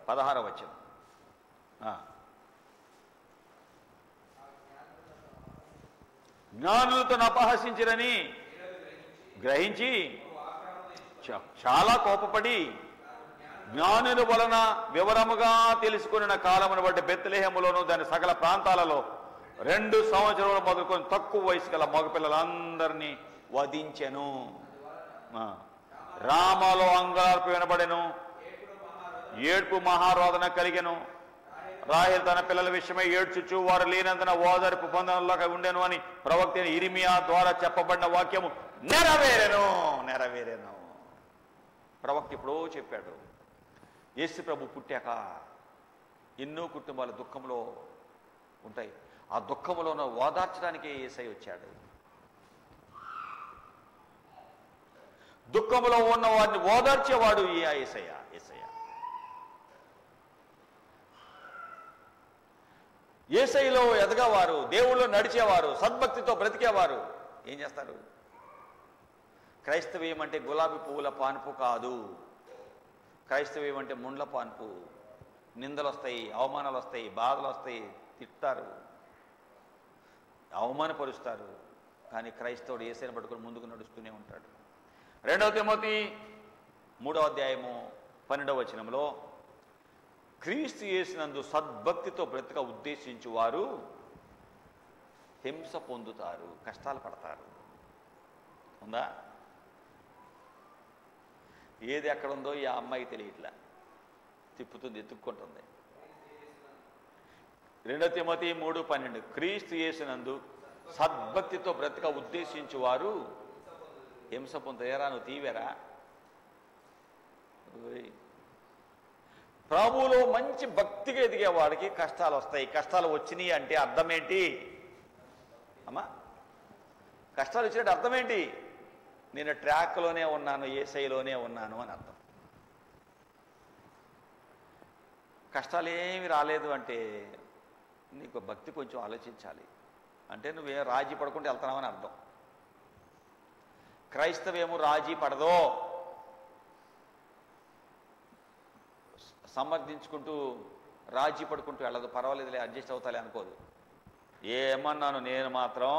16వ వచనం. జ్ఞానులు తను అపహసించిరని గ్రహించి చాలా కోపపడి జ్ఞానుల వలన వివరముగా తెలుసుకున్న కాలమును బట్టి బెత్లెహేములోను దాని సకల ప్రాంతాలలో 2 సంవత్సరాలు మొదలుకొని తక్కువ వయసు గల మగపిల్లలందరినీ వధించెను. రామాలో అంగలార్పు వినబడెను, ఏడ్పు మహారోదన కలిగెను. రాహేలు తన పిల్లల విషయమై ఏడ్చుచు వారు లేనందున ఓదార్పు పొందనలాగా ఉండెను అని ప్రవక్త ఇర్మియా ద్వారా చెప్పబడిన వాక్యము నెరవేరెను. ప్రవక్త ఎప్పుడో చెప్పాడు. యేసు ప్రభు పుట్టాక ఎన్నో కుటుంబాలు దుఃఖంలో ఉంటాయి. ఆ దుఃఖంలోనూ ఓదార్చడానికే యేసయ్య వచ్చాడు. దుఃఖంలో ఉన్న వారిని ఓదార్చేవాడు ఈ యేసయ్య. యేసయ్యలో ఎదగవారు, దేవుళ్ళు నడిచేవారు, సద్భక్తితో బ్రతికేవారు ఏం చేస్తారు? క్రైస్తవ్యం అంటే గులాబీ పువ్వుల పాన్పు కాదు. క్రైస్తవ్యం అంటే ముండ్ల పాన్పు. నిందలు వస్తాయి, అవమానాలు వస్తాయి, బాధలు వస్తాయి, తిట్టారు, అవమానపరుస్తారు. కానీ క్రైస్తవుడు యేసయ్యను పట్టుకొని ముందుకు నడుస్తూనే ఉంటాడు. 2వ తిమోతి 3వ అధ్యాయము 12వ వచనంలో క్రీస్తు యేసునందు సద్భక్తితో బ్రతక ఉద్దేశించు వారు హింస పొందుతారు, కష్టాలు పడతారు. ఉందా? ఏది ఎక్కడ ఉందో ఈ అమ్మాయికి తెలియట్లా, తిప్పుతుంది, ఎత్తుక్కుంటుంది. 2వ తిమోతి 3:12 క్రీస్తు యేసునందు సద్భక్తితో బ్రతక ఉద్దేశించు వారు హింస పొందుతారా? నువ్వు తీవేరా? ప్రభువులో మంచి భక్తిగా ఎదిగే వాడికి కష్టాలు వస్తాయి. కష్టాలు వచ్చినాయి అంటే అర్థం ఏంటి అమ్మా? కష్టాలు వచ్చినట్టు అర్థం ఏంటి? నేను ట్రాక్లోనే ఉన్నాను, యేసయ్యలోనే ఉన్నాను అని అర్థం. కష్టాలు ఏమి రాలేదు అంటే నీకు భక్తి కొంచెం ఆలోచించాలి. అంటే నువ్వేం రాజీ పడుకుంటూ వెళ్తున్నావని అర్థం. క్రైస్తవేమో రాజీ పడదో, సమర్థించుకుంటూ రాజీ పడుకుంటూ వెళ్ళదు. పర్వాలేదులే, అడ్జస్ట్ అవుతాలే అనుకోదు. ఏమన్నాను నేను మాత్రం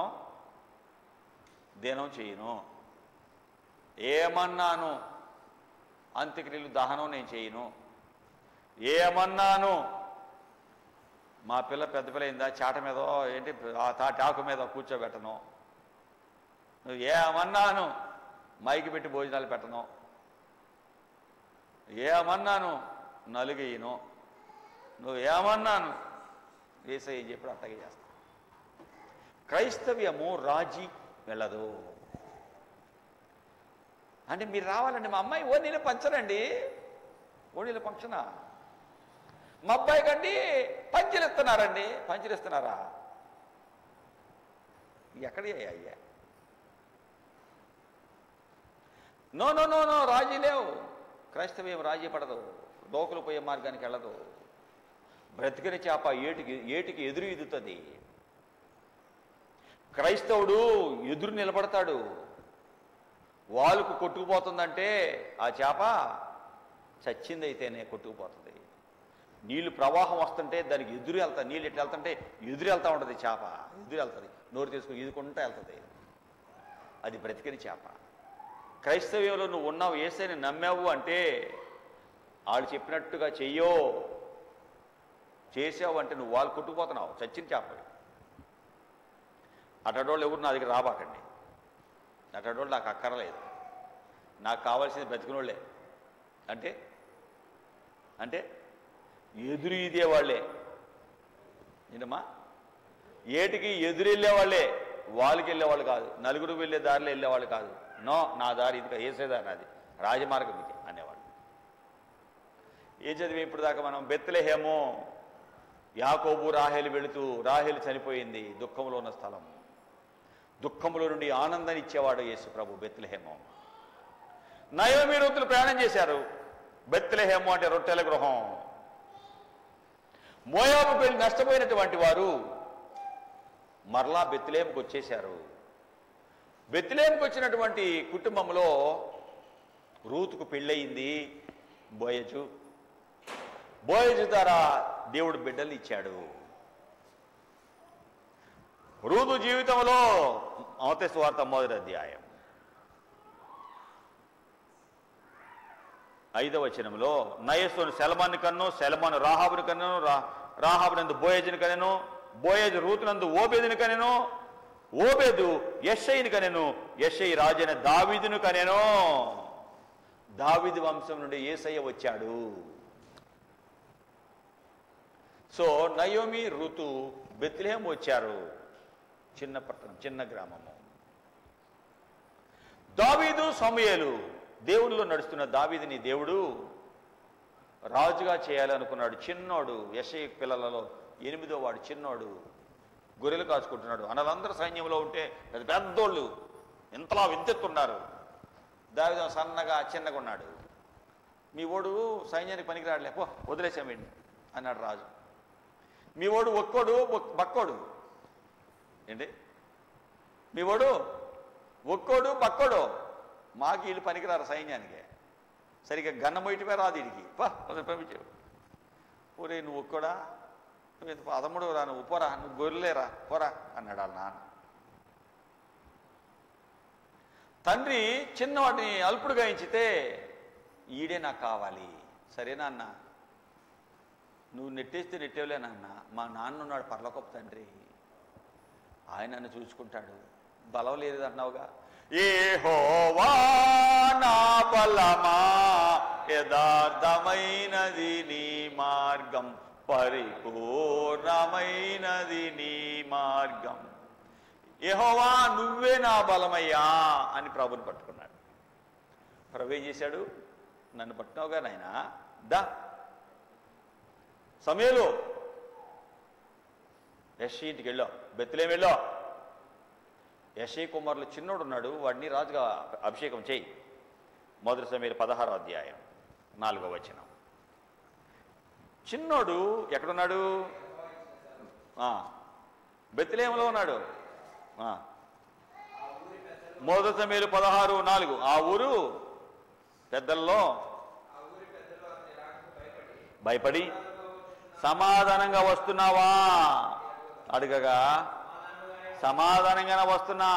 దినం చేయను, ఏమన్నాను అంత్యక్రియలు దహనం నేను చేయను, ఏమన్నాను మా పిల్ల పెద్ద పిల్ల అయిందా చాట మీద ఏంటి టాకు మీద కూర్చోబెట్టను, నువ్వు ఏమన్నాను మైకి పెట్టి భోజనాలు పెట్టను, ఏమన్నాను నలుగేయను, నువ్వు ఏమన్నాను యేసయ్య చెప్పి అట్టగే చేస్తా. క్రైస్తవ్యము రాజీ వెళ్ళదు. అంటే మీరు రావాలండి, మా అమ్మాయి ఓనీల పంచరండి, ఓనీల ఫంక్షనా, మా అబ్బాయి కండి పంచలు ఇస్తున్నారండి, పంచలు ఇస్తున్నారా? ఎక్కడే అయ్యా? నో నో నో నో, రాజీ లేవు. క్రైస్తవ్యం రాజీ పడదు, లోకులు పోయే మార్గానికి వెళ్ళదు. బ్రతికిన చేప ఏటికి ఎదురు ఈదుతుంది. క్రైస్తవుడు ఎదురు నిలబడతాడు. వాలుకు కొట్టుకుపోతుందంటే ఆ చేప చచ్చిందైతేనే కొట్టుకుపోతుంది. నీళ్లు ప్రవాహం వస్తుంటే దానికి ఎదురు వెళ్తా, నీళ్ళు ఎట్లా వెళ్తుంటే ఎదురు వెళ్తూ ఉంటుంది చేప, ఎదురు వెళ్తుంది, నోరు తీసుకుని ఈదుకుంటూ వెళ్తుంది. అది బ్రతికిన చేప. క్రైస్తవ్యంలో నువ్వు ఉన్నావు, యేసయ్యని నమ్మావు అంటే వాళ్ళు చెప్పినట్టుగా చెయ్యో చేసావు అంటే నువ్వు వాళ్ళు కొట్టుకుపోతున్నావు, చచ్చిన చేప. అటడోళ్ళు ఎవరు నా దగ్గర రాబాకండి. అటడోళ్ళు నాకు అక్కర్లేదు, నాకు కావాల్సింది బ్రతికినోళ్ళే. అంటే అంటే ఎదురు ఇదే వాళ్ళే, ఏంటమ్మా, ఏటికి ఎదురు వెళ్ళేవాళ్ళే, వాళ్ళకి వెళ్ళేవాళ్ళు కాదు, నలుగురు వెళ్ళే దారిలో వెళ్ళేవాళ్ళు కాదు. నో, నా దారి ఇది, యేసయ్య నాది, రాజమార్గం ఇది అనేవాళ్ళు. ఏం చదివి ఇప్పుడు దాకా మనం? బెత్లెహేము, యాకోబు రాహేలు వెళుతూ, రాహేలు చనిపోయింది, దుఃఖంలో ఉన్న స్థలం. దుఃఖంలో నుండి ఆనందాన్ని ఇచ్చేవాడు యేసు ప్రభు. బెత్లెహేము. నయోమి రూతులు ప్రయాణం చేశారు. బెత్లెహేము అంటే రొట్టెల గృహం. మోయాబుకు వెళ్ళి నష్టపోయినటువంటి వారు మరలా బెత్లెహేముకు వచ్చేశారు. బెత్లెహేముకు వచ్చినటువంటి కుటుంబంలో రూతుకు పెళ్ళయింది. బోయజు ద్వారా దేవుడు బిడ్డలు ఇచ్చాడు. రూతు జీవితంలో మత్తయి సువార్త 1వ అధ్యాయం 5వ వచనంలో నయస్సును సెల్మాన్ని కన్ను, సెల్మాను రాహాబుని కన్ను, రాహాబునందు బోయజుని కనెను, బోయజు రూతునందు ఓబేదుని కనెను, ఓబేదు యెషయిని కనెను, యెషయి రాజైన దావీదును కనెను. దావీదు వంశం నుండి యేసయ్య వచ్చాడు. సో నయోమి ఋతు బెత్లెహేము వచ్చారు. చిన్న పట్టణం, చిన్న గ్రామము. దావీదు సమూయేలు, దేవునిలో నడుస్తున్న దావీదుని దేవుడు రాజుగా చేయాలనుకున్నాడు. చిన్నోడు, యెషయి పిల్లలలో 8వ వాడు, చిన్నోడు, గొర్రెలు కాచుకుంటున్నాడు. అనలందరూ సైన్యంలో ఉంటే పెద్దోళ్ళు ఇంతలా విద్దెత్తున్నారు. దావీదు సన్నగా చిన్నగా ఉన్నాడు. మీ ఓడు సైన్యానికి పనికిరాడలే, పో వదిలేసామండి అన్నాడు రాజు. మీ ఓడు ఒక్కోడు బక్కోడు ఏంటి, మీ ఓడు ఒక్కోడు బక్కోడు, మాకు వీళ్ళు పనికిరారు సైన్యానికి, సరిగ్గా గన్నమొయటమే రాదు వీడికి, పంపించావు. పోరే నువ్వు ఒక్కోడా, నువ్వు పదముడు రా, నువ్వు పోరా, నువ్వు గొర్రెలేరా పోరా అన్నాడు వాళ్ళ నాన్న. తండ్రి చిన్నవాడిని అల్పుడుగా ఎంచితే ఈడే నాకు కావాలి. సరేనా అన్న, నువ్వు నెట్టేస్తే నెట్టేవలే నాన్న, మా నాన్న ఉన్నాడు పరలోకపు తండ్రి, ఆయన నన్ను చూసుకుంటాడు. బలం లేదు అన్నావుగా, యెహోవా నా బలమా, యథార్థమైనది నీ మార్గం, పరిపూర్ణమైనది నీ మార్గం. యెహోవా నువ్వే నా బలమయ్యా అని ప్రభుని పట్టుకున్నాడు. ప్రభు ఏం చేశాడు, నన్ను పట్టినావుగా నాయనా, దా సమయంలో యెషయి ఇంటికి వెళ్ళావు, బెత్లెహేము వెళ్ళావు. యెషయి కుమారులు చిన్నోడు ఉన్నాడు, వాడిని రాజుగా అభిషేకం చేయి. 1 సమూయేలు 16వ అధ్యాయం 4వ వచనం. చిన్నోడు ఎక్కడున్నాడు? బెత్లెహేములో ఉన్నాడు. 1 సమూయేలు 16:4. ఆ ఊరు పెద్దల్లో భయపడి సమాధానంగా వస్తున్నావా అడగగా, సమాధానంగానే వస్తున్నా,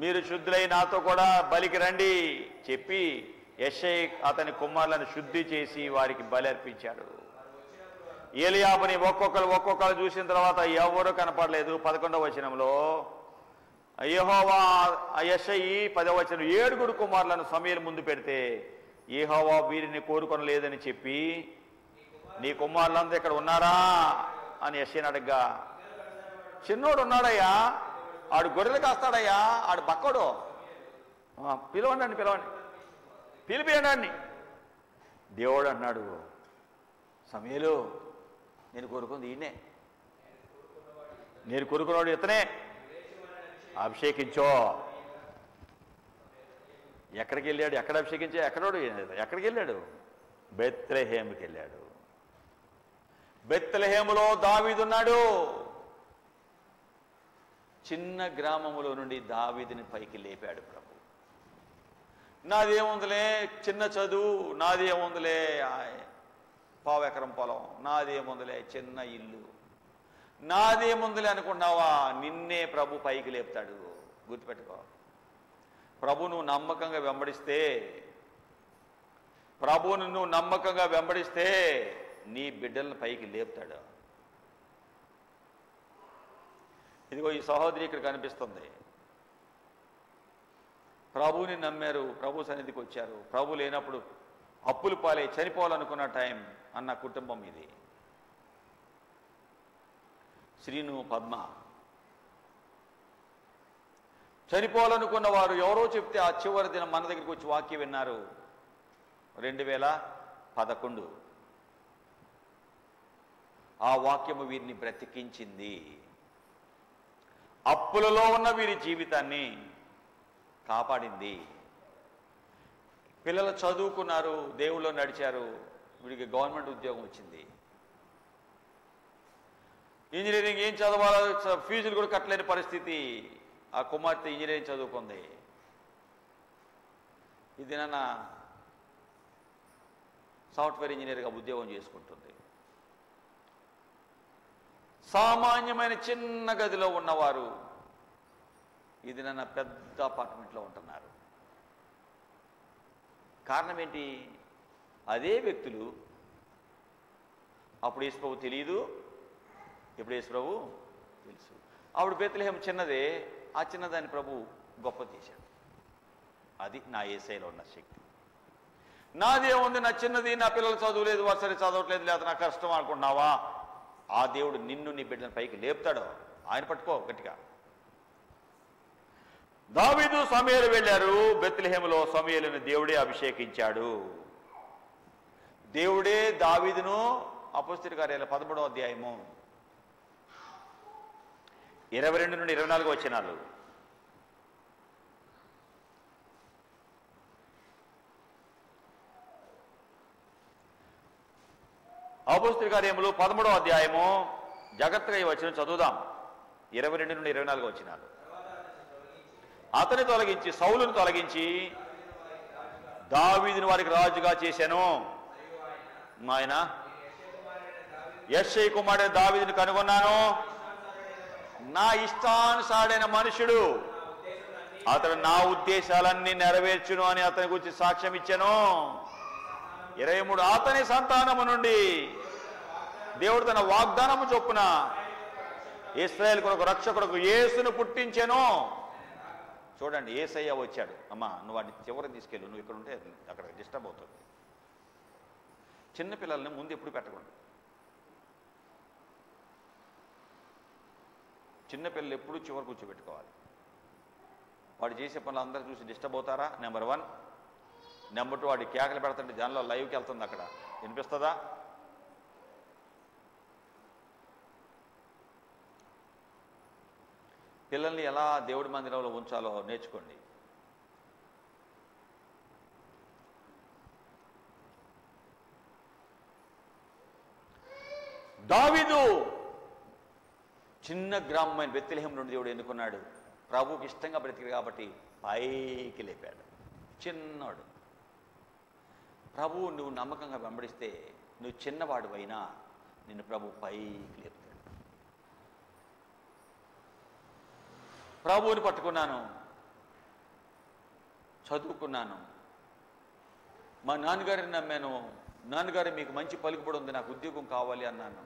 మీరు శుద్ధులై నాతో కూడా బలికి రండి చెప్పి యెషయి అతని కుమారులను శుద్ధి చేసి వారికి బలి అర్పించాడు. ఏలీయాబుని ఒక్కొక్కరు చూసిన తర్వాత ఎవరూ కనపడలేదు. 11వ వచనంలో యెహోవా యెషయి 10వ వచనం 7 కుమారులను సమూయేలు ముందు పెడితే యెహోవా వీరిని కోరుకొనలేదని చెప్పి నీ కుమారులంతా ఇక్కడ ఉన్నారా అని యెషయిని అడగ్గా చిన్నోడు ఉన్నాడయ్యా, ఆడు గొర్రెలు కాస్తాడయ్యా, ఆడు బక్కడు, పిలవండి పిలిపియండి. దేవుడు అన్నాడు, సమూయేలు నేను కోరుకుంది ఈయనే, నేను కోరుకున్నాడు ఇతనే, అభిషేకించో. ఎక్కడికి వెళ్ళాడు? ఎక్కడ అభిషేకించా? ఎక్కడికి వెళ్ళాడు? బెత్లెహేముకి వెళ్ళాడు. బెత్లెహేములో దావీదున్నాడు. చిన్న గ్రామములో నుండి దావీదుని పైకి లేపాడు ప్రభు. నాదేముందిలే చిన్న చదువు, నాదేముందిలే పావెకరం పొలం, నాదేముందిలే చిన్న ఇల్లు, నాదేముందిలే అనుకున్నావా? నిన్నే ప్రభు పైకి లేపుతాడు. గుర్తుపెట్టుకో, ప్రభును నమ్మకంగా వెంబడిస్తే నీ బిడ్డలను పైకి లేపుతాడు. ఇదిగో ఈ సహోదరి ఇక్కడ కనిపిస్తుంది. ప్రభువుని నమ్మారు, ప్రభు సన్నిధికి వచ్చారు. ప్రభు లేనప్పుడు అప్పులు పాలై చనిపోవాలనుకున్న టైం అన్న కుటుంబం ఇది. శ్రీను, పద్మ చనిపోవాలనుకున్న వారు ఎవరో చెప్తే ఆ చివరి దినం మన దగ్గరికి వచ్చి వాక్యం విన్నారు. 2011 ఆ వాక్యము వీరిని బ్రతికించింది. అప్పులలో ఉన్న వీరి జీవితాన్ని కాపాడింది. పిల్లలు చదువుకున్నారు, దేవుళ్ళు నడిచారు, వీడికి గవర్నమెంట్ ఉద్యోగం వచ్చింది. ఇంజనీరింగ్ ఏం చదవాలో ఫీజులు కూడా కట్టలేని పరిస్థితి. ఆ కుమార్తె ఇంజనీరింగ్ చదువుకుంది. ఇది నాన్న సాఫ్ట్వేర్ ఇంజనీర్గా ఉద్యోగం చేసుకుంటుంది. సామాన్యమైన చిన్న గదిలో ఉన్నవారు ఇది నన్న పెద్ద అపార్ట్మెంట్లో ఉంటున్నారు. కారణం ఏంటి? అదే వ్యక్తులు అప్పుడు యేసు ప్రభు తెలియదు, ఇప్పుడు యేసు ప్రభు తెలుసు. ఆవిడ బెత్లెహేం చిన్నదే, ఆ చిన్నదాన్ని ప్రభు గొప్ప చేశాడు. అది నా యేసయ్యలో ఉన్న శక్తి. నాదేముంది, నా చిన్నది, నా పిల్లలు చదువులేదు, సరే చదవట్లేదు, లేదా నా కష్టం అనుకుంటున్నావా? ఆ దేవుడు నిన్ను నీ బిడ్డల పైకి లేపుతాడు. ఆయన పట్టుకో గట్టిగా. దావీదు సమూయేలు వెళ్ళారు. బెత్లెహేములో సమూయేలుని దేవుడే అభిషేకించాడు. దేవుడే దావీదును అపోస్తలుల కార్యాలు 13వ అధ్యాయము 22 నుండి 24 వచనాలు. అపోస్తలుల కార్యములు 13వ అధ్యాయము జాగ్రత్తగా ఈ వచనం చదువుదాం. 22 నుండి 24 వచనాలు. అతని తొలగించి, సౌలును తొలగించి దావీదుని వారికి రాజుగా చేశాను. ఆయన యెషయి కుమారుడైన దావీదుని కనుగొన్నాను. నా ఇష్టానుసారైన మనుషుడు, అతడు నా ఉద్దేశాలన్నీ నెరవేర్చును అని అతని గురించి సాక్ష్యం ఇచ్చాను. 23 అతని సంతానము నుండి దేవుడు తన వాగ్దానము చొప్పున ఇశ్రాయేలు కొరకు రక్షకుడుకు యేసును పుట్టించెను. చూడండి, యేసయ్య వచ్చాడు. అమ్మా నువ్వు వాడిని చివరికి తీసుకెళ్ళు, నువ్వు ఇక్కడ ఉంటే అక్కడ డిస్టర్బ్ అవుతుంది. చిన్నపిల్లల్ని ముందు ఎప్పుడు పెట్టకూడదు. చిన్నపిల్లలు ఎప్పుడు చివరి కూర్చోబెట్టుకోవాలి. వాడు చేసే పనులు అందరూ చూసి డిస్టర్బ్ అవుతారా? నెంబర్ 1. నెంబర్ 2, వాడి కేకలు పెడుతుంటే దానిలో లైవ్కి వెళ్తుంది, అక్కడ వినిపిస్తుందా? పిల్లల్ని ఎలా దేవుడి మందిరంలో ఉంచాలో నేర్చుకోండి. దావీదు చిన్న గ్రామమైన బెత్లెహేం నుండి దేవుడు ఎన్నుకున్నాడు. ప్రభువుకి ఇష్టంగా బ్రతికాడు కాబట్టి పైకి లేపాడు. చిన్నవాడు. ప్రభువు నువ్వు నమ్మకంగా వెంబడిస్తే నువ్వు చిన్నవాడు అయినా నిన్ను ప్రభు పైకి లేపుతాడు. ప్రభువుని పట్టుకున్నాను, చదువుకున్నాను, మా నాన్నగారిని నమ్మాను, నాన్నగారు మీకు మంచి పలుకుబడి ఉంది, నాకు ఉద్యోగం కావాలి అన్నాను.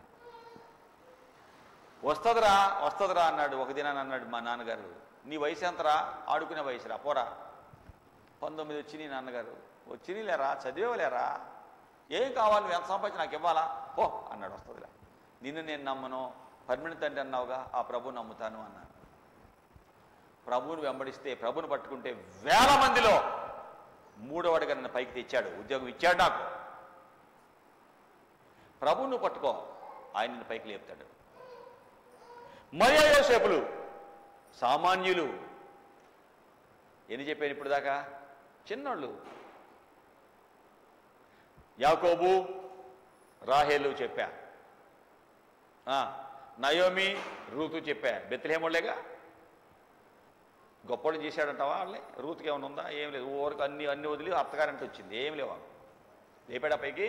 వస్తుందిరా అన్నాడు. ఒక దినాన్ని అన్నాడు మా నాన్నగారు, నీ వయసు ఎంతరా? ఆడుకునే వయసురా, పోరా. 19 వచ్చినాయి నాన్నగారు. వచ్చినాయి లేరా, చదివేవలేరా, ఏం కావాలి, నువ్వు ఎంత సంపాదించి నాకు ఇవ్వాలా, పో అన్నాడు. వస్తుందిలే, నిన్ను నేను నమ్మను, పర్మనెంట్ తండ్రి అన్నావుగా, ఆ ప్రభుని నమ్ముతాను అన్నాను. ప్రభువుని వెంబడిస్తే, ప్రభుని పట్టుకుంటే వేల మందిలో మూడోవాడిగా నన్ను పైకి తెచ్చాడు, ఉద్యోగం ఇచ్చాడు నాకు. ప్రభువును పట్టుకో, ఆయన నిన్ను పైకి లేపుతాడు. మరియా యోసేపులు సామాన్యులు. ఎన్ని చెప్పారు ఇప్పుడు దాకా? చిన్నోళ్ళు. యాకోబు, రాహేలు చెప్పా, నయోమి, రూతు చెప్పా, బెత్లెహేమోళ్ళేగా. గొప్పలు చేశాడంటావా వాళ్ళని? రూతుకి ఏమైనా ఉందా? ఏం లేదు. ఊరికి అన్ని వదిలి అత్తగారంటే వచ్చింది, ఏం లేవా, లేపాడా పైకి.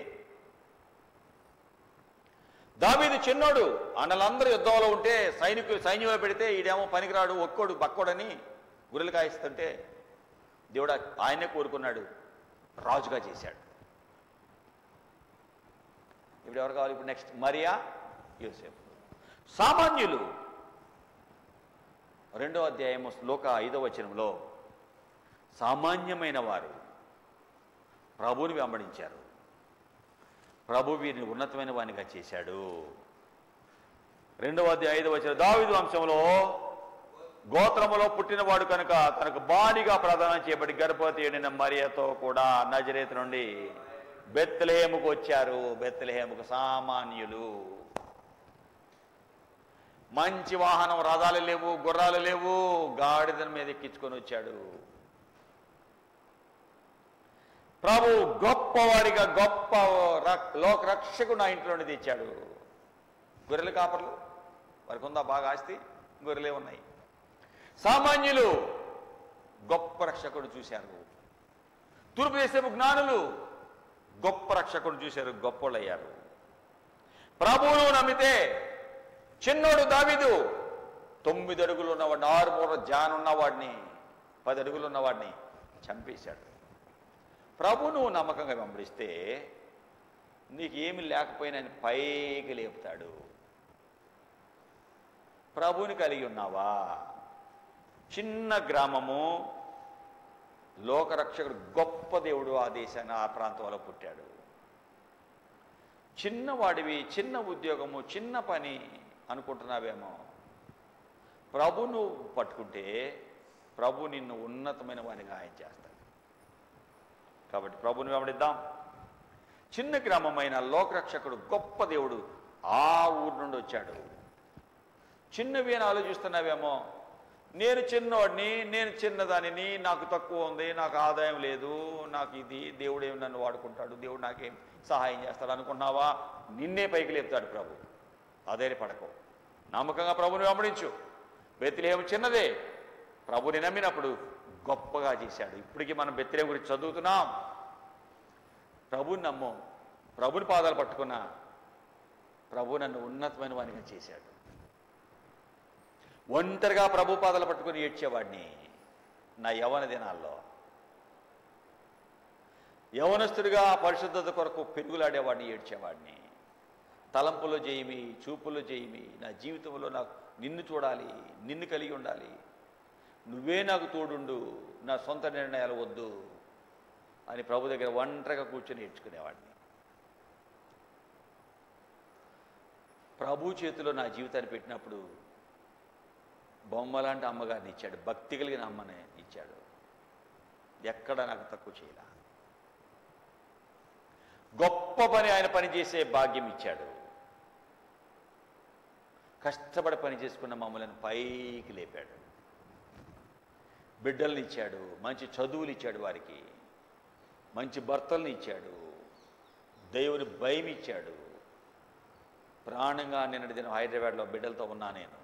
దావీదు చిన్నోడు, అన్నలందరూ యుద్ధంలో ఉంటే సైన్యంలో పెడితే ఈడేమో పనికిరాడు, ఒక్కోడు బక్కోడని గుర్రెలు కాయిస్తుంటే దేవుడు ఆయనే కోరుకున్నాడు, రాజుగా చేశాడు. ఇప్పుడు ఎవరు కావాలి? ఇప్పుడు నెక్స్ట్ మరియా, యోసేపు. సామాన్యులు. 2వ అధ్యాయము లోక 5వ వచనంలో సామాన్యమైన వారు ప్రభువుని వెంబడించారు. ప్రభు వీరిని ఉన్నతమైన వానిగా చేశాడు. 2వ అధ్యాయం 5వ వచనం, దావీదు వంశంలో గోత్రములో పుట్టినవాడు కనుక తనకు భారీగా ప్రదానం చేయబడి గర్భవతి అయిన మరియతో కూడా నజరేతు నుండి బెత్లెహేముకు వచ్చారు. బెత్లెహేముకు సామాన్యులు. మంచి వాహనం, రథాలు లేవు, గుర్రాలు లేవు, గాడిద మీద ఎక్కించుకొని వచ్చాడు. ప్రభు గొప్పవాడిగా, గొప్ప లోకరక్షకుడు నా ఇంట్లోనే తెచ్చాడు. గొర్రెలు కాపర్లు, వారికి ఉందా బాగా ఆస్తి? గొర్రెలే ఉన్నాయి. సామాన్యులు గొప్ప రక్షకుడు చూశారు. తూర్పు దేశపు జ్ఞానులు గొప్ప రక్షకుడు చూశారు, గొప్పోళ్ళయ్యారు. ప్రభువును నమ్మితే చిన్నోడు దావీదు 9 అడుగులు ఉన్నవాడిని, 6 మూర జానున్నవాడిని, 10 అడుగులు ఉన్నవాడిని చంపేశాడు. ప్రభువును నమ్మకంగా వెంబడిస్తే నీకు ఏమి లేకపోయినా ఆయన పైకి లేపుతాడు. ప్రభువుని కలిగి ఉన్నావా? చిన్న గ్రామము, లోకరక్షకుడు, గొప్ప దేవుడు ఆ దేశాన్ని, ఆ ప్రాంతంలో పుట్టాడు. చిన్నవాడివి, చిన్న ఉద్యోగము, చిన్న పని అనుకుంటున్నావేమో. ప్రభును పట్టుకుంటే ప్రభు నిన్ను ఉన్నతమైన వానిగా ఆయన చేస్తాడు. కాబట్టి ప్రభుని వెంబడిద్దాం. చిన్న గ్రామమైన లోకరక్షకుడు, గొప్ప దేవుడు ఆ ఊరు నుండి వచ్చాడు. చిన్నవి అని ఆలోచిస్తున్నావేమో. నేను చిన్నవాడిని, నేను చిన్నదానిని, నాకు తక్కువ ఉంది, నాకు ఆదాయం లేదు, నాకు ఇది, దేవుడు ఏమి నన్ను వాడుకుంటాడు, దేవుడు నాకేం సహాయం చేస్తాడు అనుకున్నావా? నిన్నే పైకి లేపుతాడు ప్రభు. అధైర్యపడకు, నమ్మకంగా ప్రభుని వెంబడించు. బెత్లెహేము చిన్నదే, ప్రభుని నమ్మినప్పుడు గొప్పగా చేశాడు. ఇప్పటికీ మనం బెత్లెహేము గురించి చదువుతున్నాం. ప్రభుని నమ్ము, ప్రభుని పాదాలు పట్టుకున్నా ప్రభు నన్ను ఉన్నతమైన వానిగా చేశాడు. ఒంటరిగా ప్రభు పాదాలు పట్టుకుని ఏడ్చేవాడిని నా యవ్వన దినాల్లో. యవనస్తుడిగా పరిశుద్ధత కొరకు పెరుగులాడేవాడిని, ఏడ్చేవాడిని. తలంపులో జయమి, చూపులో జయమి, నా జీవితంలో నాకు నిన్ను చూడాలి, నిన్ను కలిగి ఉండాలి, నువ్వే నాకు తోడుండు, నా సొంత నిర్ణయాలు వద్దు అని ప్రభు దగ్గర ఒంటరిగా కూర్చొని నేర్చుకునేవాడిని. ప్రభు చేతిలో నా జీవితాన్ని పెట్టినప్పుడు బొమ్మలాంటి అమ్మగారిని ఇచ్చాడు, భక్తి కలిగిన అమ్మని ఇచ్చాడు. ఎక్కడ నాకు తక్కువ చేయాల. గొప్ప పని ఆయన పనిచేసే భాగ్యం ఇచ్చాడు. కష్టపడి పని చేసుకున్న మమ్మల్ని పైకి లేపాడు. బిడ్డల్ని ఇచ్చాడు, మంచి చదువులు ఇచ్చాడు, వారికి మంచి భర్తల్ని ఇచ్చాడు, దేవుని భయం ఇచ్చాడు. ప్రాణంగా నిన్నటి దినం హైదరాబాద్లో బిడ్డలతో ఉన్నా నేను.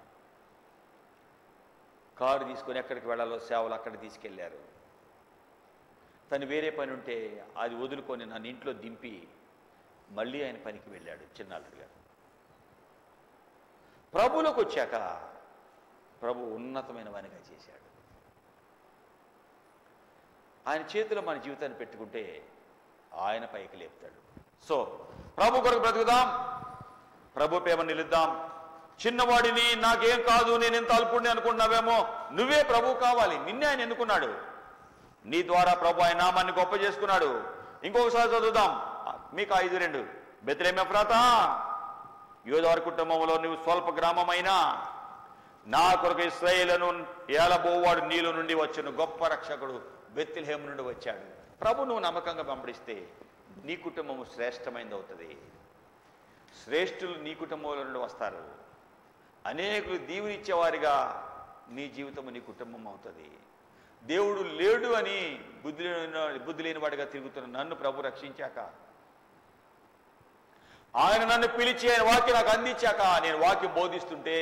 కారు తీసుకొని ఎక్కడికి వెళ్ళాలో సేవలు అక్కడికి తీసుకెళ్లారు. తను వేరే పని ఉంటే అది వదులుకొని నన్ను ఇంట్లో దింపి మళ్ళీ ఆయన పనికి వెళ్ళాడు చిన్నాళ్ళుడు గారు. ప్రభులోకి వచ్చాక ప్రభు ఉన్నతమైన వానిగా చేశాడు. ఆయన చేతిలో మన జీవితాన్ని పెట్టుకుంటే ఆయన పైకి లేపుతాడు. సో ప్రభు కొరకు బ్రతుకుదాం, ప్రభు ప్రేమ నిలుద్దాం. చిన్నవాడిని, నాకేం కాదు, నేను ఎంత అల్పుడిని అనుకుంటున్నావేమో. నువ్వే ప్రభు కావాలి. నిన్నే ఆయన ఎన్నుకున్నాడు. నీ ద్వారా ప్రభు ఆయన నామాన్ని గొప్ప చేసుకున్నాడు. ఇంకొకసారి చదువుదాం. మీకు 5:2. బెత్లెహేము ఎఫ్రాతా, యోదారు కుటుంబంలో నువ్వు స్వల్ప గ్రామమైనా నా కొరకు ఇశ్రాయేలును ఏలబోవాడు నీలో నుండి వచ్చిన గొప్ప రక్షకుడు బెత్లెహేము నుండి వచ్చాడు. ప్రభు నువ్వు నమ్మకంగా పంపిస్తే నీ కుటుంబము శ్రేష్టమైనది అవుతుంది. శ్రేష్ఠులు నీ కుటుంబంలో నుండి వస్తారు. అనేకులు దీవునిచ్చేవారిగా నీ జీవితము నీ కుటుంబం అవుతుంది. దేవుడు లేడు అని బుద్ధి లేని వాడిగా తిరుగుతున్న నన్ను ప్రభు రక్షించాక, ఆయన నన్ను పిలిచి ఆయన వాక్యం నాకు అందించాక, నేను వాక్యం బోధిస్తుంటే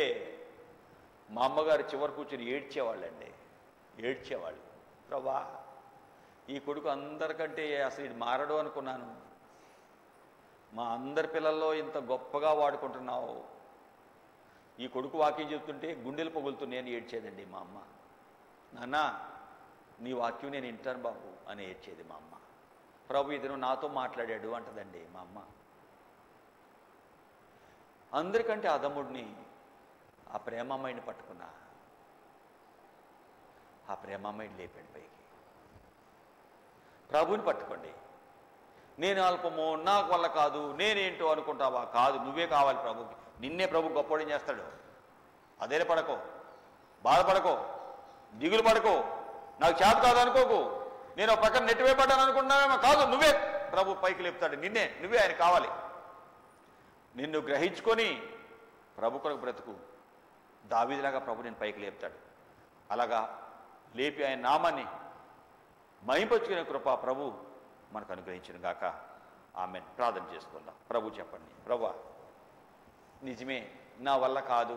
మా అమ్మగారు చివరి కూర్చొని ఏడ్చేవాళ్ళండి. ఏడ్చేవాళ్ళు. ప్రభా, ఈ కొడుకు అందరికంటే అసలు ఇది మారడు అనుకున్నాను. మా అందరి పిల్లల్లో ఇంత గొప్పగా వాడుకుంటున్నావు. ఈ కొడుకు వాక్యం చెప్తుంటే గుండెలు పగులుతున్నాయని ఏడ్చేదండి మా అమ్మ. నాన్న, నీ వాక్యం నేను వింటాను బాబు అని ఏడ్చేది మా అమ్మ. ప్రభు ఇతను నాతో మాట్లాడాడు అంటదండి మా అమ్మ. అందరికంటే అదమ్ముడిని ఆ ప్రేమమ్మాయిని పట్టుకున్నా. ఆ ప్రేమమ్మాయిని లేపాడు పైకి. ప్రభుని పట్టుకోండి. నేను అల్పము, నాకు వల్ల కాదు, నేనేంటో అనుకుంటావా? కాదు, నువ్వే కావాలి ప్రభుకి. నిన్నే ప్రభు గొప్పని చేస్తాడు. అదేనే పడకో, బాధపడకో, దిగులు పడకో, నాకు చేత కాదు అనుకోకు, నేను ఒక పక్కన నెట్టివేయబడ్డాను అనుకుంటున్నావేమో. కాదు, నువ్వే ప్రభు పైకి లేపుతాడు. నువ్వే ఆయన కావాలి. నిన్ను గ్రహించుకొని ప్రభు కొరకు బ్రతుకు. దావీదులాగా ప్రభు నేను పైకి లేపుతాడు. అలాగా లేపి ఆయన నామాన్ని మహింపచ్చుకునే కృప ప్రభు మనకు అనుగ్రహించును గాక. ఆమెన్. ప్రార్థన చేసుకుందాం. ప్రభు చెప్పండి. ప్రభువా, నిజమే, నా వల్ల కాదు,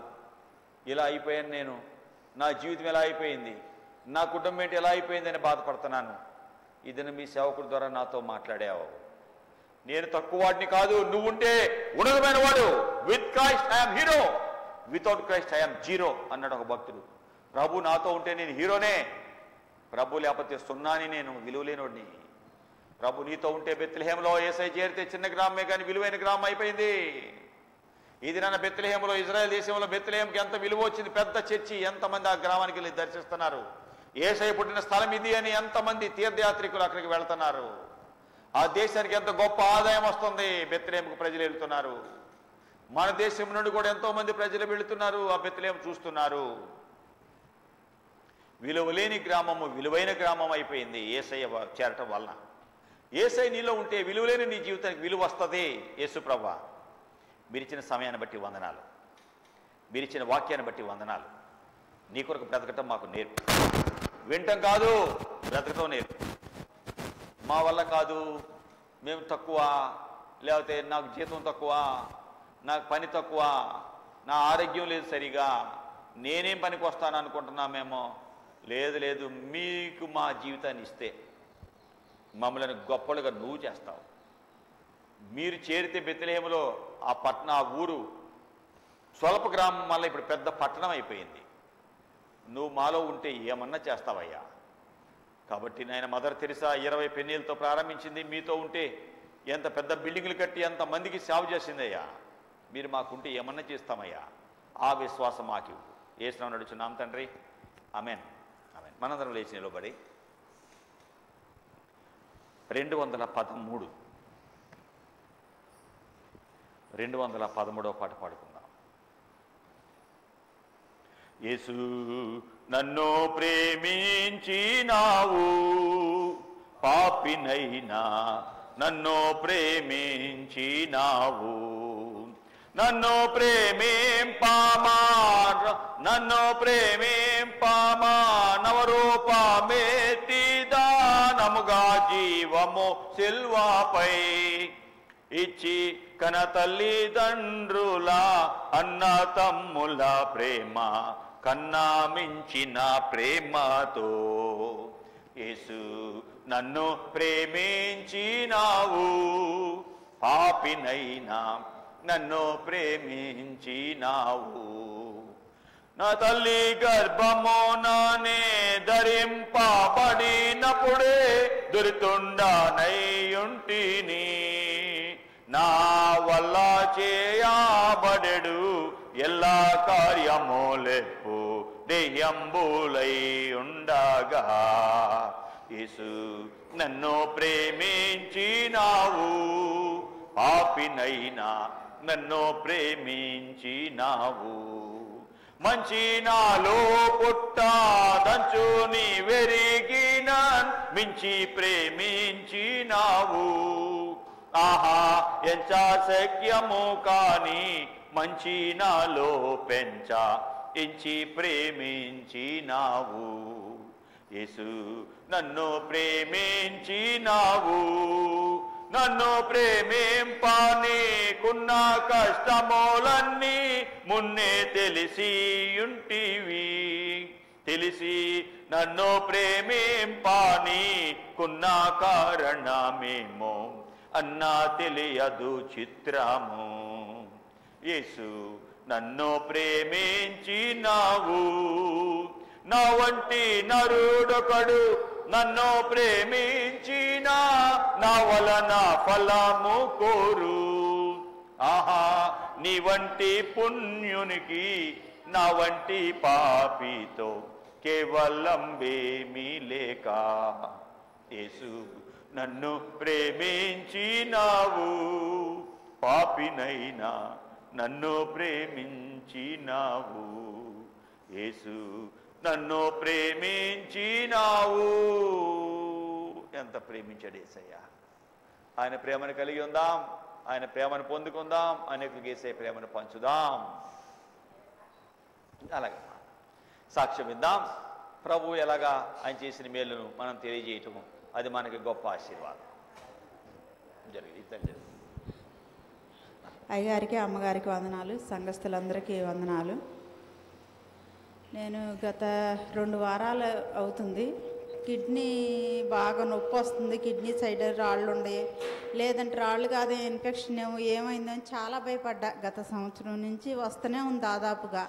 ఇలా అయిపోయాను నేను, నా జీవితం ఎలా అయిపోయింది, నా కుటుంబం ఏంటి ఎలా అయిపోయిందని బాధపడుతున్నాను. ఇదని మీ సేవకుడి ద్వారా నాతో మాట్లాడావు. నేను తక్కువ వాడిని కాదు, నువ్వుంటే ఉన్నతమైన వాడు. With Christ I'm hero, without Christ I'm zero అన్నాడు ఒక భక్తుడు. ప్రభు నాతో ఉంటే నేను హీరోనే, ప్రభు లేకపోతే సున్నాని, నేను విలువలేనోడిని. ప్రభు నీతో ఉంటే బెత్లెహేములో యేసయ్య చేరితే చిన్న గ్రామమే కానీ విలువైన గ్రామం అయిపోయింది. ఇది నన్న బెత్లెహేములో, ఇజ్రాయెల్ దేశంలో బెత్లెహేంకి ఎంత విలువ వచ్చింది. పెద్ద చర్చి, ఎంతమంది ఆ గ్రామానికి వెళ్ళి దర్శిస్తున్నారు. యేసయ్య పుట్టిన స్థలం ఇది అని ఎంతమంది తీర్థయాత్రికులు అక్కడికి వెళ్తున్నారు. ఆ దేశానికి ఎంత గొప్ప ఆదాయం వస్తుంది. బెత్లెహేముకు ప్రజలు వెళ్తున్నారు. మన దేశం నుండి కూడా ఎంతో మంది ప్రజలు వెళుతున్నారు, ఆ బెత్లెహేము చూస్తున్నారు. విలువలేని గ్రామము విలువైన గ్రామం అయిపోయింది యేసయ్య చేరటం వలన. యేసయ్య నీలో ఉంటే విలువలేని నీ జీవితానికి విలువ వస్తుంది. యేసు ప్రభువా, మీరిచ్చిన సమయాన్ని బట్టి వందనాలు, మీరిచ్చిన వాక్యాన్ని బట్టి వందనాలు. నీ కొరకు బ్రతకటం మాకు నేర్పు. వింటం కాదు, బ్రతకటం నేర్పు. మా వల్ల కాదు, మేము తక్కువ, లేకపోతే నాకు జీతం తక్కువ, నాకు పని తక్కువ, నా ఆరోగ్యం లేదు సరిగా, నేనేం పనికి వస్తాను అనుకుంటున్నామేమో. లేదు లేదు, మీకు మా జీవితాన్ని ఇస్తే మమ్మల్ని గొప్పలుగా నువ్వు చేస్తావు. మీరు చేరితే బెత్లెహేములో ఆ ఊరు స్వల్ప గ్రామం వల్ల ఇప్పుడు పెద్ద పట్టణం అయిపోయింది. నువ్వు మాలో ఉంటే ఏమన్నా చేస్తావయ్యా. కాబట్టి నాయన, మదర్ తెరిసా 20 పెన్నీలతో ప్రారంభించింది. మీతో ఉంటే ఎంత పెద్ద బిల్డింగులు కట్టి ఎంతమందికి సేవ చేసిందయ్యా. మీరు మాకుంటే ఏమన్నా చేస్తామయ్యా. ఆ విశ్వాసం మాకు యేసునామమున నడుచున్నాం తండ్రి. ఆమేన్. ఆమేన్. మనందరం లేచి నిలబడి 213 213వ పాట పాడుకుందాం. యేసు నన్ను ప్రేమించినావు, పాపినైనా నన్ను ప్రేమించినావు. నన్ను ప్రేమింపమా నవరూపమెత్తి దానముగా జీవము సిల్వాపై ఇచ్చి కన తల్లిదండ్రుల అన్న తమ్ముల ప్రేమ కన్నా మించిన ప్రేమతో యేసు నన్ను ప్రేమించినావు, పాపినైనా నన్ను ప్రేమించినావు. నా తల్లి గర్భముననే ధరింపబడినప్పుడే దురితుండనయ్యుంటిని. నా వల్ల చేయబడెడు எல்லா కార్యములెప్పు దేయంబులై ఉండగా యేసు నన్ను ప్రేమించినావు పాపినైనా నన్ను ప్రేమించినావు మంచి నాలో పుట్టదంచు నీ వెరిగిన మించి ప్రేమించినావు ఆహా ఎంత శక్యము కాని మంచి నాలో పెంచ ఎంచి ప్రేమించినావు యేసు నన్ను ప్రేమించినావు నన్ను ప్రేమింపనీకున్న కష్టములన్నీ మున్నే తెలిసియుంటివి తెలిసి నన్ను ప్రేమింపనీకున్న కారణమేమో అన్నా తెలియదు చిత్రము యేసు నన్ను ప్రేమించినావు నా వంటి నరుడొకడు నన్ను ప్రేమించిన నా వలన ఫలము కోరు ఆహా నీ వంటి పుణ్యునికి నా వంటి పాపితో కేవలం వేమీ లేక యేసు నన్ను ప్రేమించినావు పాపినైనా నన్ను ప్రేమించినావు యేసు నన్ను ప్రేమించినావు ఎంత ప్రేమించాడు యేసయ్య ఆయన ప్రేమను కలిగి ఉందాం ఆయన ప్రేమను పొందుకుందాం అనేకులకు యేసయ్య ప్రేమను పంచుదాం అలాగే సాక్ష్యం ఇద్దాం ప్రభు ఎలాగా ఆయన చేసిన మేలును మనం తెలియజేయటం అది మనకి గొప్ప ఆశీర్వాదం జరిగింది అయ్యగారికి అమ్మగారికి వందనాలు సంఘస్థులందరికీ వందనాలు నేను గత 2 వారాలు అవుతుంది కిడ్నీ బాగా నొప్పి వస్తుంది కిడ్నీ సైడ్ రాళ్ళు ఉండే లేదంటే రాళ్ళు కాదు ఇన్ఫెక్షన్ ఏమైందని చాలా భయపడ్డా గత సంవత్సరం నుంచి వస్తూనే ఉంది దాదాపుగా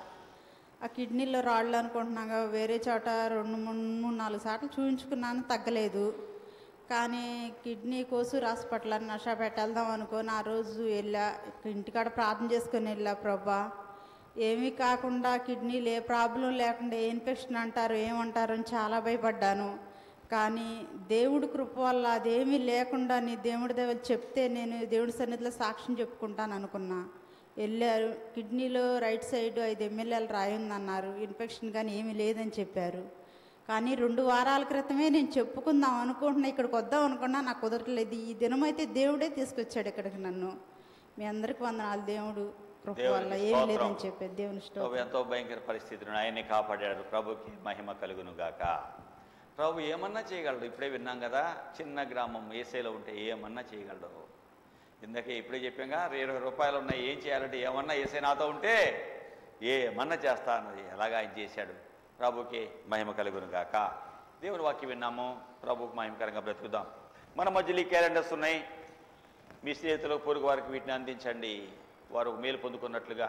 ఆ కిడ్నీలో రాళ్ళు అనుకుంటున్నాగా వేరే చోట 2-3-4 సార్లు చూపించుకున్నాను తగ్గలేదు కానీ కిడ్నీ కోసూరు హాస్పిటల్ అని నషాపేట వెళ్దాం అనుకోని ఆ రోజు వెళ్ళా ఇంటికాడ ప్రార్థన చేసుకొని వెళ్ళా ప్రభా ఏమీ కాకుండా కిడ్నీలు ఏ ప్రాబ్లం లేకుండా ఏ ఇన్ఫెక్షన్ అంటారు ఏమంటారు అని చాలా భయపడ్డాను కానీ దేవుడి కృప వల్ల అదేమీ లేకుండా నీ దేవుడి దగ్గర చెప్తే నేను దేవుడి సన్నిధిలో సాక్ష్యం చెప్పుకుంటాను అనుకున్నా వెళ్ళారు కిడ్నీలో రైట్ సైడ్ 5 ml రాయిందన్నారు ఇన్ఫెక్షన్ కానీ ఏమీ లేదని చెప్పారు కానీ 2 వారాల క్రితమే నేను చెప్పుకుందాం అనుకుంటున్నా ఇక్కడికి వద్దాం అనుకున్నా నాకు కుదరట్లేదు ఈ దినమైతే దేవుడే తీసుకొచ్చాడు ఇక్కడికి నన్ను మీ అందరికి వందనాలు దేవుడు కృప వల్ల ఏం లేదని చెప్పేది దేవుని స్తోత్రం ఎంతో భయంకర పరిస్థితులను ఆయన్ని కాపాడాడు ప్రభుకి మహిమ కలుగును గాక ప్రభు ఏమన్నా చేయగలడు ఇప్పుడే విన్నాం కదా చిన్న గ్రామం ఏసైలో ఉంటే ఏమన్నా చేయగలడు ఇందాకే ఇప్పుడే చెప్పాగా 20 రూపాయలు ఉన్నాయి ఏం చేయాలంటే ఏమన్నా ఏసై నాతో ఉంటే ఏమన్నా చేస్తా అన్నది ఎలాగా ఆయన చేశాడు ప్రభుకి మహిమ కలుగును గాక దేవుని వాక్యం విన్నాము ప్రభుకి మహిమకరంగా బ్రతుకుదాం మన మధ్యలో ఈ క్యాలెండర్స్ ఉన్నాయి మీ స్నేహితులు పొరుగు వారికి వీటిని అందించండి వారు మేలు పొందుకున్నట్లుగా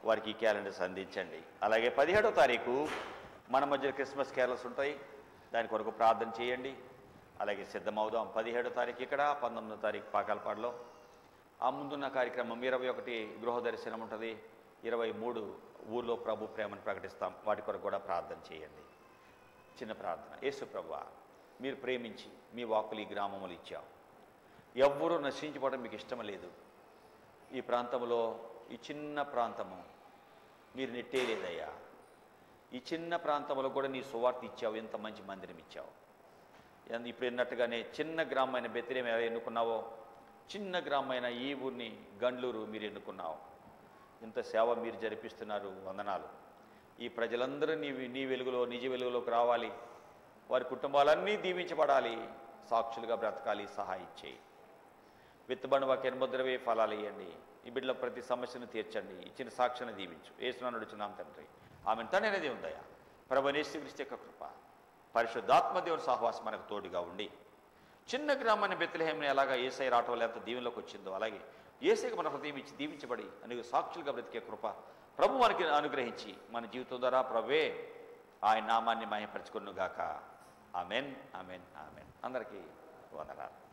వారికి ఈ క్యాలెండర్స్ అందించండి అలాగే 17వ తారీఖు మన మధ్య క్రిస్మస్ క్యారల్స్ ఉంటాయి దాని కొరకు ప్రార్థన చేయండి అలాగే సిద్ధమవుదాం 17వ తారీఖు ఇక్కడ 19వ తారీఖు పాకాలపాడులో ఆ ముందున్న కార్యక్రమం 21 గృహ దర్శనం ఉంటుంది 23 ఊర్లో ప్రభు ప్రేమను ప్రకటిస్తాం వాటి కొరకు కూడా ప్రార్థన చేయండి చిన్న ప్రార్థన యేసు ప్రభువా మీరు ప్రేమించి మీ వాక్కులు ఈ గ్రామములు ఇచ్చావు ఎవ్వరూ నశించిపోవడం మీకు ఇష్టం లేదు ఈ ప్రాంతంలో ఈ చిన్న ప్రాంతము మీరు నెట్టేలేదయ్యా ఈ చిన్న ప్రాంతంలో కూడా నీ సువార్త ఇచ్చావు ఎంత మంచి మందిరం ఇచ్చావు ఇప్పుడు ఎన్నట్టుగానే చిన్న గ్రామమైన బెత్లెహేము ఎలా ఎన్నుకున్నావో చిన్న గ్రామమైన ఈ ఊరిని గండ్లూరు మీరు ఎన్నుకున్నావు ఇంత సేవ మీరు జరిపిస్తున్నారు వందనాలు ఈ ప్రజలందరూ నీ వెలుగులో నిజ వెలుగులోకి రావాలి వారి కుటుంబాలన్నీ దీవించబడాలి సాక్షులుగా బ్రతకాలి సహాయం చేయి విత్తబడిన వాక్యాన్ని ముద్రవే ఫలాలు ఇవ్వండి ఈ బిడ్డల ప్రతి సమస్యను తీర్చండి ఇచ్చిన సాక్షిని దీవించు యేసునామమున నడుచున్నాం తండ్రి ఆమెను తండ్రి అనేది ఉందయ్యా ప్రభువైన యేసుక్రీస్తు యొక్క కృప పరిశుద్ధాత్మ దేవుని సహవాసం మనకు తోడుగా ఉండి చిన్న గ్రామాన్ని బెత్లెహేముని ఎలాగా యేసయ్య రావటం ఎంత దీవెనలోకి వచ్చిందో అలాగే యేసయ్యకు మన హృదయం ఇచ్చి దీవించబడి అనేక సాక్షులుగా బ్రతికే కృప ప్రభు మనకి అనుగ్రహించి మన జీవితం ద్వారా ప్రభువే ఆయన నామాన్ని మహిమపరచుకొనుగాక ఆమెన్ ఆమెన్ ఆమెన్ అందరికీ వందనాలు.